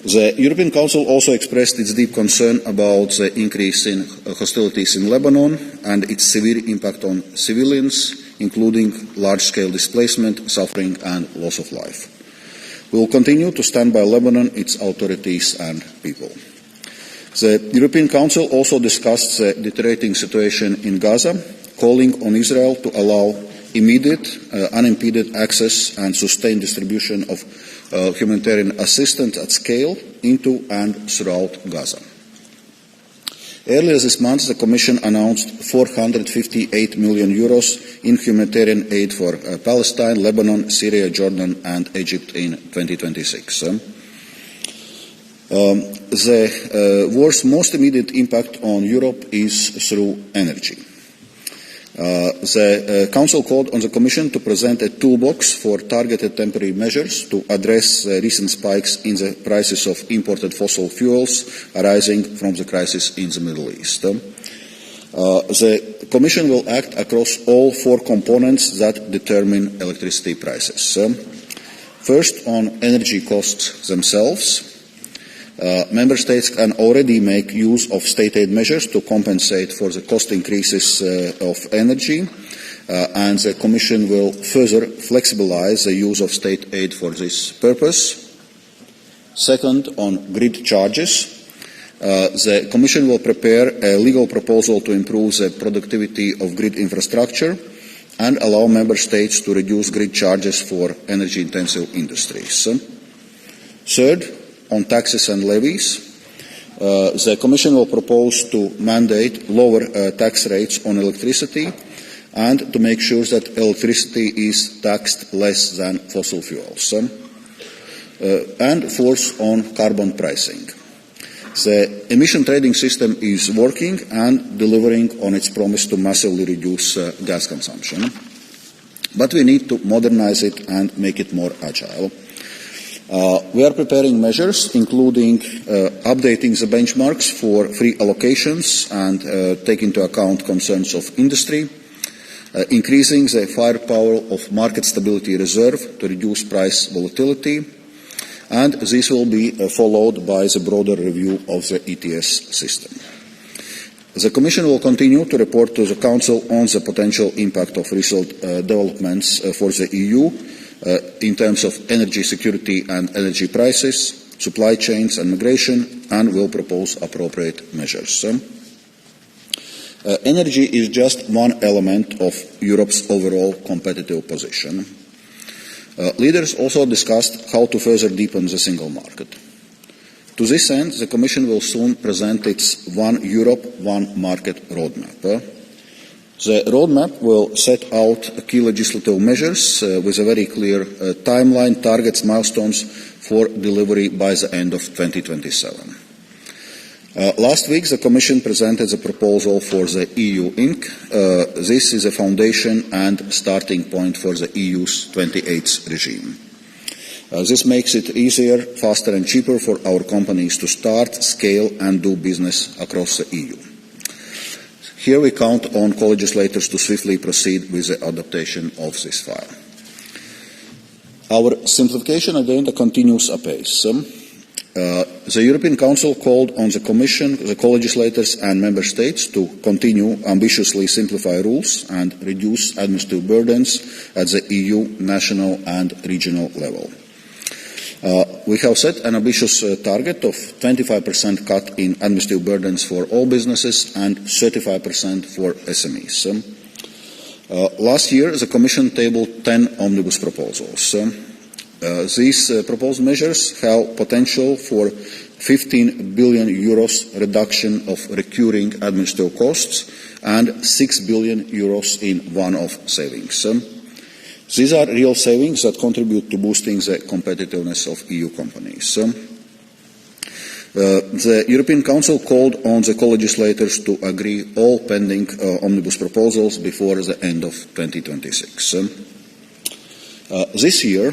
The European Council also expressed its deep concern about the increase in hostilities in Lebanon and its severe impact on civilians, including large-scale displacement, suffering, and loss of life. We will continue to stand by Lebanon, its authorities, and people. The European Council also discussed the deteriorating situation in Gaza, calling on Israel to allow immediate, unimpeded access and sustained distribution of humanitarian assistance at scale into and throughout Gaza. Earlier this month, the Commission announced €458 million in humanitarian aid for Palestine, Lebanon, Syria, Jordan, and Egypt in 2026. The war's most immediate impact on Europe is through energy. The Council called on the Commission to present a toolbox for targeted temporary measures to address recent spikes in the prices of imported fossil fuels arising from the crisis in the Middle East. The Commission will act across all four components that determine electricity prices. First, on energy costs themselves. Member States can already make use of state aid measures to compensate for the cost increases of energy, and the Commission will further flexibilise the use of state aid for this purpose. Second, on grid charges. The Commission will prepare a legal proposal to improve the productivity of grid infrastructure and allow Member States to reduce grid charges for energy-intensive industries. Third, on taxes and levies, the Commission will propose to mandate lower tax rates on electricity and to make sure that electricity is taxed less than fossil fuels. And fourth, on carbon pricing. The emission trading system is working and delivering on its promise to massively reduce gas consumption, but we need to modernise it and make it more agile. We are preparing measures, including updating the benchmarks for free allocations and taking into account concerns of industry, increasing the firepower of market stability reserve to reduce price volatility, and this will be followed by the broader review of the ETS system. The Commission will continue to report to the Council on the potential impact of recent developments for the EU in terms of energy security and energy prices, supply chains and migration, and will propose appropriate measures. Energy is just one element of Europe's overall competitive position. Leaders also discussed how to further deepen the single market. To this end, the Commission will soon present its One Europe, One Market roadmap. The roadmap will set out key legislative measures with a very clear timeline, targets, milestones for delivery by the end of 2027. Last week, the Commission presented the proposal for the EU Inc. This is a foundation and starting point for the EU's 28th regime. This makes it easier, faster and cheaper for our companies to start, scale and do business across the EU. Here we count on co-legislators to swiftly proceed with the adoption of this file. Our simplification agenda continues apace. The European Council called on the Commission, the co-legislators and Member States to continue ambitiously simplify rules and reduce administrative burdens at the EU, national and regional level. We have set an ambitious target of 25% cut in administrative burdens for all businesses and 35% for SMEs. Last year, the Commission tabled 10 omnibus proposals. These proposed measures have potential for 15 billion euros reduction of recurring administrative costs and 6 billion euros in one-off savings. These are real savings that contribute to boosting the competitiveness of EU companies. The European Council called on the co-legislators to agree all pending omnibus proposals before the end of 2026. This year,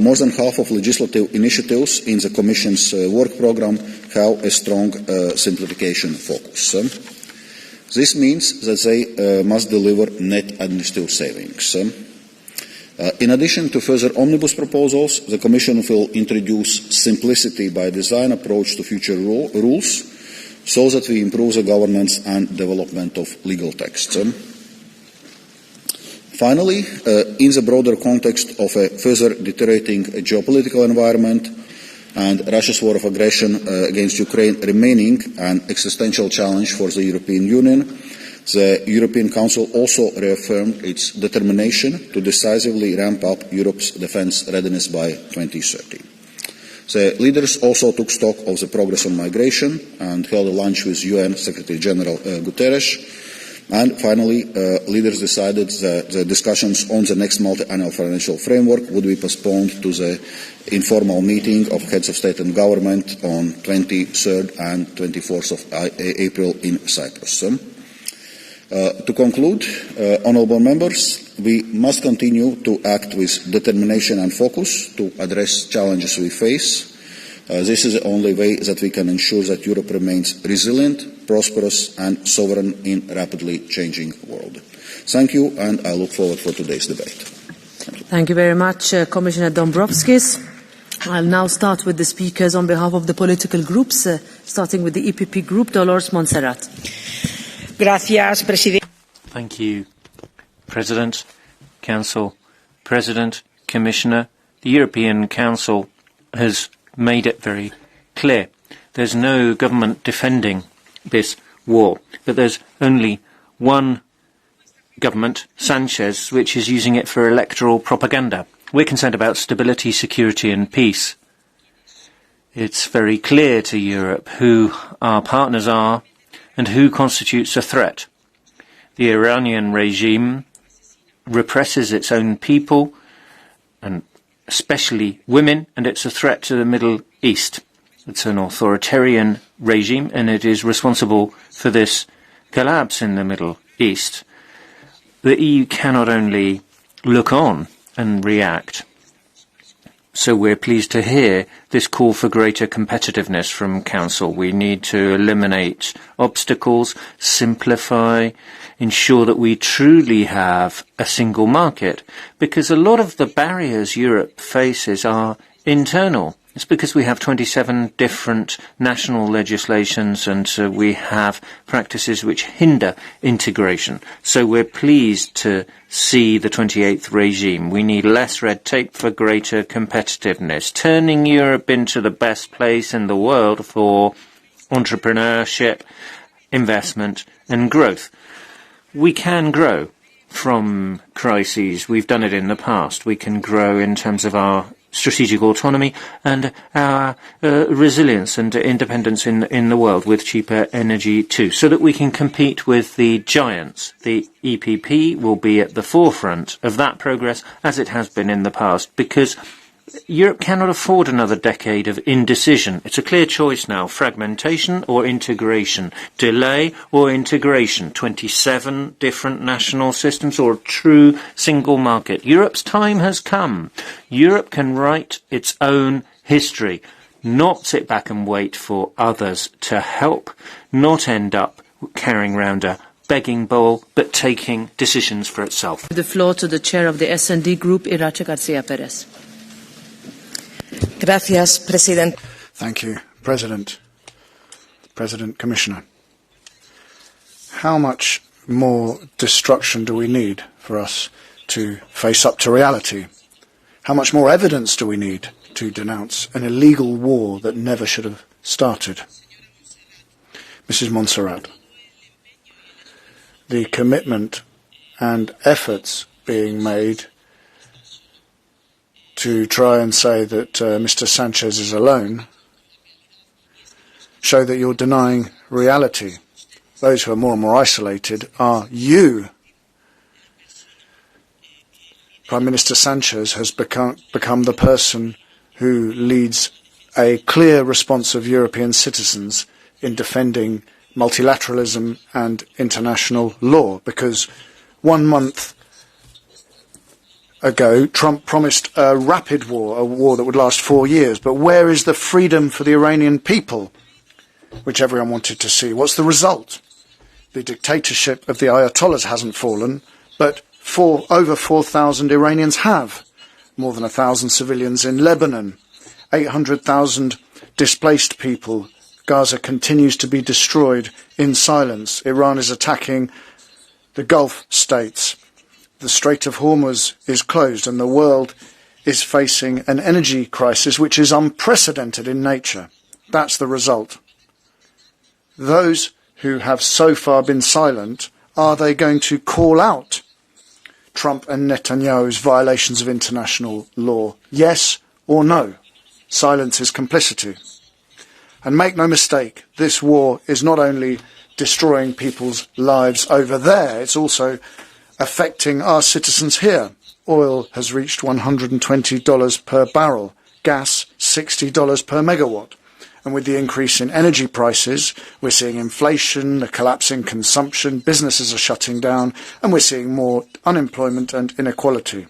more than half of legislative initiatives in the Commission's work programme have a strong simplification focus. This means that they must deliver net administrative savings. In addition to further omnibus proposals, the Commission will introduce simplicity by design approach to future rules so that we improve the governance and development of legal texts. Finally, in the broader context of a further deteriorating geopolitical environment and Russia's war of aggression against Ukraine remaining an existential challenge for the European Union, the European Council also reaffirmed its determination to decisively ramp up Europe's defence readiness by 2030. The leaders also took stock of the progress on migration and held a lunch with UN Secretary General Guterres. And finally, leaders decided that the discussions on the next multi-annual financial framework would be postponed to the informal meeting of heads of state and government on 23rd and 24th of April in Cyprus. To conclude, honourable members, we must continue to act with determination and focus to address challenges we face. This is the only way that we can ensure that Europe remains resilient, prosperous and sovereign in a rapidly changing world. Thank you, and I look forward to today's debate. Thank you very much, Commissioner Dombrovskis. I'll now start with the speakers on behalf of the political groups, starting with the EPP Group, Dolores Montserrat. Thank you, President, Council, President, Commissioner. The European Council has made it very clear. There's no government defending this war, but there's only one government, Sanchez, which is using it for electoral propaganda. We're concerned about stability, security and peace. It's very clear to Europe who our partners are and who constitutes a threat. The Iranian regime represses its own people, and especially women, and it's a threat to the Middle East. It's an authoritarian regime, and it is responsible for this collapse in the Middle East. The EU cannot only look on and react. So we're pleased to hear this call for greater competitiveness from Council. We need to eliminate obstacles, simplify, ensure that we truly have a single market, because a lot of the barriers Europe faces are internal. It's because we have 27 different national legislations and we have practices which hinder integration. So we're pleased to see the 28th regime. We need less red tape for greater competitiveness, turning Europe into the best place in the world for entrepreneurship, investment and growth. We can grow from crises. We've done it in the past. We can grow in terms of our strategic autonomy and our resilience and independence in the world with cheaper energy too, so that we can compete with the giants. The EPP will be at the forefront of that progress as it has been in the past, because Europe cannot afford another decade of indecision. It's a clear choice now: fragmentation or integration, delay or integration, 27 different national systems or a true single market. Europe's time has come. Europe can write its own history, not sit back and wait for others to help, not end up carrying around a begging bowl, but taking decisions for itself. The floor to the chair of the S&D Group, Irache Garcia Perez. Gracias, President. Thank you, President. President, Commissioner. How much more destruction do we need for us to face up to reality? How much more evidence do we need to denounce an illegal war that never should have started? Mrs. Montserrat, the commitment and efforts being made to try and say that Mr. Sanchez is alone show that you're denying reality. Those who are more and more isolated are you. Prime Minister Sanchez has become the person who leads a clear response of European citizens in defending multilateralism and international law, because 1 month ago Trump promised a rapid war, a war that would last 4 years. But where is the freedom for the Iranian people, which everyone wanted to see? What's the result? The dictatorship of the Ayatollahs hasn't fallen, but over 4,000 Iranians have. More than 1,000 civilians in Lebanon, 800,000 displaced people. Gaza continues to be destroyed in silence. Iran is attacking the Gulf states. The Strait of Hormuz is closed, and the world is facing an energy crisis which is unprecedented in nature. That's the result. Those who have so far been silent, are they going to call out Trump and Netanyahu's violations of international law? Yes or no? Silence is complicity. And make no mistake, this war is not only destroying people's lives over there, it's also affecting our citizens here. Oil has reached $120 per barrel, gas $60 per megawatt. And with the increase in energy prices, we're seeing inflation, a collapse in consumption, businesses are shutting down, and we're seeing more unemployment and inequality.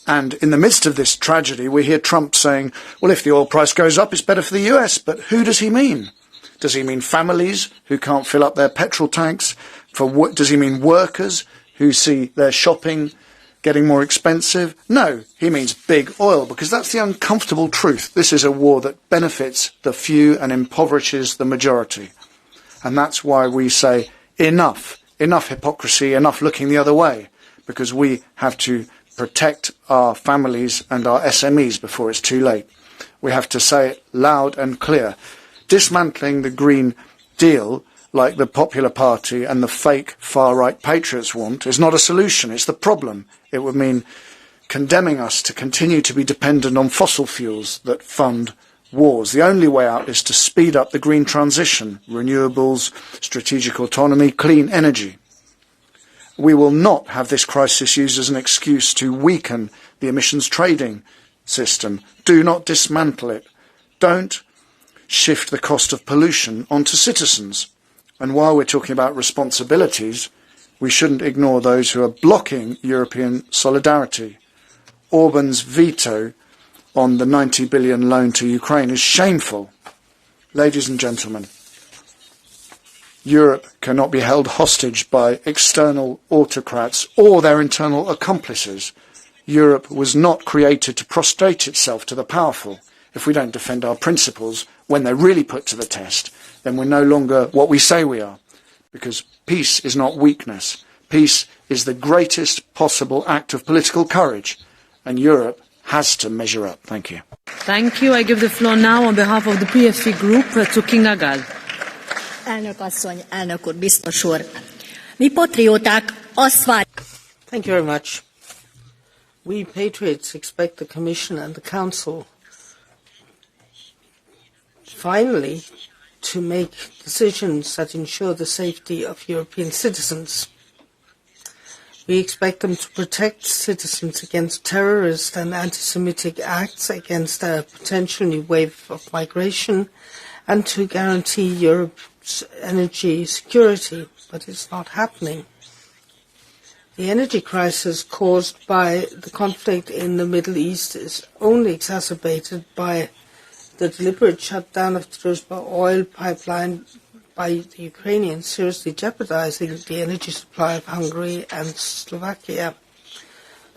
And in the midst of this tragedy, we hear Trump saying, well, if the oil price goes up, it's better for the US. But who does he mean? Does he mean families who can't fill up their petrol tanks? Does he mean workers who see their shopping getting more expensive? No, he means big oil, because that's the uncomfortable truth. This is a war that benefits the few and impoverishes the majority. And that's why we say enough hypocrisy, enough looking the other way, because we have to protect our families and our SMEs before it's too late. We have to say it loud and clear. Dismantling the Green Deal, like the Popular Party and the fake far-right patriots want, is not a solution, it's the problem. It would mean condemning us to continue to be dependent on fossil fuels that fund wars. The only way out is to speed up the green transition, renewables, strategic autonomy, clean energy. We will not have this crisis used as an excuse to weaken the emissions trading system. Do not dismantle it. Don't shift the cost of pollution onto citizens. And while we're talking about responsibilities, we shouldn't ignore those who are blocking European solidarity. Orban's veto on the 90 billion loan to Ukraine is shameful. Ladies and gentlemen, Europe cannot be held hostage by external autocrats or their internal accomplices. Europe was not created to prostrate itself to the powerful. If we don't defend our principles when they're really put to the test, then we're no longer what we say we are. Because peace is not weakness. Peace is the greatest possible act of political courage. And Europe has to measure up. Thank you. Thank you. I give the floor now on behalf of the PFC Group to King Agal. Elnök asszony, elnök úr, biztos úr. Mi patrióták azt várjuk. Thank you very much. We patriots expect the Commission and the Council finally to make decisions that ensure the safety of European citizens. We expect them to protect citizens against terrorist and anti-Semitic acts, against a potential new wave of migration, and to guarantee Europe's energy security, but it's not happening. The energy crisis caused by the conflict in the Middle East is only exacerbated by the deliberate shutdown of the Druzhba oil pipeline by the Ukrainians, seriously jeopardizing the energy supply of Hungary and Slovakia.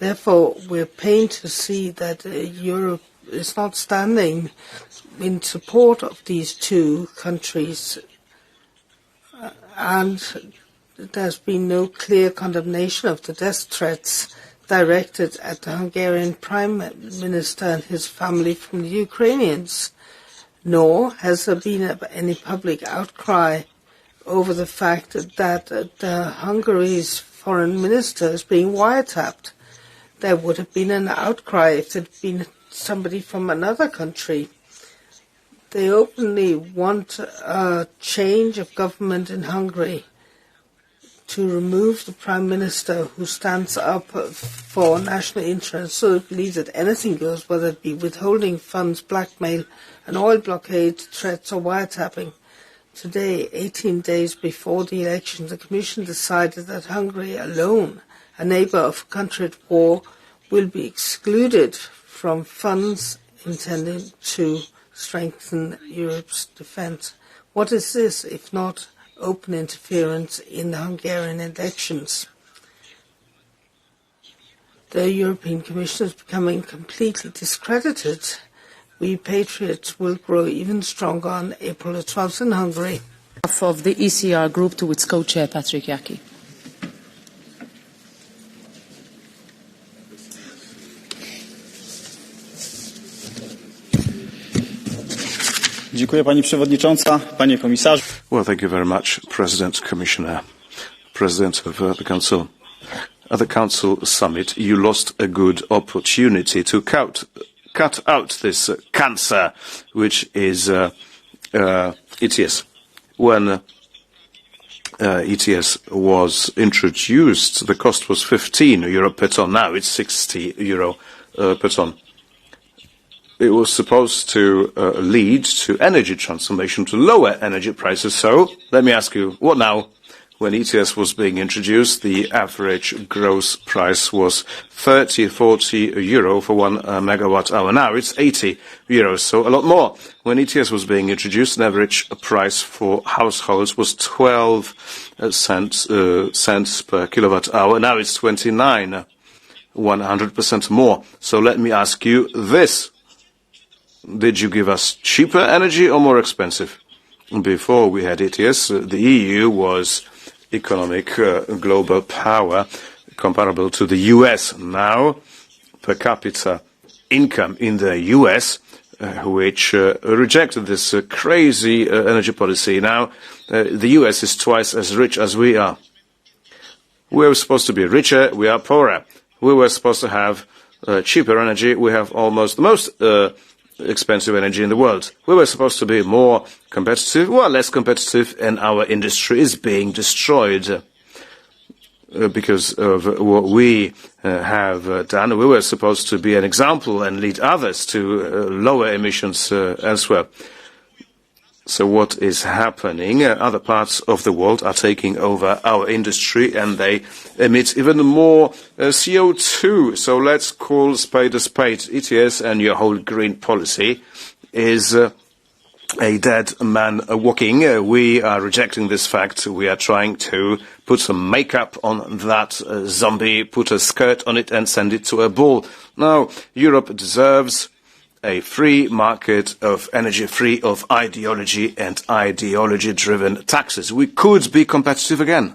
Therefore, we're pained to see that Europe is not standing in support of these two countries, and there's been no clear condemnation of the death threats directed at the Hungarian Prime Minister and his family from the Ukrainians, nor has there been any public outcry over the fact that Hungary's foreign minister is being wiretapped. There would have been an outcry if it had been somebody from another country. They openly want a change of government in Hungary to remove the Prime Minister who stands up for national interests, so they believe that anything goes, whether it be withholding funds, blackmail, an oil blockade, threats or wiretapping. Today, 18 days before the election, the Commission decided that Hungary alone, a neighbour of a country at war, will be excluded from funds intended to strengthen Europe's defence. What is this if not open interference in the Hungarian elections? The European Commission is becoming completely discredited. We patriots will grow even stronger on April 12th in Hungary. Of the ECR group to its co-chair, Patrick Jaki. Dziękuję Pani Przewodnicząca, Panie Komisarzu. Well, thank you very much, President, Commissioner, President of the Council. At the Council summit, you lost a good opportunity to cut out this cancer, which is ETS. When ETS was introduced, the cost was €15 per ton. Now it's €60 per ton. It was supposed to lead to energy transformation, to lower energy prices. So let me ask you, what now? When ETS was being introduced, the average gross price was €30–40 for 1 megawatt hour. Now it's €80, so a lot more. When ETS was being introduced, an average price for households was 12 cents per kilowatt hour. Now it's 29, 100% more. So let me ask you this. Did you give us cheaper energy or more expensive? Before we had ETS, the EU was economic global power comparable to the US. Now, per capita income in the US, which rejected this crazy energy policy, now the US is twice as rich as we are. We were supposed to be richer, we are poorer. We were supposed to have cheaper energy, we have almost the most expensive energy in the world. We were supposed to be more competitive, well, less competitive, and our industry is being destroyed because of what we have done. We were supposed to be an example and lead others to lower emissions elsewhere. So what is happening? Other parts of the world are taking over our industry and they emit even more CO2. So let's call spade a spade. ETS and your whole green policy is a dead man walking. We are rejecting this fact. We are trying to put some makeup on that zombie, put a skirt on it and send it to a ball. Now, Europe deserves a free market of energy, free of ideology and ideology-driven taxes. We could be competitive again.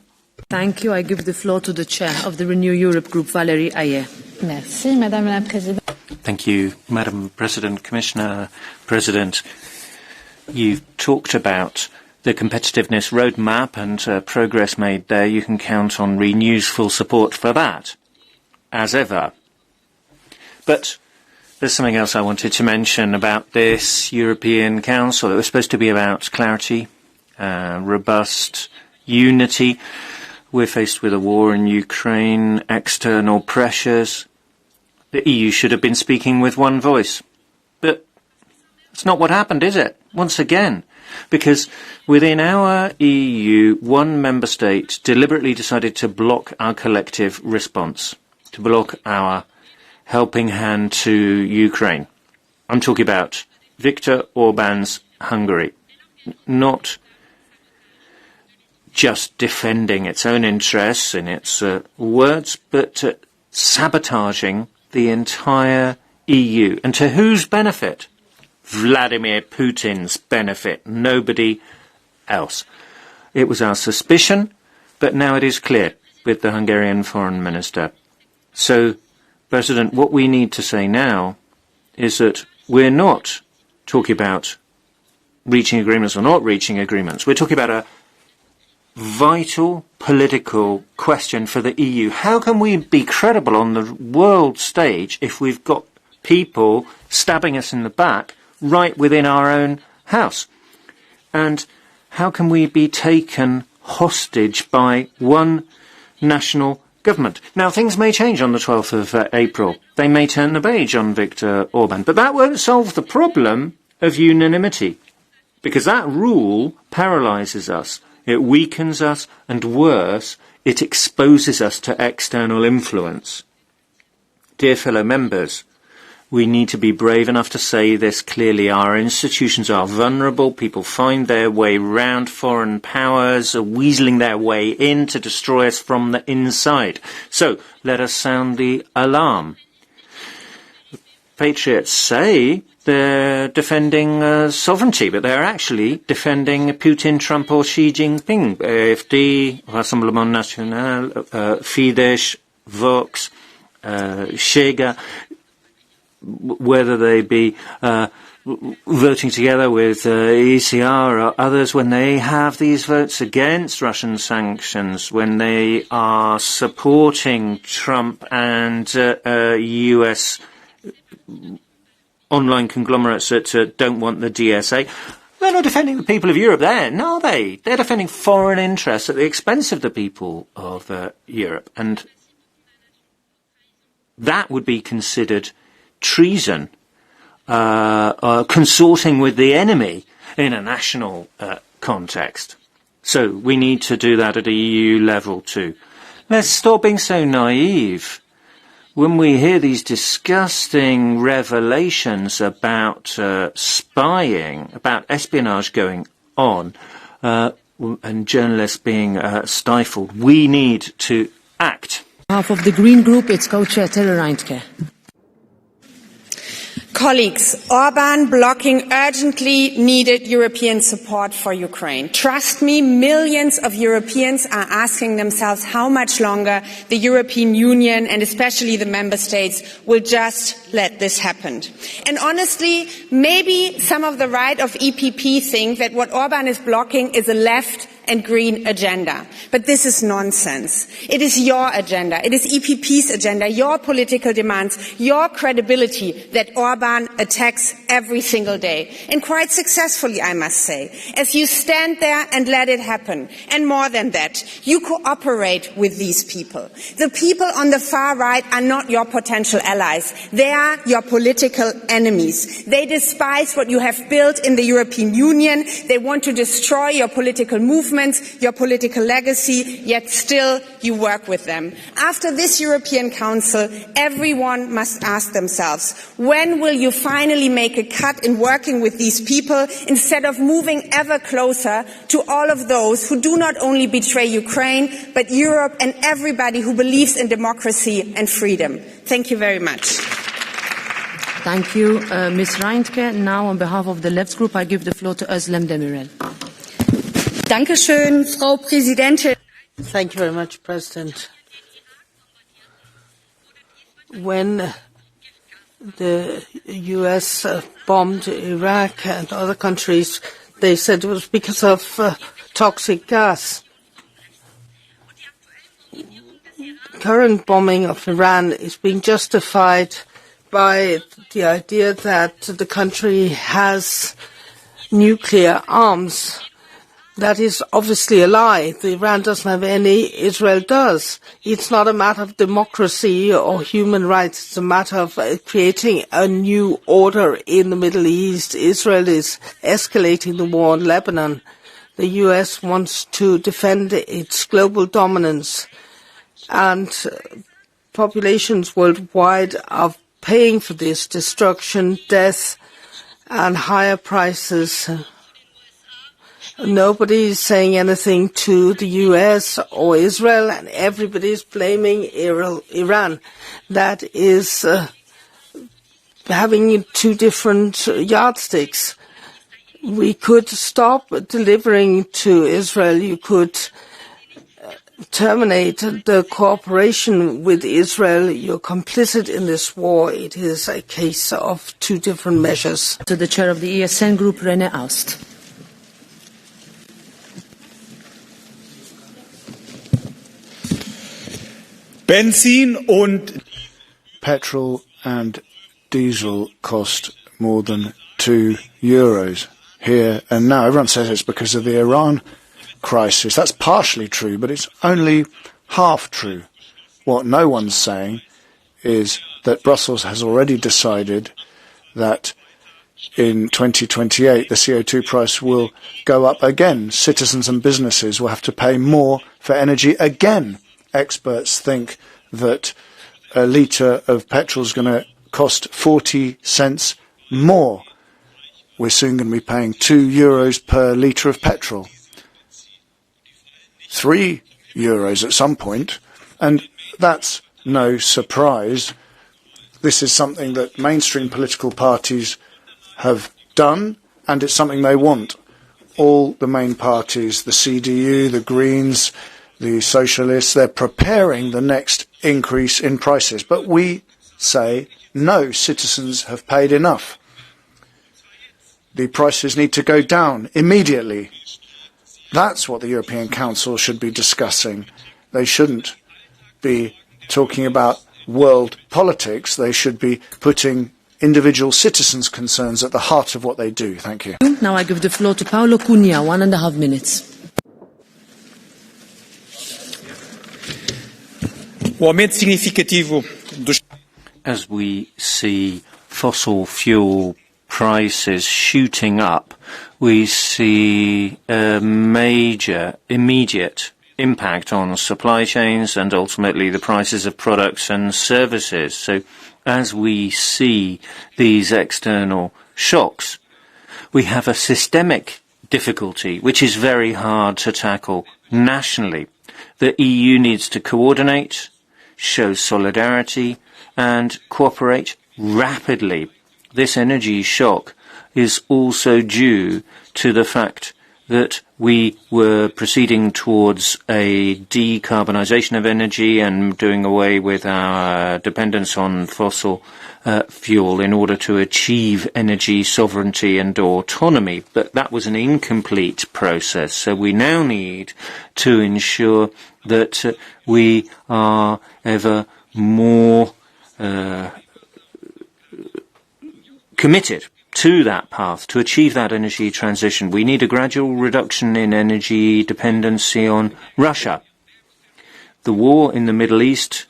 Thank you. I give the floor to the chair of the Renew Europe Group, Valérie Hayer. Merci, Madame la Présidente. Thank you, Madam President, Commissioner, President. You've talked about the competitiveness roadmap and progress made there. You can count on Renew's full support for that, as ever. But there's something else I wanted to mention about this European Council. It was supposed to be about clarity, robust unity. We're faced with a war in Ukraine, external pressures. The EU should have been speaking with one voice. But it's not what happened, is it? Once again. Because within our EU, one member state deliberately decided to block our collective response, to block our helping hand to Ukraine. I'm talking about Viktor Orban's Hungary, not just defending its own interests in its words, but sabotaging the entire EU. And to whose benefit? Vladimir Putin's benefit, nobody else. It was our suspicion, but now it is clear with the Hungarian foreign minister. So, President, what we need to say now is that we're not talking about reaching agreements or not reaching agreements. We're talking about a vital political question for the EU. How can we be credible on the world stage if we've got people stabbing us in the back right within our own house? And how can we be taken hostage by one national government? Now, things may change on the 12th of April. They may turn the page on Viktor Orban, but that won't solve the problem of unanimity, because that rule paralyses us. It weakens us, and worse, it exposes us to external influence. Dear fellow members, we need to be brave enough to say this clearly. Our institutions are vulnerable. People find their way round foreign powers, weaseling their way in to destroy us from the inside. So let us sound the alarm. Patriots say they're defending sovereignty, but they're actually defending Putin, Trump or Xi Jinping. AfD, Rassemblement National, Fidesz, Vox, Chega, whether they be voting together with ECR or others, when they have these votes against Russian sanctions, when they are supporting Trump and US online conglomerates that don't want the DSA, they're not defending the people of Europe then, are they? They're defending foreign interests at the expense of the people of Europe. And that would be considered treason, consorting with the enemy in a national context. So we need to do that at EU level too. Let's stop being so naive. When we hear these disgusting revelations about spying, about espionage going on, and journalists being stifled, we need to act. On behalf of the Green Group, its co-chair, Terry Reintke. Colleagues, Orban blocking urgently needed European support for Ukraine. Trust me, millions of Europeans are asking themselves how much longer the European Union and especially the member states will just let this happen. And honestly, maybe some of the right of EPP think that what Orban is blocking is a left and green agenda. But this is nonsense. It is your agenda. It is EPP's agenda, your political demands, your credibility that Orban attacks every single day. And quite successfully, I must say. As you stand there and let it happen. And more than that, you cooperate with these people. The people on the far right are not your potential allies. They are your political enemies. They despise what you have built in the European Union. They want to destroy your political movement, your political legacy, yet still you work with them. After this European Council, everyone must ask themselves, when will you finally make a cut in working with these people instead of moving ever closer to all of those who do not only betray Ukraine, but Europe and everybody who believes in democracy and freedom? Thank you very much. Thank you, Ms. Reintke. Now, on behalf of the Left Group, I give the floor to Özlem Demirel. Dankeschön, Frau Präsidentin. Thank you very much, President. When the US bombed Iraq and other countries, they said it was because of toxic gas. Current bombing of Iran is being justified by the idea that the country has nuclear arms. That is obviously a lie. Iran doesn't have any, Israel does. It's not a matter of democracy or human rights. It's a matter of creating a new order in the Middle East. Israel is escalating the war in Lebanon. The US wants to defend its global dominance. And populations worldwide are paying for this destruction, death, and higher prices. Nobody is saying anything to the US or Israel, and everybody is blaming Iran. That is having two different yardsticks. We could stop delivering to Israel. You could terminate the cooperation with Israel. You're complicit in this war. It is a case of two different measures. To the chair of the ESN group, René Aust. Benzin und petrol and diesel cost more than €2 here and now. Everyone says it's because of the Iran crisis. That's partially true, but it's only half true. What no one's saying is that Brussels has already decided that in 2028 the CO2 price will go up again. Citizens and businesses will have to pay more for energy again. Experts think that a litre of petrol is going to cost 40 cents more. We're soon going to be paying €2 per litre of petrol. €3 at some point, and that's no surprise. This is something that mainstream political parties have done, and it's something they want. All the main parties, the CDU, the Greens, the Socialists, they're preparing the next increase in prices. But we say, no, citizens have paid enough. The prices need to go down immediately. That's what the European Council should be discussing. They shouldn't be talking about world politics. They should be putting individual citizens' concerns at the heart of what they do. Thank you. Now I give the floor to Paolo Cunha, 1.5 minutes. As we see fossil fuel prices shooting up, we see a major immediate impact on supply chains and ultimately the prices of products and services. So as we see these external shocks, we have a systemic difficulty which is very hard to tackle nationally. The EU needs to coordinate, show solidarity and cooperate rapidly. This energy shock is also due to the fact that we were proceeding towards a decarbonisation of energy and doing away with our dependence on fossil fuel in order to achieve energy sovereignty and autonomy. But that was an incomplete process. So we now need to ensure that we are ever more committed to that path, to achieve that energy transition. We need a gradual reduction in energy dependency on Russia. The war in the Middle East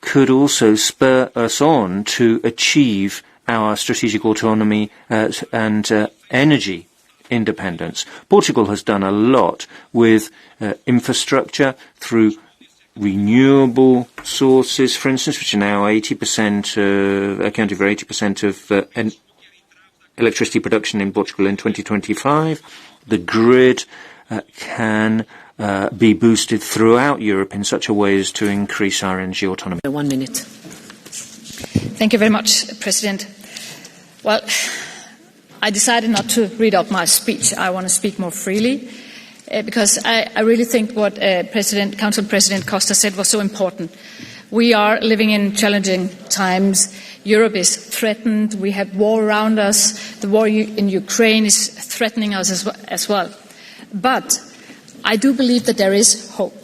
could also spur us on to achieve our strategic autonomy and energy independence. Portugal has done a lot with infrastructure through renewable sources, for instance, which are now 80%, accounting for 80% of electricity production in Portugal in 2025. The grid can be boosted throughout Europe in such a way as to increase our energy autonomy. 1 minute. Thank you very much, President. Well, I decided not to read out my speech. I want to speak more freely because I really think what Council President Costa said was so important. We are living in challenging times. Europe is threatened. We have war around us. The war in Ukraine is threatening us as well. But I do believe that there is hope.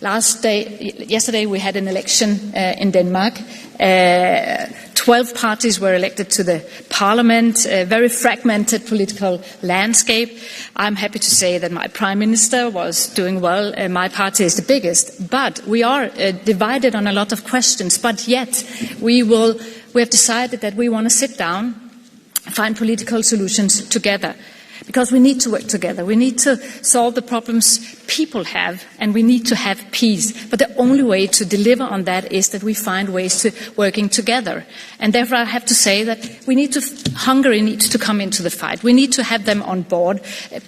Yesterday we had an election in Denmark. 12 parties were elected to the parliament, a very fragmented political landscape. I'm happy to say that my prime minister was doing well. My party is the biggest, but we are divided on a lot of questions. But yet we have decided that we want to sit down, find political solutions together. Because we need to work together. We need to solve the problems people have, and we need to have peace. But the only way to deliver on that is that we find ways to working together. And therefore I have to say that Hungary needs to come into the fight. We need to have them on board,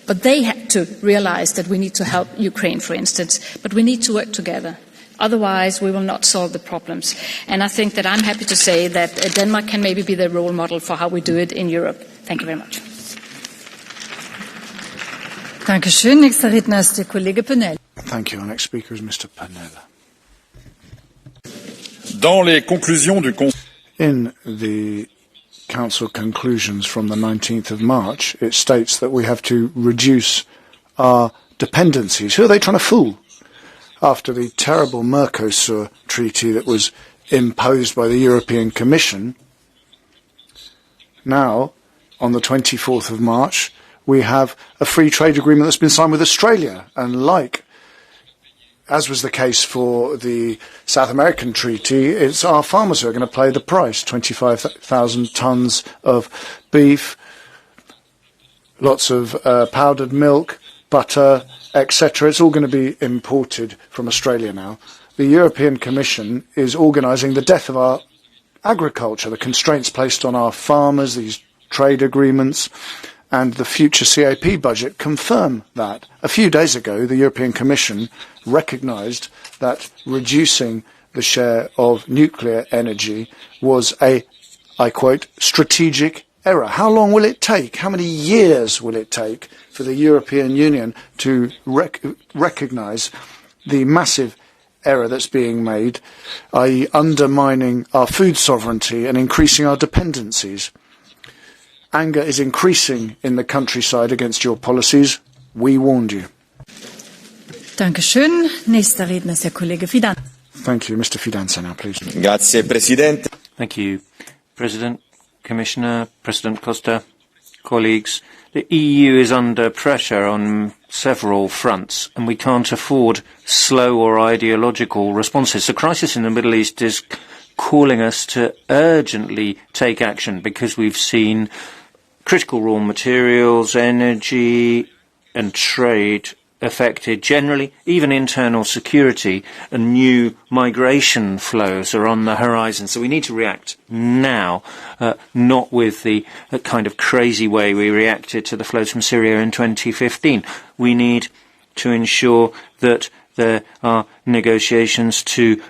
but they have to realize that we need to help Ukraine, for instance. But we need to work together. Otherwise, we will not solve the problems. And I think that I'm happy to say that Denmark can maybe be the role model for how we do it in Europe. Thank you very much. Thank you. Nächster Redner ist der Kollege Penel. Thank you. Our next speaker is Mr. Penel. Dans les conclusions du In the Council conclusions from the 19th of March, it states that we have to reduce our dependencies. Who are they trying to fool? After the terrible Mercosur treaty that was imposed by the European Commission, now, on the 24th of March, we have a free trade agreement that's been signed with Australia. And as was the case for the South American treaty, it's our farmers who are going to pay the price. 25,000 tons of beef, lots of powdered milk, butter, etc. It's all going to be imported from Australia now. The European Commission is organising the death of our agriculture, the constraints placed on our farmers, these trade agreements, and the future CAP budget confirm that. A few days ago, the European Commission recognised that reducing the share of nuclear energy was a, I quote, strategic error. How long will it take? How many years will it take for the European Union to recognise the massive error that's being made, i.e. undermining our food sovereignty and increasing our dependencies? Anger is increasing in the countryside against your policies. We warned you. Dankeschön. Nächster Redner ist der Kollege Fidanza. Thank you. Mr. Fidanza now, please. Grazie, Presidente. Thank you, President, Commissioner, President Costa, colleagues. The EU is under pressure on several fronts, and we can't afford slow or ideological responses. The crisis in the Middle East is calling us to urgently take action because we've seen critical raw materials, energy and trade affected generally. Even internal security and new migration flows are on the horizon. So we need to react now, not with the kind of crazy way we reacted to the flows from Syria in 2015. We need to ensure that there are negotiations to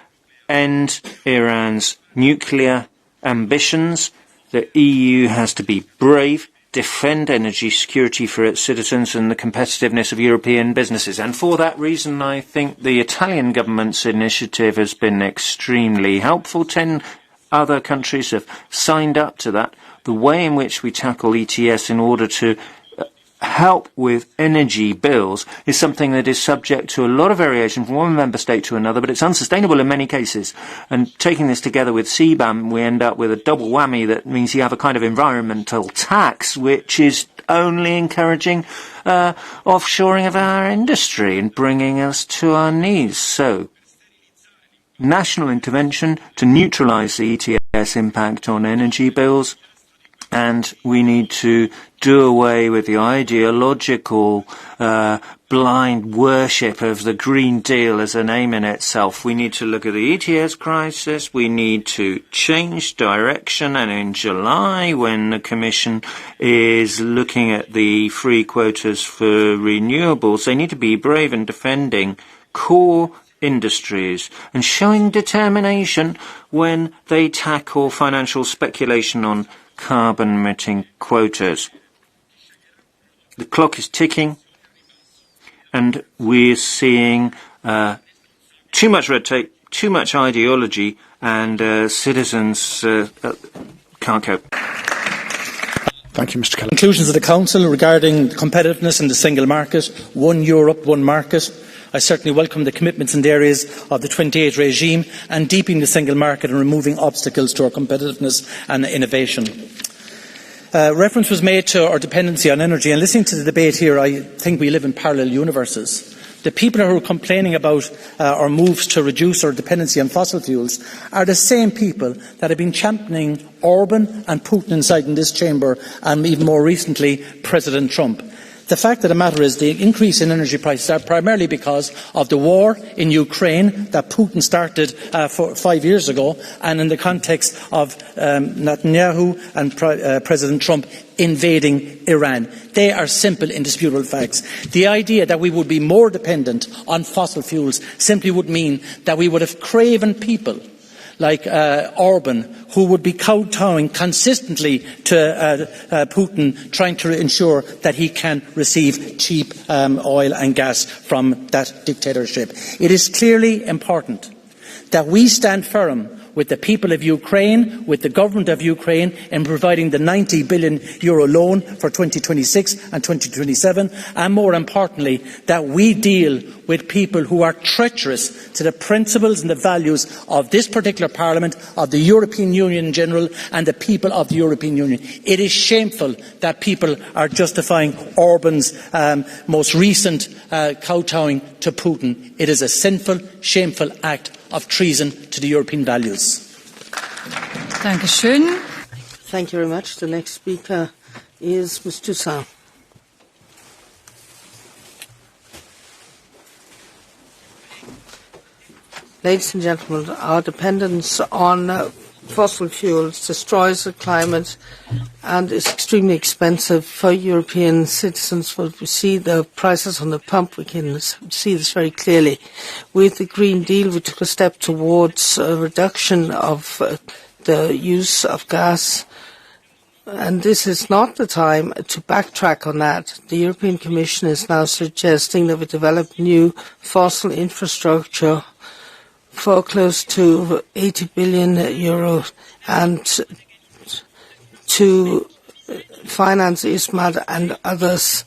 end Iran's nuclear ambitions. The EU has to be brave, defend energy security for its citizens and the competitiveness of European businesses. And for that reason, I think the Italian government's initiative has been extremely helpful. 10 other countries have signed up to that. The way in which we tackle ETS in order to help with energy bills is something that is subject to a lot of variation from one member state to another, but it's unsustainable in many cases. And taking this together with CBAM, we end up with a double whammy that means you have a kind of environmental tax, which is only encouraging offshoring of our industry and bringing us to our knees. So, national intervention to neutralise the ETS impact on energy bills, and we need to do away with the ideological blind worship of the Green Deal as an aim in itself. We need to look at the ETS crisis. We need to change direction. And in July, when the Commission is looking at the free quotas for renewables, they need to be brave in defending core industries and showing determination when they tackle financial speculation on carbon-emitting quotas. The clock is ticking, and we're seeing too much red tape, too much ideology, and citizens can't cope. Thank you, Mr. Kelly. Conclusions of the Council regarding competitiveness in the single market, one Europe, one market. I certainly welcome the commitments in the areas of the 28 regime and deepening the single market and removing obstacles to our competitiveness and innovation. Reference was made to our dependency on energy, and listening to the debate here, I think we live in parallel universes. The people who are complaining about our moves to reduce our dependency on fossil fuels are the same people that have been championing Orban and Putin inside in this chamber, and even more recently, President Trump. The fact of the matter is the increase in energy prices are primarily because of the war in Ukraine that Putin started 5 years ago, and in the context of Netanyahu and President Trump invading Iran. They are simple, indisputable facts. The idea that we would be more dependent on fossil fuels simply would mean that we would have craven people like Orban, who would be kowtowing consistently to Putin, trying to ensure that he can receive cheap oil and gas from that dictatorship. It is clearly important that we stand firm with the people of Ukraine, with the government of Ukraine, in providing the €90 billion loan for 2026 and 2027, and more importantly, that we deal with people who are treacherous to the principles and the values of this particular Parliament, of the European Union in general, and the people of the European Union. It is shameful that people are justifying Orban's most recent kowtowing to Putin. It is a sinful, shameful act of treason to the European values. Dankeschön. Thank you very much. The next speaker is Ms. Toussaint. Ladies and gentlemen, our dependence on fossil fuels destroys the climate and is extremely expensive for European citizens. When we see the prices on the pump, we can see this very clearly. With the Green Deal, we took a step towards a reduction of the use of gas, and this is not the time to backtrack on that. The European Commission is now suggesting that we develop new fossil infrastructure for close to €80 billion and to finance ISMAD and others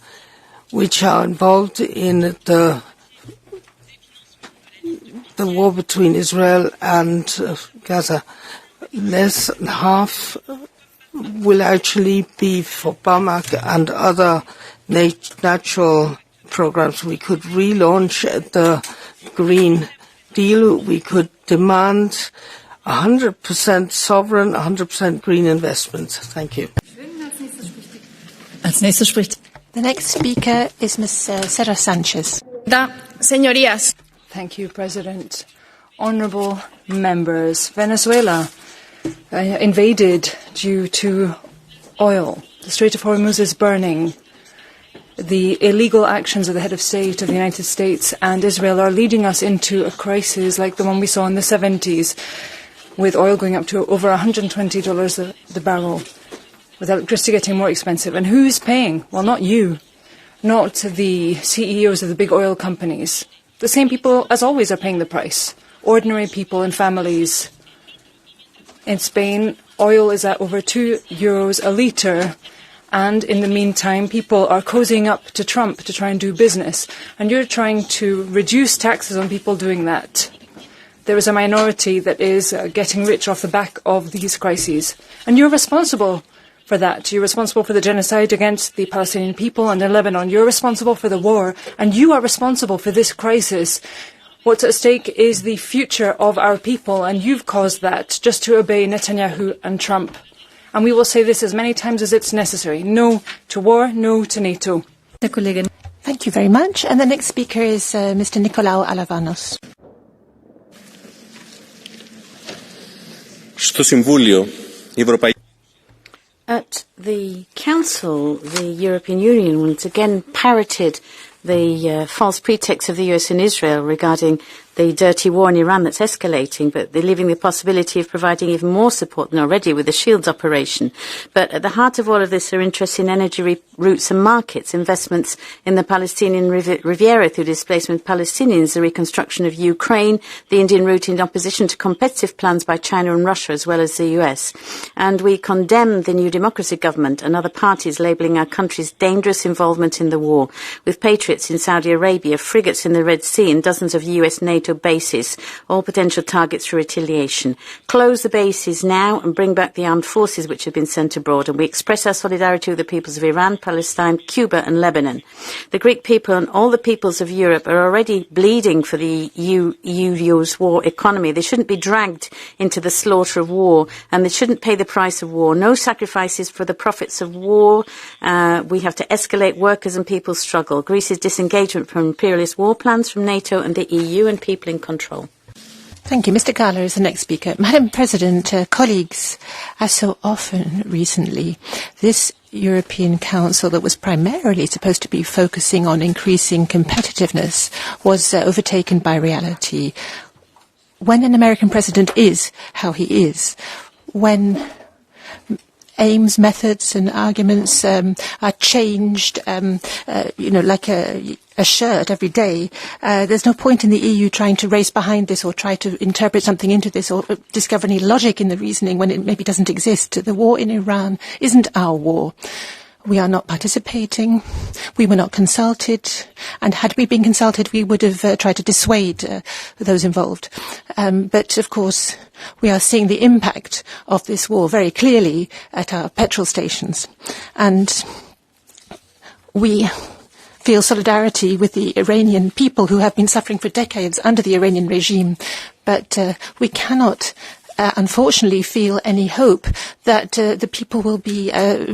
which are involved in the war between Israel and Gaza. Less than half will actually be for Bamak and other natural programs. We could relaunch the Green Deal. We could demand 100% sovereign, 100% green investments. Thank you. The next speaker is Ms. Sara Sanchez. Señorías. Thank you, President. Honourable members, Venezuela invaded due to oil. The Strait of Hormuz is burning. The illegal actions of the head of state of the United States and Israel are leading us into a crisis like the one we saw in the 70s, with oil going up to over $120 the barrel, with electricity getting more expensive. And who's paying? Well, not you, not the CEOs of the big oil companies. The same people, as always, are paying the price. Ordinary people and families. In Spain, oil is at over €2 a litre. And in the meantime, people are cozying up to Trump to try and do business. And you're trying to reduce taxes on people doing that. There is a minority that is getting rich off the back of these crises. And you're responsible for that. You're responsible for the genocide against the Palestinian people and in Lebanon. You're responsible for the war. And you are responsible for this crisis. What's at stake is the future of our people. And you've caused that just to obey Netanyahu and Trump. And we will say this as many times as it's necessary. No to war, no to NATO. Thank you very much. And the next speaker is Mr. Nicolau Alavanos. At the Council, the European Union once again parroted the false pretext of the US and Israel regarding the dirty war in Iran that's escalating, but they're leaving the possibility of providing even more support than already with the Shields operation. But at the heart of all of this are interests in energy routes and markets, investments in the Palestinian Riviera through displacement of Palestinians, the reconstruction of Ukraine, the Indian route in opposition to competitive plans by China and Russia, as well as the US. And we condemn the New Democracy government and other parties labelling our country's dangerous involvement in the war, with patriots in Saudi Arabia, frigates in the Red Sea and dozens of US NATO bases, all potential targets for retaliation. Close the bases now and bring back the armed forces which have been sent abroad. And we express our solidarity with the peoples of Iran, Palestine, Cuba and Lebanon. The Greek people and all the peoples of Europe are already bleeding for the EU's war economy. They shouldn't be dragged into the slaughter of war, and they shouldn't pay the price of war. No sacrifices for the profits of war. We have to escalate workers' and people's struggle. Greece's disengagement from imperialist war plans from NATO and the EU, and people in control. Thank you. Mr. Gahler is the next speaker. Madam President, colleagues, as so often recently, this European Council that was primarily supposed to be focusing on increasing competitiveness was overtaken by reality. When an American president is how he is, when aims, methods and arguments are changed, like a shirt every day. There's no point in the EU trying to race behind this or try to interpret something into this or discover any logic in the reasoning when it maybe doesn't exist. The war in Iran isn't our war. We are not participating. We were not consulted. And had we been consulted, we would have tried to dissuade those involved. But, of course, we are seeing the impact of this war very clearly at our petrol stations. And we feel solidarity with the Iranian people who have been suffering for decades under the Iranian regime. But we cannot unfortunately feel any hope that the people will be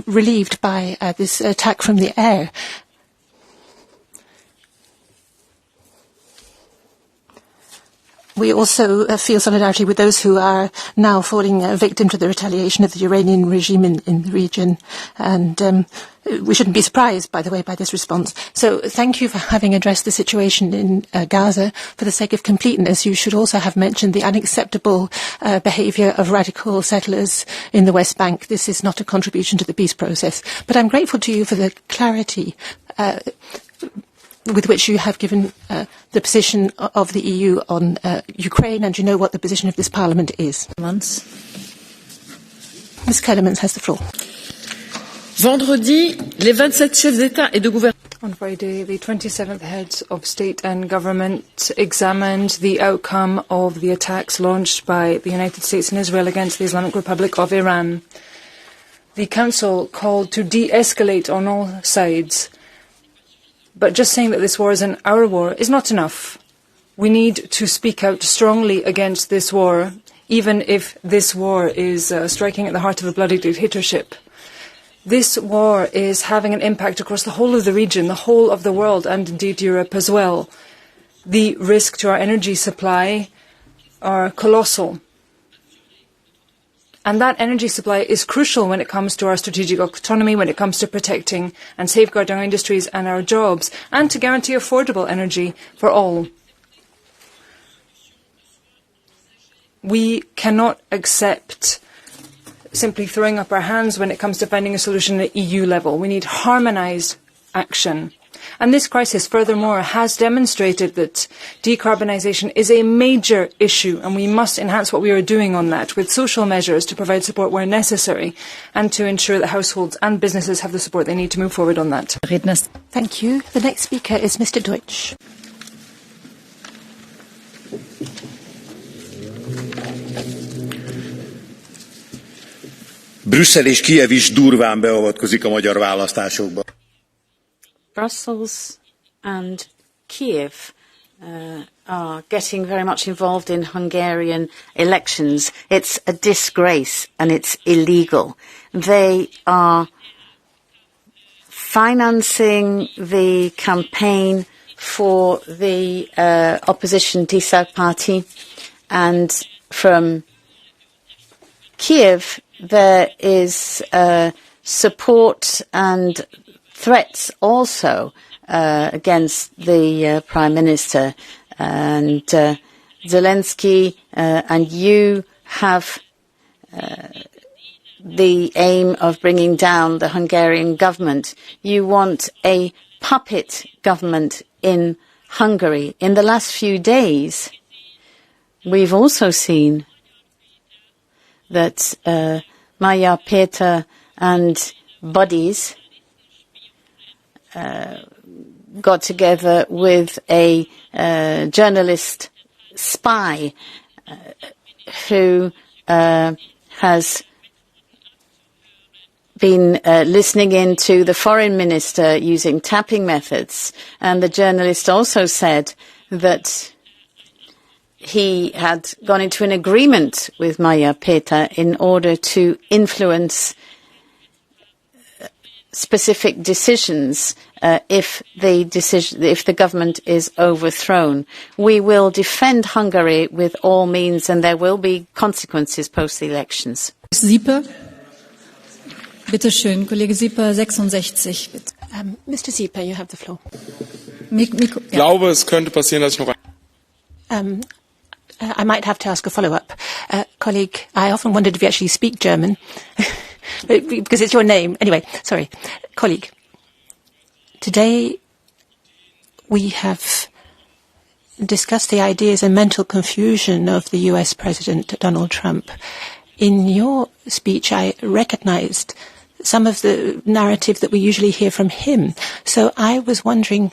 relieved by this attack from the air. We also feel solidarity with those who are now falling victim to the retaliation of the Iranian regime in the region. And we shouldn't be surprised, by the way, by this response. So thank you for having addressed the situation in Gaza. For the sake of completeness, you should also have mentioned the unacceptable behaviour of radical settlers in the West Bank. This is not a contribution to the peace process. But I'm grateful to you for the clarity with which you have given the position of the EU on Ukraine, and you know what the position of this Parliament is. Ms. Kellermans has the floor. Vendredi, les 27 chefs d'État et de gouvernement. On Friday, the 27th heads of state and government examined the outcome of the attacks launched by the United States and Israel against the Islamic Republic of Iran. The Council called to de-escalate on all sides. But just saying that this war is our war is not enough. We need to speak out strongly against this war, even if this war is striking at the heart of a bloody dictatorship. This war is having an impact across the whole of the region, the whole of the world, and indeed Europe as well. The risk to our energy supply are colossal. And that energy supply is crucial when it comes to our strategic autonomy, when it comes to protecting and safeguarding our industries and our jobs, and to guarantee affordable energy for all. We cannot accept simply throwing up our hands when it comes to finding a solution at EU level. We need harmonised action. And this crisis, furthermore, has demonstrated that decarbonisation is a major issue, and we must enhance what we are doing on that with social measures to provide support where necessary and to ensure that households and businesses have the support they need to move forward on that. Thank you. The next speaker is Mr. Deutsch. Brüsszel és Kijev is durván beavatkozik a magyar választásokba. Brussels and Kiev are getting very much involved in Hungarian elections. It's a disgrace and it's illegal. They are financing the campaign for the opposition TISA party, and from Kiev there is support and threats also against the Prime Minister, and Zelensky and you have the aim of bringing down the Hungarian government. You want a puppet government in Hungary. In the last few days, we've also seen that Maja Péter and bodies got together with a journalist spy who has been listening in to the foreign minister using tapping methods. And the journalist also said that he had gone into an agreement with Maja Péter in order to influence specific decisions if the government is overthrown. We will defend Hungary with all means, and there will be consequences post the elections. Sieper. Bitte schön, Kollege Sieper, 66. Bitte. Mr. Sieper, you have the floor. Mikro, Ich glaube, es könnte passieren, dass ich noch I might have to ask a follow-up. Colleague, I often wondered if you actually speak German, because it's your name. Anyway, sorry. Colleague, today we have discussed the ideas and mental confusion of the US President Donald Trump. In your speech, I recognized some of the narrative that we usually hear from him. So I was wondering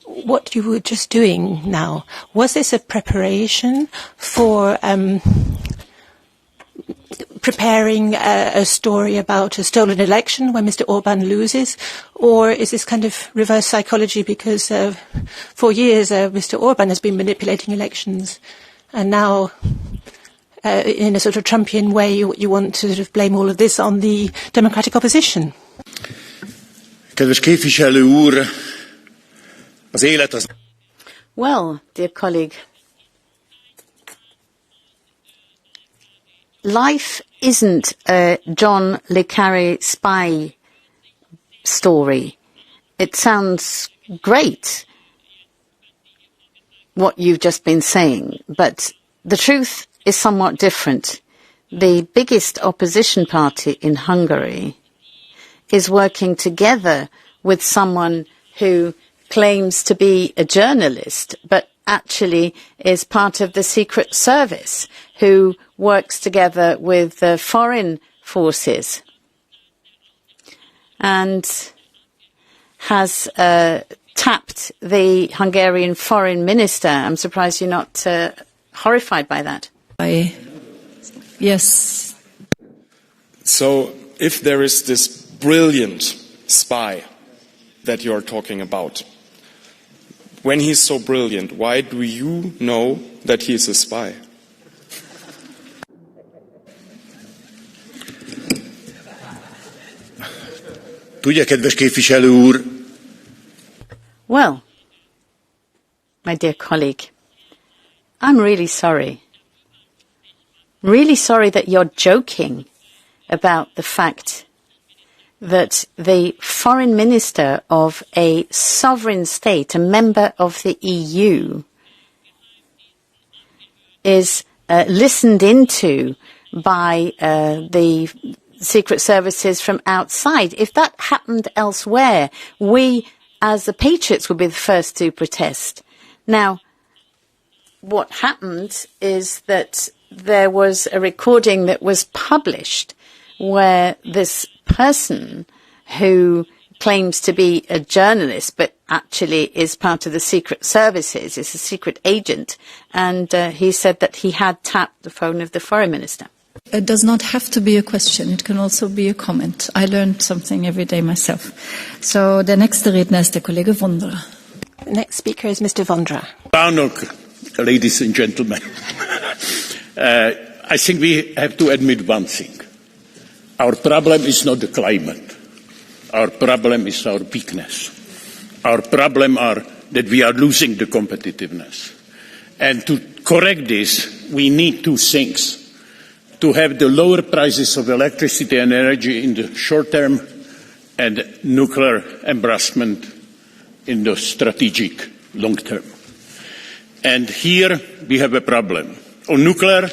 what you were just doing now. Was this a preparation for preparing a story about a stolen election when Mr. Orban loses? Or is this kind of reverse psychology because for years Mr. Orban has been manipulating elections and now in a sort of Trumpian way you want to sort of blame all of this on the democratic opposition? Kedves képviselő úr, az élet az... Well, dear colleague, life isn't a John le Carré spy story. It sounds great, what you've just been saying, but the truth is somewhat different. The biggest opposition party in Hungary is working together with someone who claims to be a journalist, but actually is part of the Secret Service, who works together with the foreign forces and has tapped the Hungarian foreign minister. I'm surprised you're not horrified by that. Yes. So, if there is this brilliant spy that you're talking about, when he's so brilliant, why do you know that he is a spy? Tudja, kedves képviselő úr? Well, my dear colleague, I'm really sorry. Really sorry that you're joking about the fact that the foreign minister of a sovereign state, a member of the EU, is listened into by the secret services from outside. If that happened elsewhere, we, as the patriots, would be the first to protest. Now, what happened is that there was a recording that was published where this person who claims to be a journalist but actually is part of the secret services, is a secret agent, and he said that he had tapped the phone of the foreign minister. It does not have to be a question. It can also be a comment. I learned something every day myself. So, der nächste Redner ist der Kollege Vondra. The next speaker is Mr. Vondra. Ladies and gentlemen, I think we have to admit one thing. Our problem is not the climate. Our problem is our weakness. Our problem are that we are losing the competitiveness. And to correct this, we need two things. To have the lower prices of electricity and energy in the short term and nuclear embarrassment in the strategic long term. And here we have a problem. On nuclear,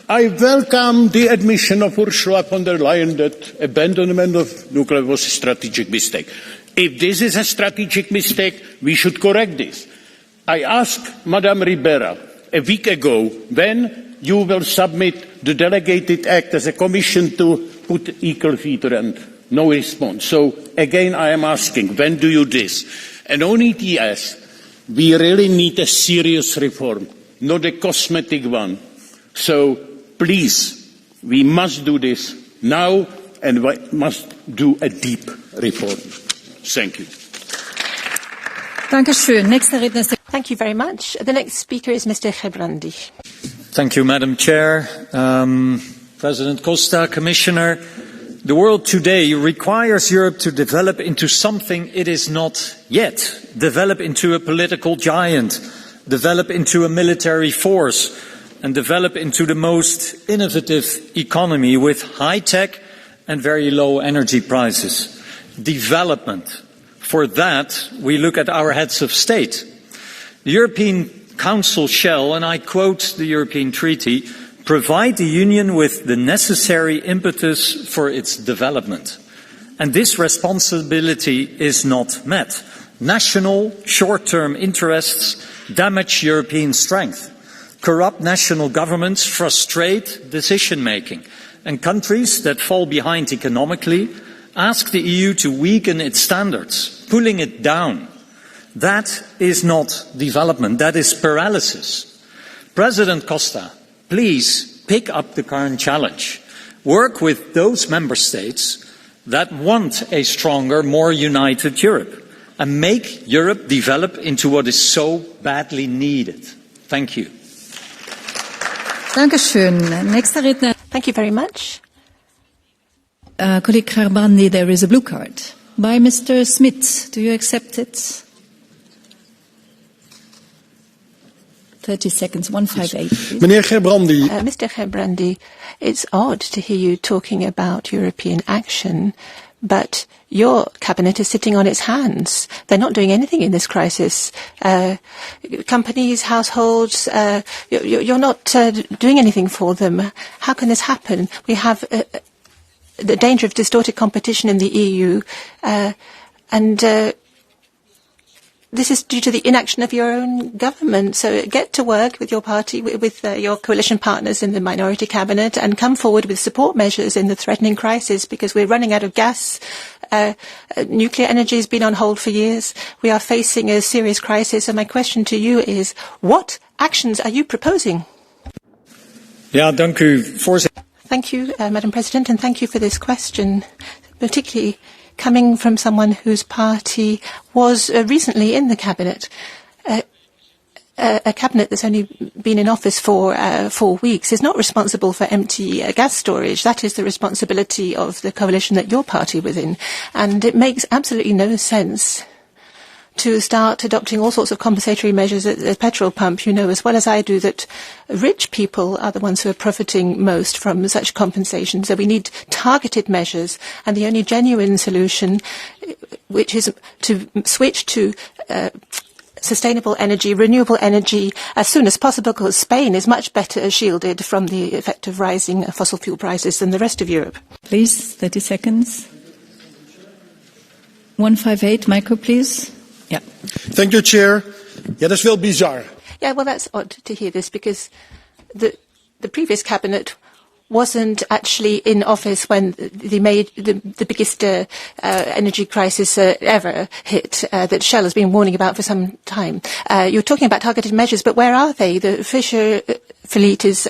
I welcome the admission of Ursula von der Leyen that abandonment of nuclear was a strategic mistake. If this is a strategic mistake, we should correct this. I asked Madame Ribera a week ago when you will submit the delegated act as a commission to put equal feeder, and no response. So again, I am asking, when do you do this? And on ETS, we really need a serious reform, not a cosmetic one. So please, we must do this now, and we must do a deep reform. Thank you. Thank you very much. The next speaker is Mr. Gebrandi. Thank you, Madam Chair. President Costa, Commissioner, the world today requires Europe to develop into something it is not yet. Develop into a political giant, develop into a military force, and develop into the most innovative economy with high-tech and very low energy prices. Development. For that, we look at our heads of state. The European Council shall, and I quote the European Treaty, provide the Union with the necessary impetus for its development. And this responsibility is not met. National short-term interests damage European strength. Corrupt national governments frustrate decision-making, and countries that fall behind economically ask the EU to weaken its standards, pulling it down. That is not development, that is paralysis. President Costa, please pick up the current challenge. Work with those member states that want a stronger, more united Europe, and make Europe develop into what is so badly needed. Thank you. Thank you very much. Colleague Gerbrandy, there is a blue card by Mr. Smith. Do you accept it? 30 seconds, 158. Meneer Gerbrandy. Mr. Gerbrandy, it's odd to hear you talking about European action, but your cabinet is sitting on its hands. They're not doing anything in this crisis. Companies, households, you're not doing anything for them. How can this happen? We have the danger of distorted competition in the EU, and this is due to the inaction of your own government. So get to work with your party, with your coalition partners in the minority cabinet, and come forward with support measures in the threatening crisis, because we're running out of gas. Nuclear energy has been on hold for years. We are facing a serious crisis, and my question to you is, what actions are you proposing? Ja, dank u, voorzitter. Thank you, Madam President, and thank you for this question, particularly coming from someone whose party was recently in the cabinet. A cabinet that's only been in office for 4 weeks is not responsible for empty gas storage. That is the responsibility of the coalition that your party was in. And it makes absolutely no sense to start adopting all sorts of compensatory measures at the petrol pump. You know as well as I do that rich people are the ones who are profiting most from such compensation. So we need targeted measures, and the only genuine solution, which is to switch to sustainable energy, renewable energy, as soon as possible, because Spain is much better shielded from the effect of rising fossil fuel prices than the rest of Europe. Please, 30 seconds. 158, micro, please. Yeah. Thank you, Chair. Yeah, that's very bizarre. Yeah, well, that's odd to hear this, because the previous cabinet wasn't actually in office when the biggest energy crisis ever hit that Shell has been warning about for some time. You're talking about targeted measures, but where are they? The Fisher fleet is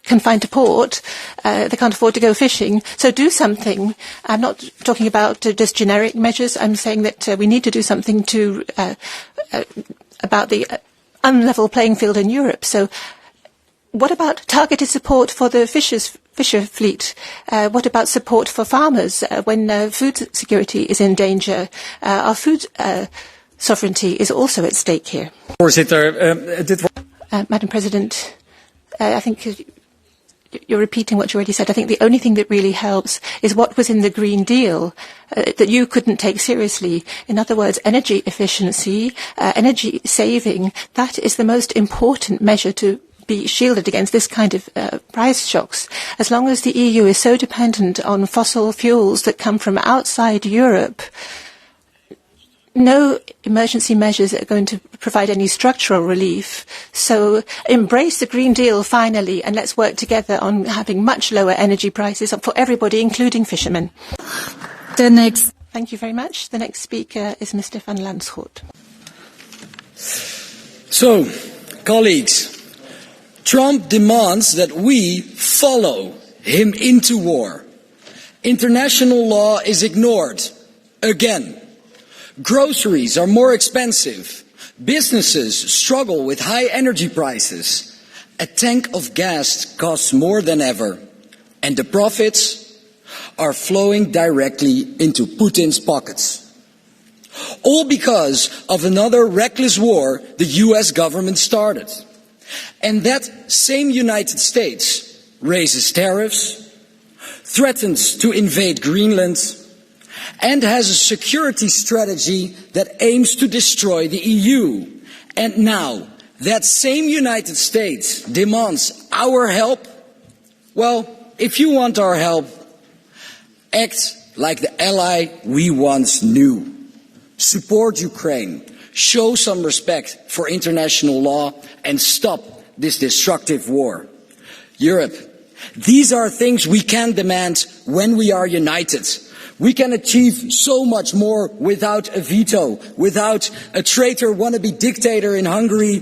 confined to port. They can't afford to go fishing. So do something. I'm not talking about just generic measures. I'm saying that we need to do something to about the unlevel playing field in Europe. So what about targeted support for the Fisher fleet? What about support for farmers when food security is in danger? Our food sovereignty is also at stake here. Voorzitter, Madam President, I think you're repeating what you already said. I think the only thing that really helps is what was in the Green Deal that you couldn't take seriously. In other words, energy efficiency, energy saving, that is the most important measure to be shielded against this kind of price shocks. As long as the EU is so dependent on fossil fuels that come from outside Europe, no emergency measures are going to provide any structural relief. So embrace the Green Deal finally, and let's work together on having much lower energy prices for everybody, including fishermen. Thank you very much. The next speaker is Mr. van Lanschot. So, colleagues, Trump demands that we follow him into war. International law is ignored again. Groceries are more expensive. Businesses struggle with high energy prices. A tank of gas costs more than ever. And the profits are flowing directly into Putin's pockets. All because of another reckless war the US government started. And that same United States raises tariffs, threatens to invade Greenland, and has a security strategy that aims to destroy the EU. And now, that same United States demands our help? Well, if you want our help, act like the ally we once knew. Support Ukraine, show some respect for international law, and stop this destructive war. Europe, these are things we can demand when we are united. We can achieve so much more without a veto, without a traitor wannabe dictator in Hungary.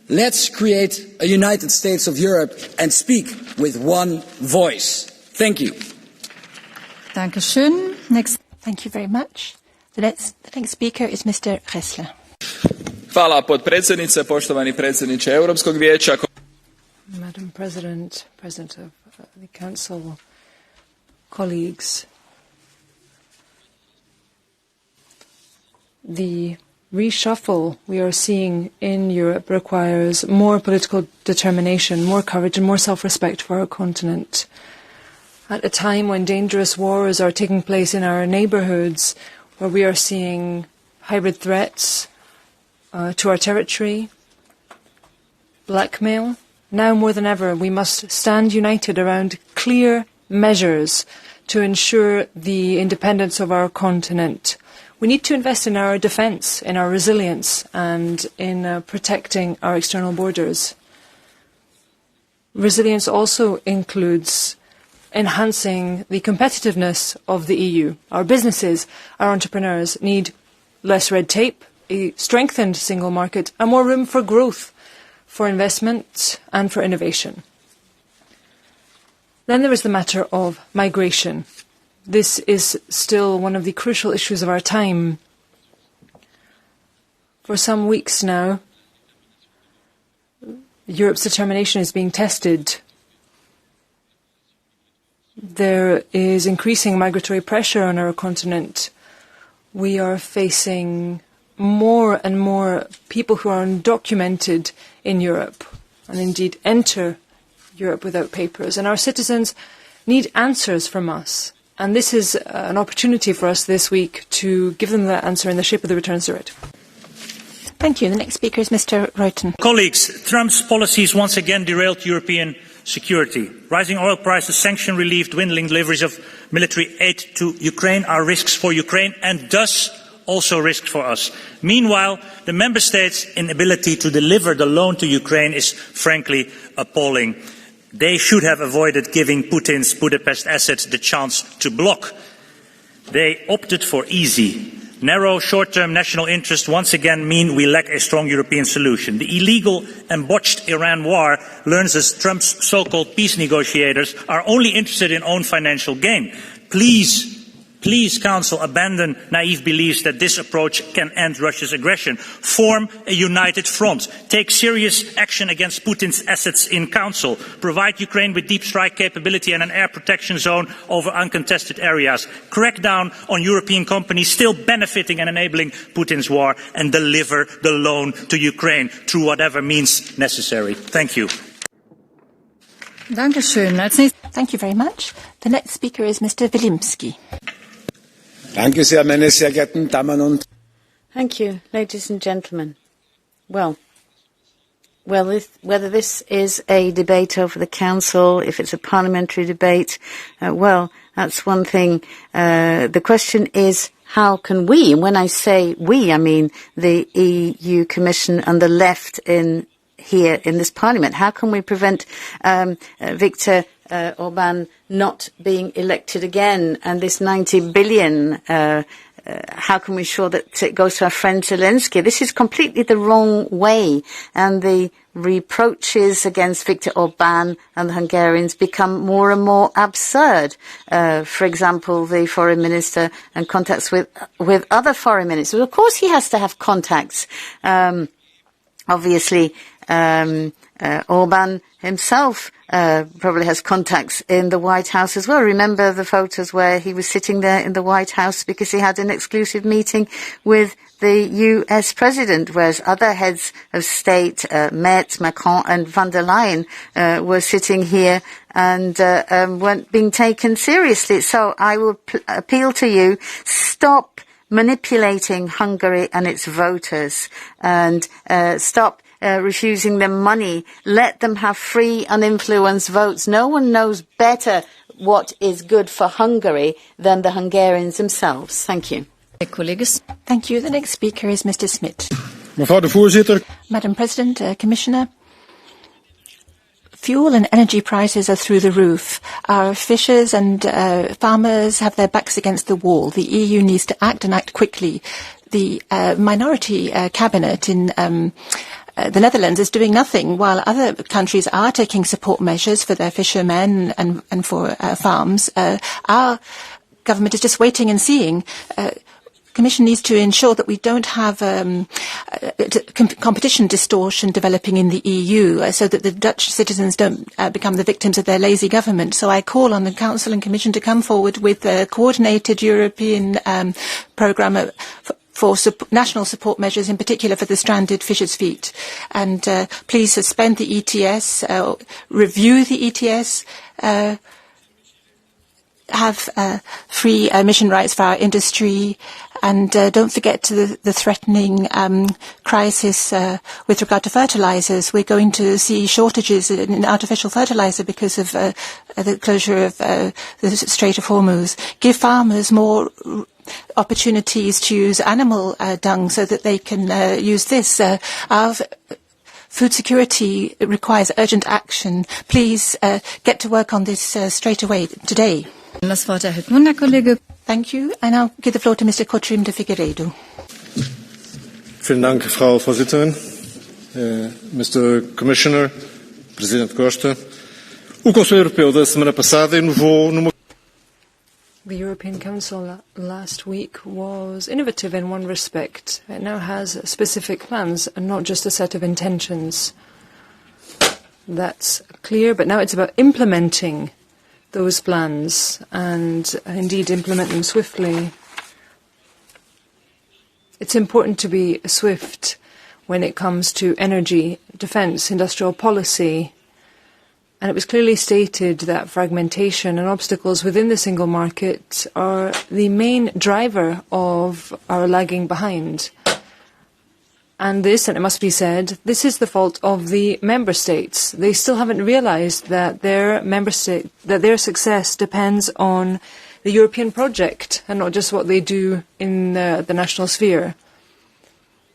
Let's create a United States of Europe and speak with one voice. Thank you. Dankeschön. Thank you very much. The next speaker is Mr. Ressler. Hvala potpredsjednice, poštovani predsjedniče Europskog vijeća. Madam President, President of the Council, colleagues, the reshuffle we are seeing in Europe requires more political determination, more courage and more self-respect for our continent. At a time when dangerous wars are taking place in our neighbourhoods, where we are seeing hybrid threats to our territory, blackmail, now more than ever we must stand united around clear measures to ensure the independence of our continent. We need to invest in our defence, in our resilience, and in protecting our external borders. Resilience also includes enhancing the competitiveness of the EU. Our businesses, our entrepreneurs need less red tape, a strengthened single market, and more room for growth, for investment and for innovation. Then there is the matter of migration. This is still one of the crucial issues of our time. For some weeks now, Europe's determination is being tested. There is increasing migratory pressure on our continent. We are facing more and more people who are undocumented in Europe and indeed enter Europe without papers. And our citizens need answers from us. And this is an opportunity for us this week to give them that answer in the shape of the Returns Directive. Thank you. The next speaker is Mr. Reuten. Colleagues, Trump's policies once again derailed European security. Rising oil prices, sanction relief, dwindling deliveries of military aid to Ukraine are risks for Ukraine and thus also risks for us. Meanwhile, the member states' inability to deliver the loan to Ukraine is frankly appalling. They should have avoided giving Putin's Budapest assets the chance to block. They opted for easy. Narrow, short-term national interests once again mean we lack a strong European solution. The illegal and botched Iran war learns us Trump's so-called peace negotiators are only interested in own financial gain. Please, Council, abandon naive beliefs that this approach can end Russia's aggression. Form a united front. Take serious action against Putin's assets in Council. Provide Ukraine with deep strike capability and an air protection zone over uncontested areas. Crack down on European companies still benefiting and enabling Putin's war and deliver the loan to Ukraine through whatever means necessary. Thank you. Thank you very much. The next speaker is Mr. Wilimski. Danke sehr, meine sehr geehrten Damen und Thank you, ladies and gentlemen. Well, whether this is a debate over the Council, if it's a parliamentary debate, well, that's one thing. The question is, how can we, and when I say we, I mean the EU Commission and the left here in this Parliament, how can we prevent Viktor Orban not being elected again, and this 90 billion how can we ensure that it goes to our friend Zelensky? This is completely the wrong way, and the reproaches against Viktor Orban and the Hungarians become more and more absurd. For example, the foreign minister and contacts with other foreign ministers. Of course he has to have contacts. Obviously, Orban himself probably has contacts in the White House as well. Remember the photos where he was sitting there in the White House because he had an exclusive meeting with the US president, whereas other heads of state, Merz, Macron and von der Leyen, were sitting here and weren't being taken seriously. So I will appeal to you, stop manipulating Hungary and its voters, and stop refusing them money. Let them have free, uninfluenced votes. No one knows better what is good for Hungary than the Hungarians themselves. Thank you. Thank you. The next speaker is Mr. Smith. Mevrouw de voorzitter. Madam President, Commissioner, fuel and energy prices are through the roof. Our fishers and farmers have their backs against the wall. The EU needs to act and act quickly. The minority cabinet in the Netherlands is doing nothing, while other countries are taking support measures for their fishermen and for farms. Our government is just waiting and seeing. Commission needs to ensure that we don't have competition distortion developing in the EU, so that the Dutch citizens don't become the victims of their lazy government. So I call on the Council and Commission to come forward with a coordinated European programme for national support measures, in particular for the stranded fishers' fleet. And please suspend the ETS, review the ETS, have free emission rights for our industry, and don't forget the threatening crisis with regard to fertilizers. We're going to see shortages in artificial fertilizer because of the closure of the Strait of Hormuz. Give farmers more opportunities to use animal dung so that they can use this. Our food security requires urgent action. Please get to work on this straight away today. Thank you. I now give the floor to Mr. Cotrim de Figueiredo. Vielen Dank, Frau Vorsitzende. Mr. Commissioner, Presidente Costa. O Conselho Europeu da semana passada inovou numa... The European Council last week was innovative in one respect. It now has specific plans and not just a set of intentions. That's clear, but now it's about implementing those plans and indeed implement them swiftly. It's important to be swift when it comes to energy, defence, industrial policy. And it was clearly stated that fragmentation and obstacles within the single market are the main driver of our lagging behind. And this, and it must be said, this is the fault of the member states. They still haven't realised that their success depends on the European project and not just what they do in the national sphere.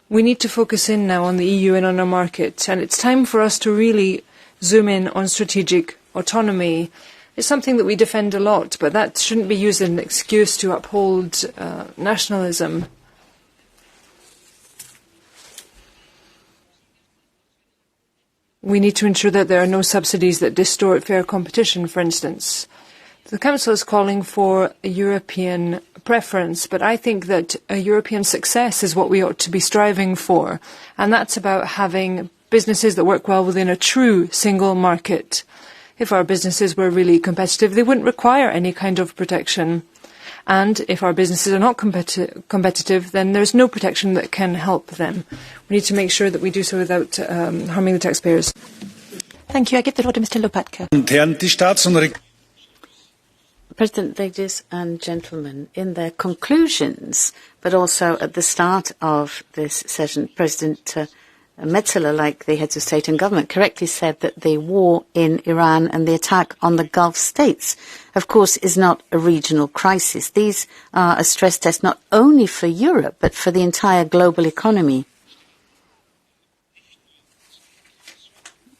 We need to focus in now on the EU and on our market, and it's time for us to really zoom in on strategic autonomy. It's something that we defend a lot, but that shouldn't be used as an excuse to uphold nationalism. We need to ensure that there are no subsidies that distort fair competition, for instance. The Council is calling for a European preference, but I think that a European success is what we ought to be striving for, and that's about having businesses that work well within a true single market. If our businesses were really competitive, they wouldn't require any kind of protection. And if our businesses are not competitive, then there's no protection that can help them. We need to make sure that we do so without harming the taxpayers. Thank you. I give the floor to Mr. Lopatka. President, ladies and gentlemen, in their conclusions, but also at the start of this session, President Metzeler, like the heads of state and government, correctly said that the war in Iran and the attack on the Gulf states, of course, is not a regional crisis. These are a stress test not only for Europe, but for the entire global economy.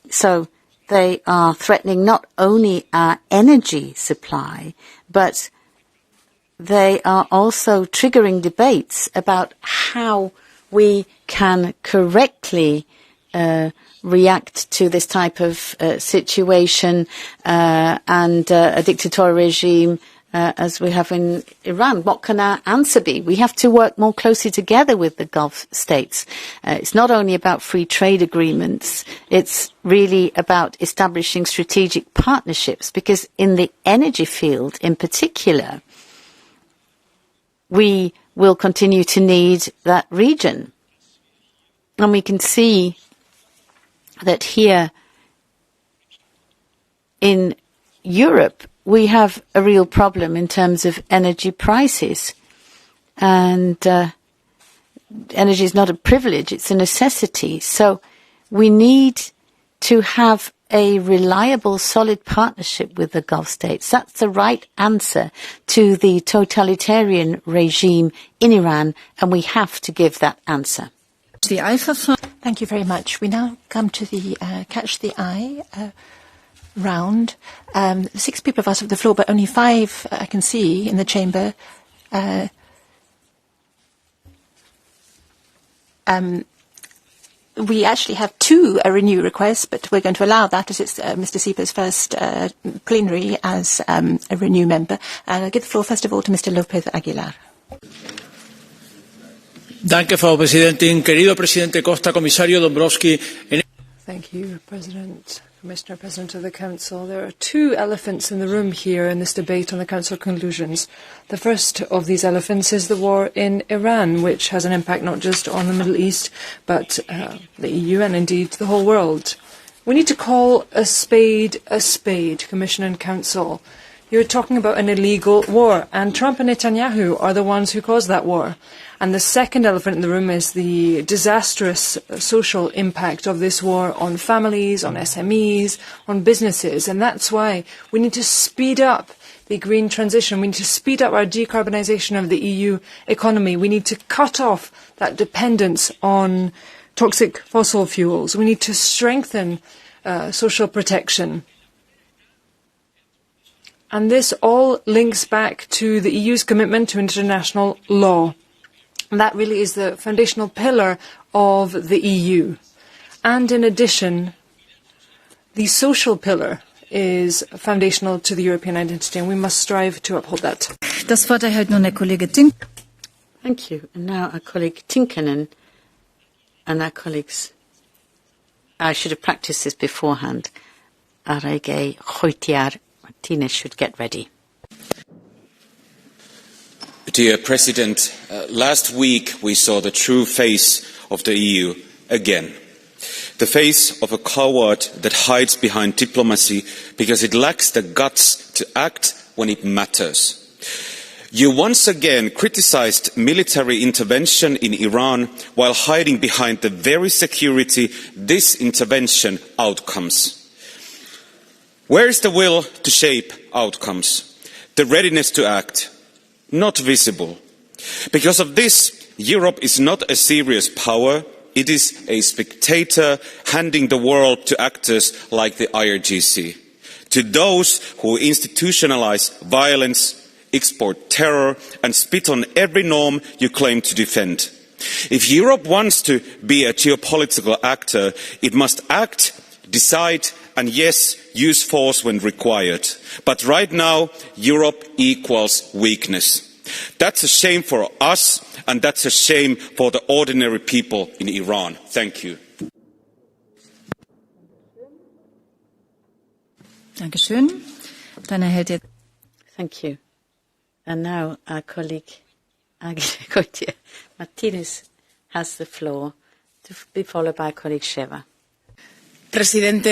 So they are threatening not only our energy supply, but they are also triggering debates about how we can correctly react to this type of situation and a dictatorial regime as we have in Iran. What can our answer be? We have to work more closely together with the Gulf states. It's not only about free trade agreements, it's really about establishing strategic partnerships, because in the energy field in particular, we will continue to need that region. And we can see that here in Europe, we have a real problem in terms of energy prices. And energy is not a privilege, it's a necessity. So we need to have a reliable, solid partnership with the Gulf states. That's the right answer to the totalitarian regime in Iran, and we have to give that answer. Thank you very much. We now come to the Catch the Eye round. 6 people have asked for the floor, but only 5 I can see in the chamber. We actually have 2 Renew requests, but we're going to allow that as it's Mr. Sieper's first plenary as a Renew member. And I'll give the floor first of all to Mr. López Aguilar. Danke, Frau Präsidentin. Querido Presidente Costa, Comisario Dombrovskis. Thank you, President, Commissioner, President of the Council. There are 2 elephants in the room here in this debate on the Council conclusions. The first of these elephants is the war in Iran, which has an impact not just on the Middle East, but the EU and indeed the whole world. We need to call a spade, Commission and Council. You're talking about an illegal war, and Trump and Netanyahu are the ones who caused that war. And the second elephant in the room is the disastrous social impact of this war on families, on SMEs, on businesses. And that's why we need to speed up the green transition. We need to speed up our decarbonisation of the EU economy. We need to cut off that dependence on toxic fossil fuels. We need to strengthen social protection. And this all links back to the EU's commitment to international law. And that really is the foundational pillar of the EU. And in addition, the social pillar is foundational to the European identity, and we must strive to uphold that. Das Wort erhält nun der Kollege Tink. Thank you. And now our colleague Tinkanen and our colleagues. I should have practiced this beforehand. Arege Choitiar Martinez should get ready. Dear President, last week we saw the true face of the EU again. The face of a coward that hides behind diplomacy because it lacks the guts to act when it matters. You once again criticised military intervention in Iran while hiding behind the very security this intervention outcomes. Where is the will to shape outcomes? The readiness to act? Not visible. Because of this, Europe is not a serious power, it is a spectator handing the world to actors like the IRGC. To those who institutionalise violence, export terror and spit on every norm you claim to defend. If Europe wants to be a geopolitical actor, it must act, decide and yes, use force when required. But right now, Europe equals weakness. That's a shame for us, and that's a shame for the ordinary people in Iran. Thank you. Dankeschön. Dann erhält jetzt Thank you. And now our colleague Martinez has the floor, to be followed by colleague Sheva. President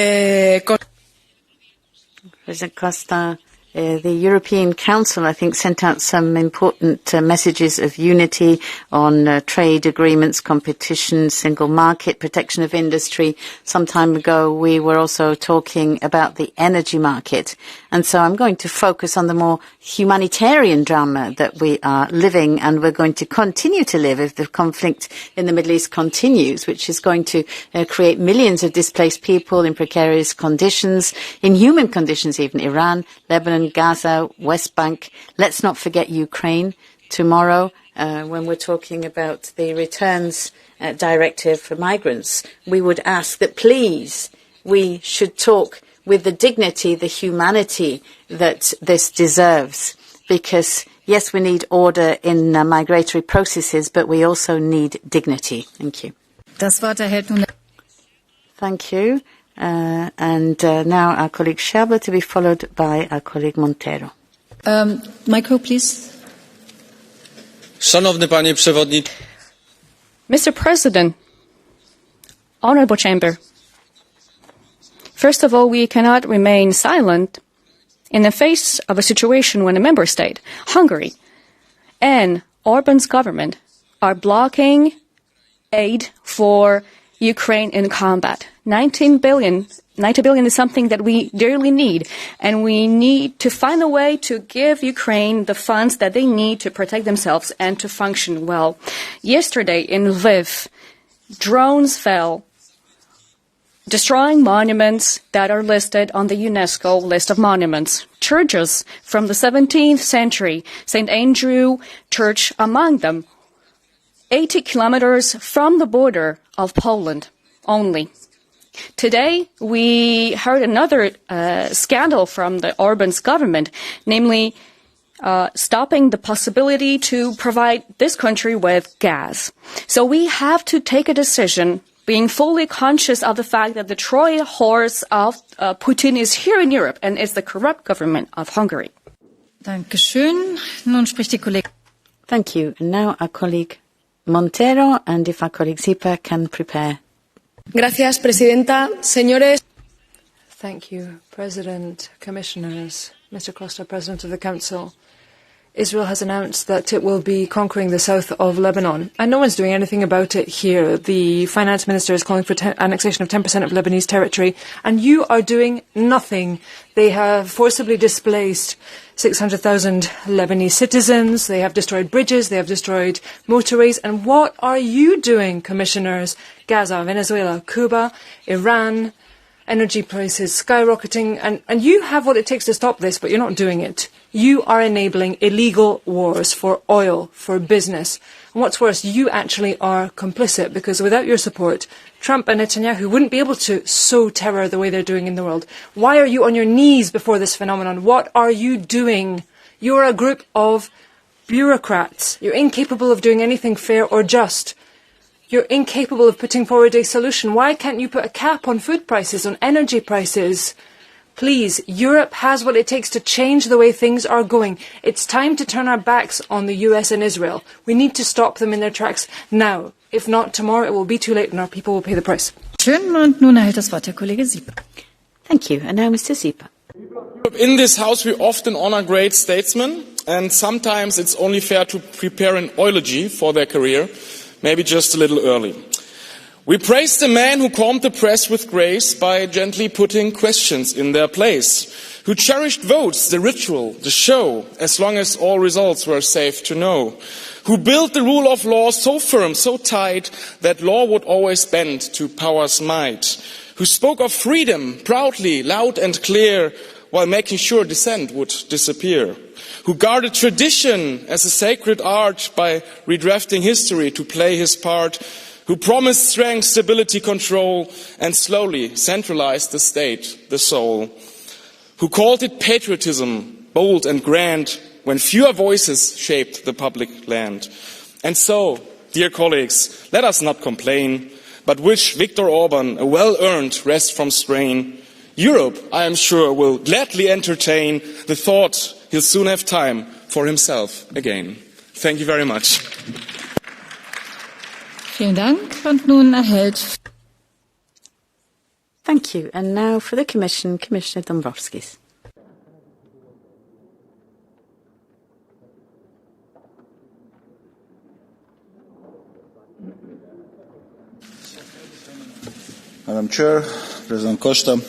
Costa, the European Council, I think, sent out some important messages of unity on trade agreements, competition, single market, protection of industry. Some time ago, we were also talking about the energy market. And so I'm going to focus on the more humanitarian drama that we are living, and we're going to continue to live if the conflict in the Middle East continues, which is going to create millions of displaced people in precarious conditions, inhuman conditions even. Iran, Lebanon, Gaza, West Bank. Let's not forget Ukraine tomorrow when we're talking about the returns directive for migrants. We would ask that please we should talk with the dignity, the humanity that this deserves. Because, yes, we need order in migratory processes, but we also need dignity. Thank you. Das Wort erhält nun. Thank you. And now our colleague Scherber, to be followed by our colleague Montero. Micro, please. Szanowny panie przewodniczący. Mr. President, Honourable Chamber, first of all, we cannot remain silent in the face of a situation when a member state, Hungary, and Orban's government are blocking aid for Ukraine in combat. 90 billion is something that we dearly need, and we need to find a way to give Ukraine the funds that they need to protect themselves and to function well. Yesterday in Lviv, drones fell, destroying monuments that are listed on the UNESCO list of monuments. Churches from the 17th century, St. Andrew Church among them, 80 kilometers from the border of Poland only. Today, we heard another scandal from the Orban's government, namely stopping the possibility to provide this country with gas. So we have to take a decision, being fully conscious of the fact that the Troy horse of Putin is here in Europe and is the corrupt government of Hungary. Dankeschön. Nun spricht die Kollegin. Thank you. And now our colleague Montero, and if our colleague Zipa can prepare. Gracias, Presidenta. Señores. Thank you, President, Commissioners, Mr. Costa, President of the Council. Israel has announced that it will be conquering the south of Lebanon, and no one's doing anything about it here. The finance minister is calling for annexation of 10% of Lebanese territory, and you are doing nothing. They have forcibly displaced 600,000 Lebanese citizens. They have destroyed bridges. They have destroyed motorways. And what are you doing, commissioners? Gaza, Venezuela, Cuba, Iran, energy prices skyrocketing. And you have what it takes to stop this, but you're not doing it. You are enabling illegal wars for oil, for business. And what's worse, you actually are complicit, because without your support, Trump and Netanyahu wouldn't be able to sow terror the way they're doing in the world. Why are you on your knees before this phenomenon? What are you doing? You're a group of bureaucrats. You're incapable of doing anything fair or just. You're incapable of putting forward a solution. Why can't you put a cap on food prices, on energy prices? Please, Europe has what it takes to change the way things are going. It's time to turn our backs on the US and Israel. We need to stop them in their tracks now. If not, tomorrow it will be too late and our people will pay the price. Schön, und nun erhält das Wort der Kollege Sieper. Thank you. And now Mr. Sieper. In this house we often honor great statesmen, and sometimes it's only fair to prepare an eulogy for their career, maybe just a little early. We praise the man who calmed the press with grace by gently putting questions in their place, who cherished votes, the ritual, the show, as long as all results were safe to know, who built the rule of law so firm, so tight, that law would always bend to power's might, who spoke of freedom proudly, loud and clear, while making sure dissent would disappear, who guarded tradition as a sacred art by redrafting history to play his part, who promised strength, stability, control, and slowly centralized the state, the soul, who called it patriotism, bold and grand, when fewer voices shaped the public land. And so, dear colleagues, let us not complain, but wish Viktor Orban a well-earned rest from strain. Europe, I am sure, will gladly entertain the thought he'll soon have time for himself again. Thank you very much. Vielen Dank. Und nun erhält Thank you. And now for the Commission, Commissioner Dombrovskis. Madam Chair, President Costa,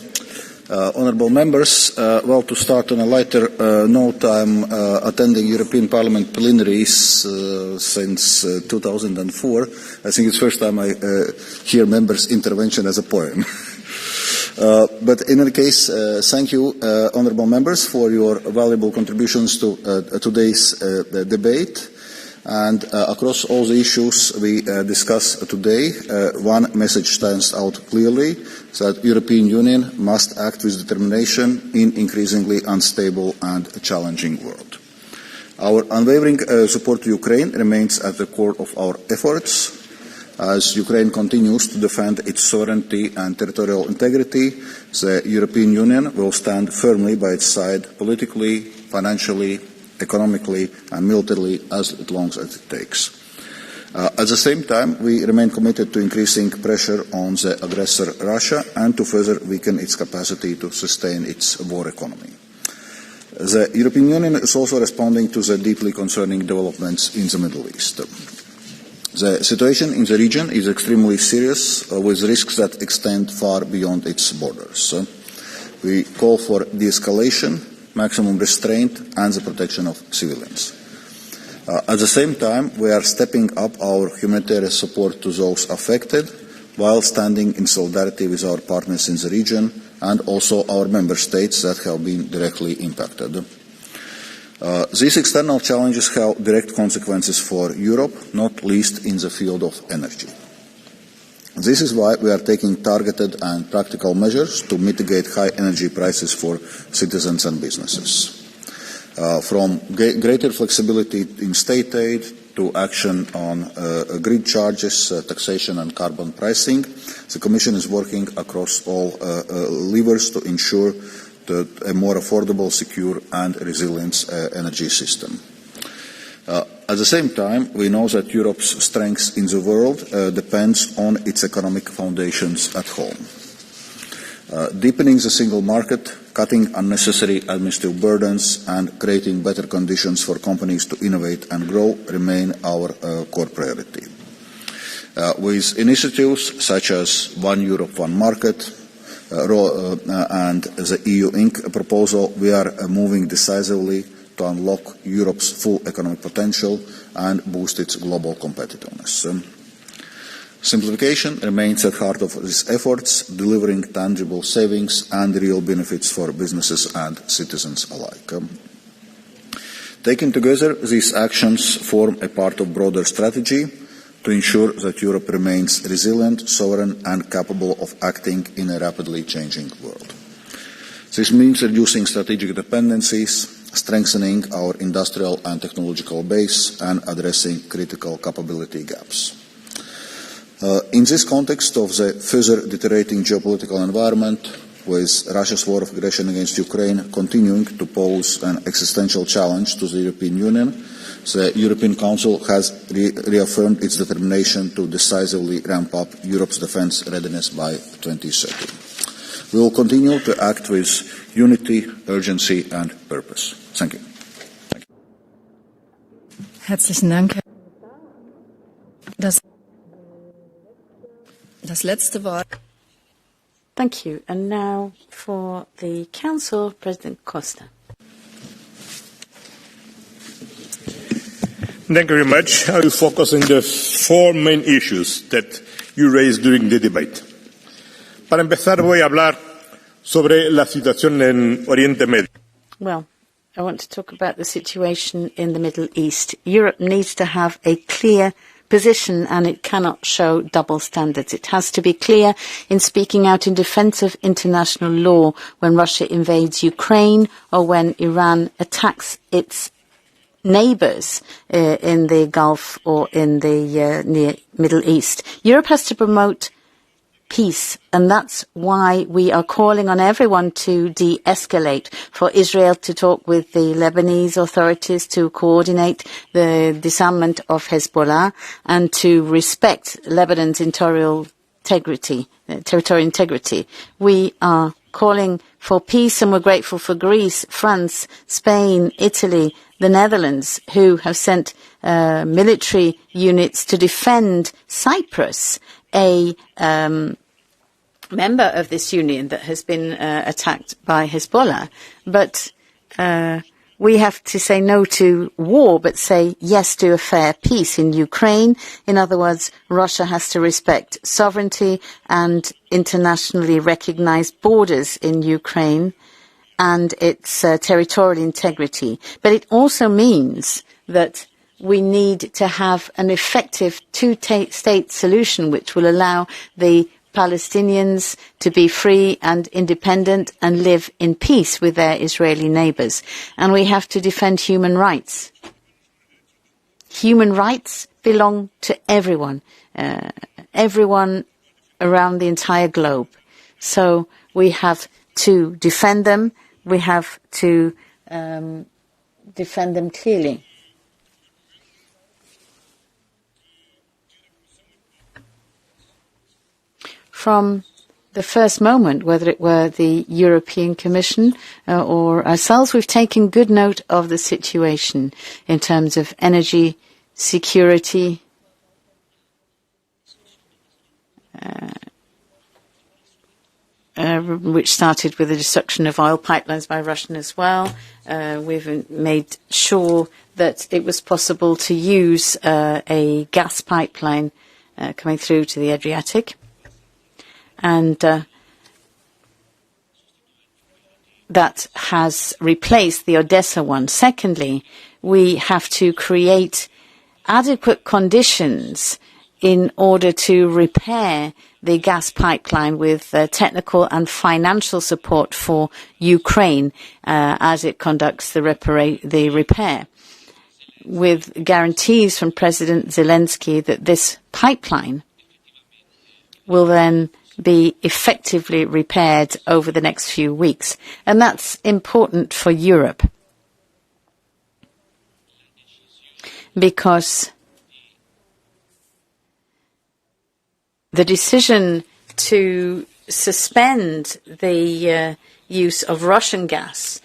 honourable members, well, to start on a lighter note, I'm attending European Parliament plenaries since 2004. I think it's the first time I hear members' intervention as a poem. But in any case, thank you, honourable members, for your valuable contributions to today's debate. And across all the issues we discuss today, one message stands out clearly, that the European Union must act with determination in an increasingly unstable and challenging world. Our unwavering support to Ukraine remains at the core of our efforts. As Ukraine continues to defend its sovereignty and territorial integrity, the European Union will stand firmly by its side politically, financially, economically and militarily as long as it takes. At the same time, we remain committed to increasing pressure on the aggressor Russia and to further weaken its capacity to sustain its war economy. The European Union is also responding to the deeply concerning developments in the Middle East. The situation in the region is extremely serious, with risks that extend far beyond its borders. We call for de-escalation, maximum restraint and the protection of civilians. At the same time, we are stepping up our humanitarian support to those affected while standing in solidarity with our partners in the region and also our member states that have been directly impacted. These external challenges have direct consequences for Europe, not least in the field of energy. This is why we are taking targeted and practical measures to mitigate high energy prices for citizens and businesses. From greater flexibility in state aid to action on grid charges, taxation and carbon pricing, the Commission is working across all levers to ensure a more affordable, secure and resilient energy system. At the same time, we know that Europe's strength in the world depends on its economic foundations at home. Deepening the single market, cutting unnecessary administrative burdens and creating better conditions for companies to innovate and grow remain our core priority. With initiatives such as One Europe, One Market and the EU Inc. proposal, we are moving decisively to unlock Europe's full economic potential and boost its global competitiveness. Simplification remains at the heart of these efforts, delivering tangible savings and real benefits for businesses and citizens alike. Taken together, these actions form a part of a broader strategy to ensure that Europe remains resilient, sovereign and capable of acting in a rapidly changing world. This means reducing strategic dependencies, strengthening our industrial and technological base and addressing critical capability gaps. In this context of the further deteriorating geopolitical environment, with Russia's war of aggression against Ukraine continuing to pose an existential challenge to the European Union, the European Council has reaffirmed its determination to decisively ramp up Europe's defence readiness by 2030. We will continue to act with unity, urgency and purpose. Thank you. Herzlichen Dank. Das letzte Wort. Thank you. And now for the Council, President Costa. Thank you very much. I will focus on the four main issues that you raised during the debate. Para empezar, voy a hablar sobre la situación en Oriente Medio. Well, I want to talk about the situation in the Middle East. Europe needs to have a clear position and it cannot show double standards. It has to be clear in speaking out in defence of international law when Russia invades Ukraine or when Iran attacks its neighbours in the Gulf or in the near Middle East. Europe has to promote peace, and that's why we are calling on everyone to de-escalate, for Israel to talk with the Lebanese authorities to coordinate the disarmament of Hezbollah and to respect Lebanon's territorial integrity. We are calling for peace, and we're grateful for Greece, France, Spain, Italy, the Netherlands, who have sent military units to defend Cyprus, a member of this union that has been attacked by Hezbollah. But we have to say no to war, but say yes to a fair peace in Ukraine. In other words, Russia has to respect sovereignty and internationally recognized borders in Ukraine and its territorial integrity. But it also means that we need to have an effective two-state solution which will allow the Palestinians to be free and independent and live in peace with their Israeli neighbors. And we have to defend human rights. Human rights belong to everyone, everyone around the entire globe. So we have to defend them. We have to defend them clearly. From the first moment, whether it were the European Commission or ourselves, we've taken good note of the situation in terms of energy security, which started with the destruction of oil pipelines by Russia as well. We've made sure that it was possible to use a gas pipeline coming through to the Adriatic. And that has replaced the Odessa one. Secondly, we have to create adequate conditions in order to repair the gas pipeline with technical and financial support for Ukraine as it conducts the repair, with guarantees from President Zelensky that this pipeline will then be effectively repaired over the next few weeks. And that's important for Europe, because the decision to suspend the use of Russian gas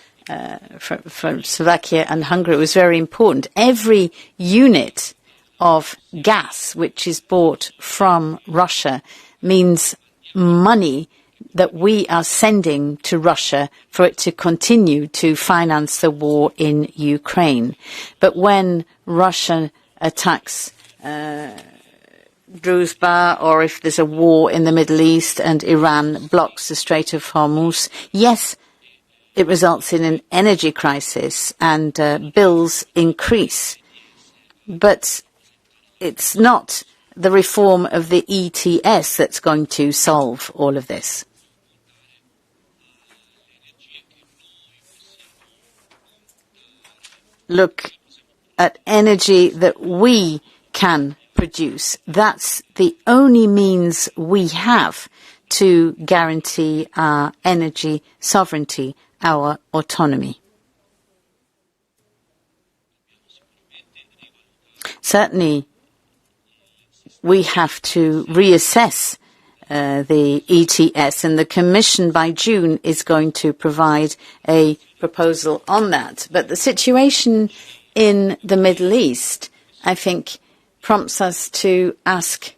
from Slovakia and Hungary was very important. Every unit of gas which is bought from Russia means money that we are sending to Russia for it to continue to finance the war in Ukraine. But when Russia attacks Druzhba, or if there's a war in the Middle East and Iran blocks the Strait of Hormuz, yes, it results in an energy crisis and bills increase. But it's not the reform of the ETS that's going to solve all of this. Look at energy that we can produce. That's the only means we have to guarantee our energy sovereignty, our autonomy. Certainly, we have to reassess the ETS, and the Commission by June is going to provide a proposal on that. But the situation in the Middle East, I think, prompts us to ask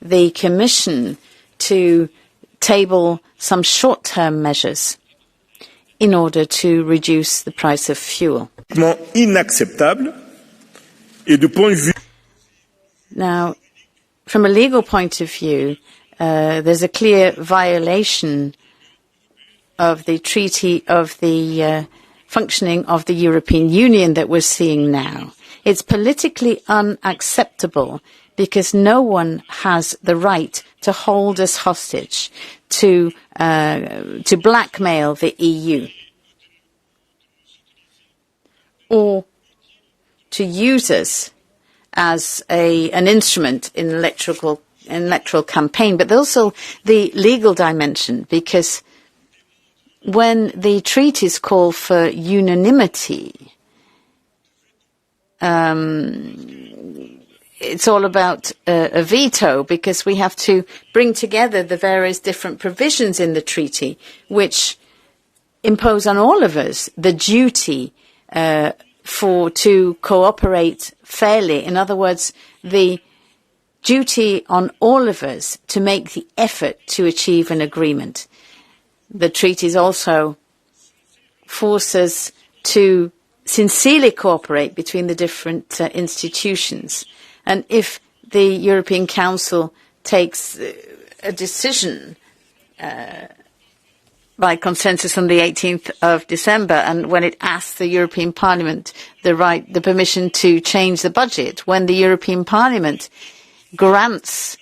the Commission to table some short-term measures in order to reduce the price of fuel. Now, from a legal point of view, there's a clear violation of the treaty of the functioning of the European Union that we're seeing now. It's politically unacceptable because no one has the right to hold us hostage, to blackmail the EU, or to use us as an instrument in electoral campaign. But also the legal dimension, because when the treaties call for unanimity, it's all about a veto, because we have to bring together the various different provisions in the treaty which impose on all of us the duty to cooperate fairly. In other words, the duty on all of us to make the effort to achieve an agreement. The treaties also force us to sincerely cooperate between the different institutions. And if the European Council takes a decision by consensus on the 18th of December, and when it asks the European Parliament the permission to change the budget, when the European Parliament grants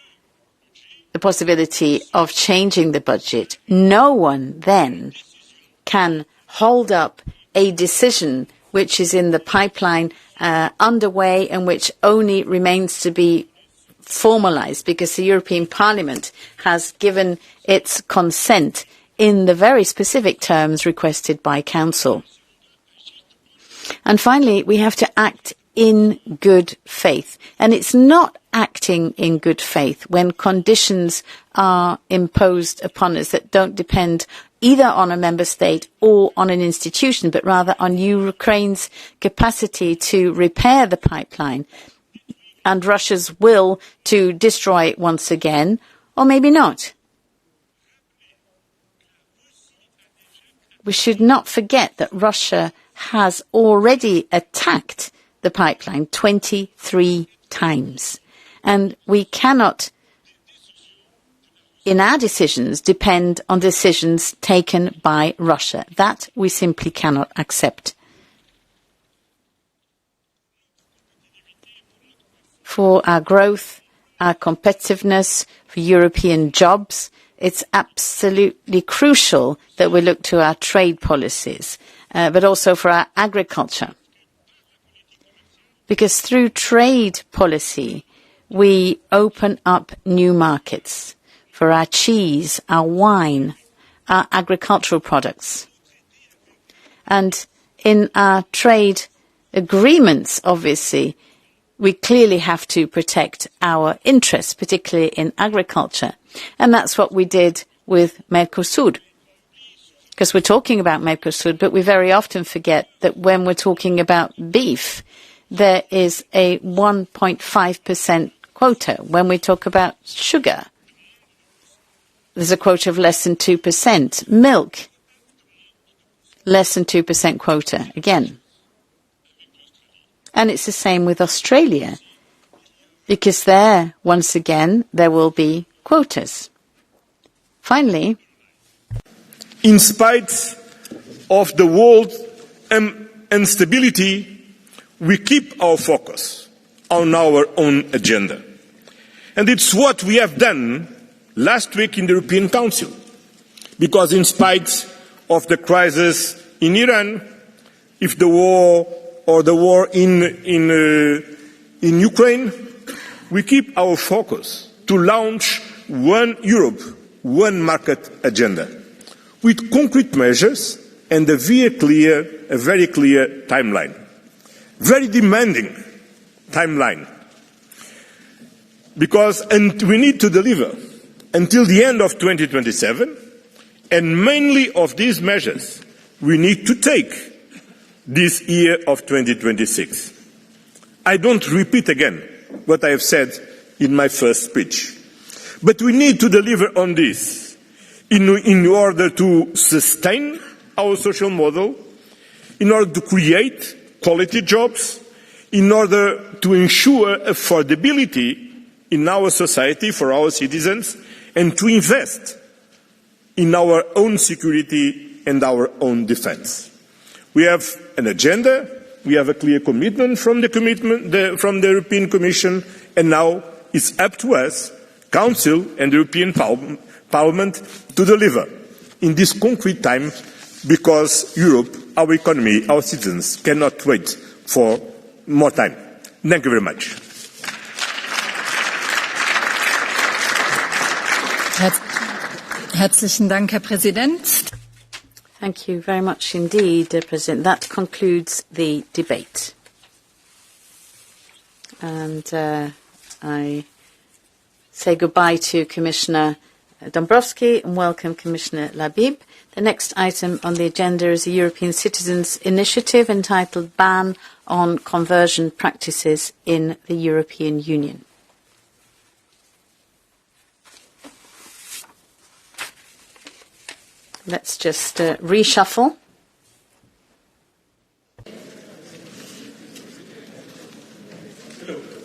the possibility of changing the budget, no one then can hold up a decision which is in the pipeline underway and which only remains to be formalised, because the European Parliament has given its consent in the very specific terms requested by Council. And finally, we have to act in good faith. And it's not acting in good faith when conditions are imposed upon us that don't depend either on a member state or on an institution, but rather on Ukraine's capacity to repair the pipeline and Russia's will to destroy it once again, or maybe not. We should not forget that Russia has already attacked the pipeline 23 times. And we cannot, in our decisions, depend on decisions taken by Russia. That we simply cannot accept. For our growth, our competitiveness, for European jobs, it's absolutely crucial that we look to our trade policies, but also for our agriculture. Because through trade policy, we open up new markets for our cheese, our wine, our agricultural products. And in our trade agreements, obviously, we clearly have to protect our interests, particularly in agriculture. And that's what we did with Mercosur. Because we're talking about Mercosur, but we very often forget that when we're talking about beef, there is a 1.5% quota. When we talk about sugar, there's a quota of less than 2%. Milk, less than 2% quota, again. And it's the same with Australia, because there, once again, there will be quotas. Finally, in spite of the world instability, we keep our focus on our own agenda. And it's what we have done last week in the European Council. Because in spite of the crisis in Iran, if the war or the war in Ukraine, we keep our focus to launch one Europe, one market agenda with concrete measures and a very clear timeline. Very demanding timeline. Because we need to deliver until the end of 2027, and mainly of these measures we need to take this year of 2026. I don't repeat again what I have said in my first speech, but we need to deliver on this in order to sustain our social model, in order to create quality jobs, in order to ensure affordability in our society for our citizens, and to invest in our own security and our own defense. We have an agenda, we have a clear commitment from the European Commission, and now it's up to us, Council and the European Parliament, to deliver in this concrete time, because Europe, our economy, our citizens cannot wait for more time. Thank you very much. Herzlichen Dank, Herr Präsident. Thank you very much indeed, President. That concludes the debate. And I say goodbye to Commissioner Dombrovskis and welcome Commissioner Labib. The next item on the agenda is a European Citizens' Initiative entitled Ban on Conversion Practices in the European Union. Let's just reshuffle. Hello.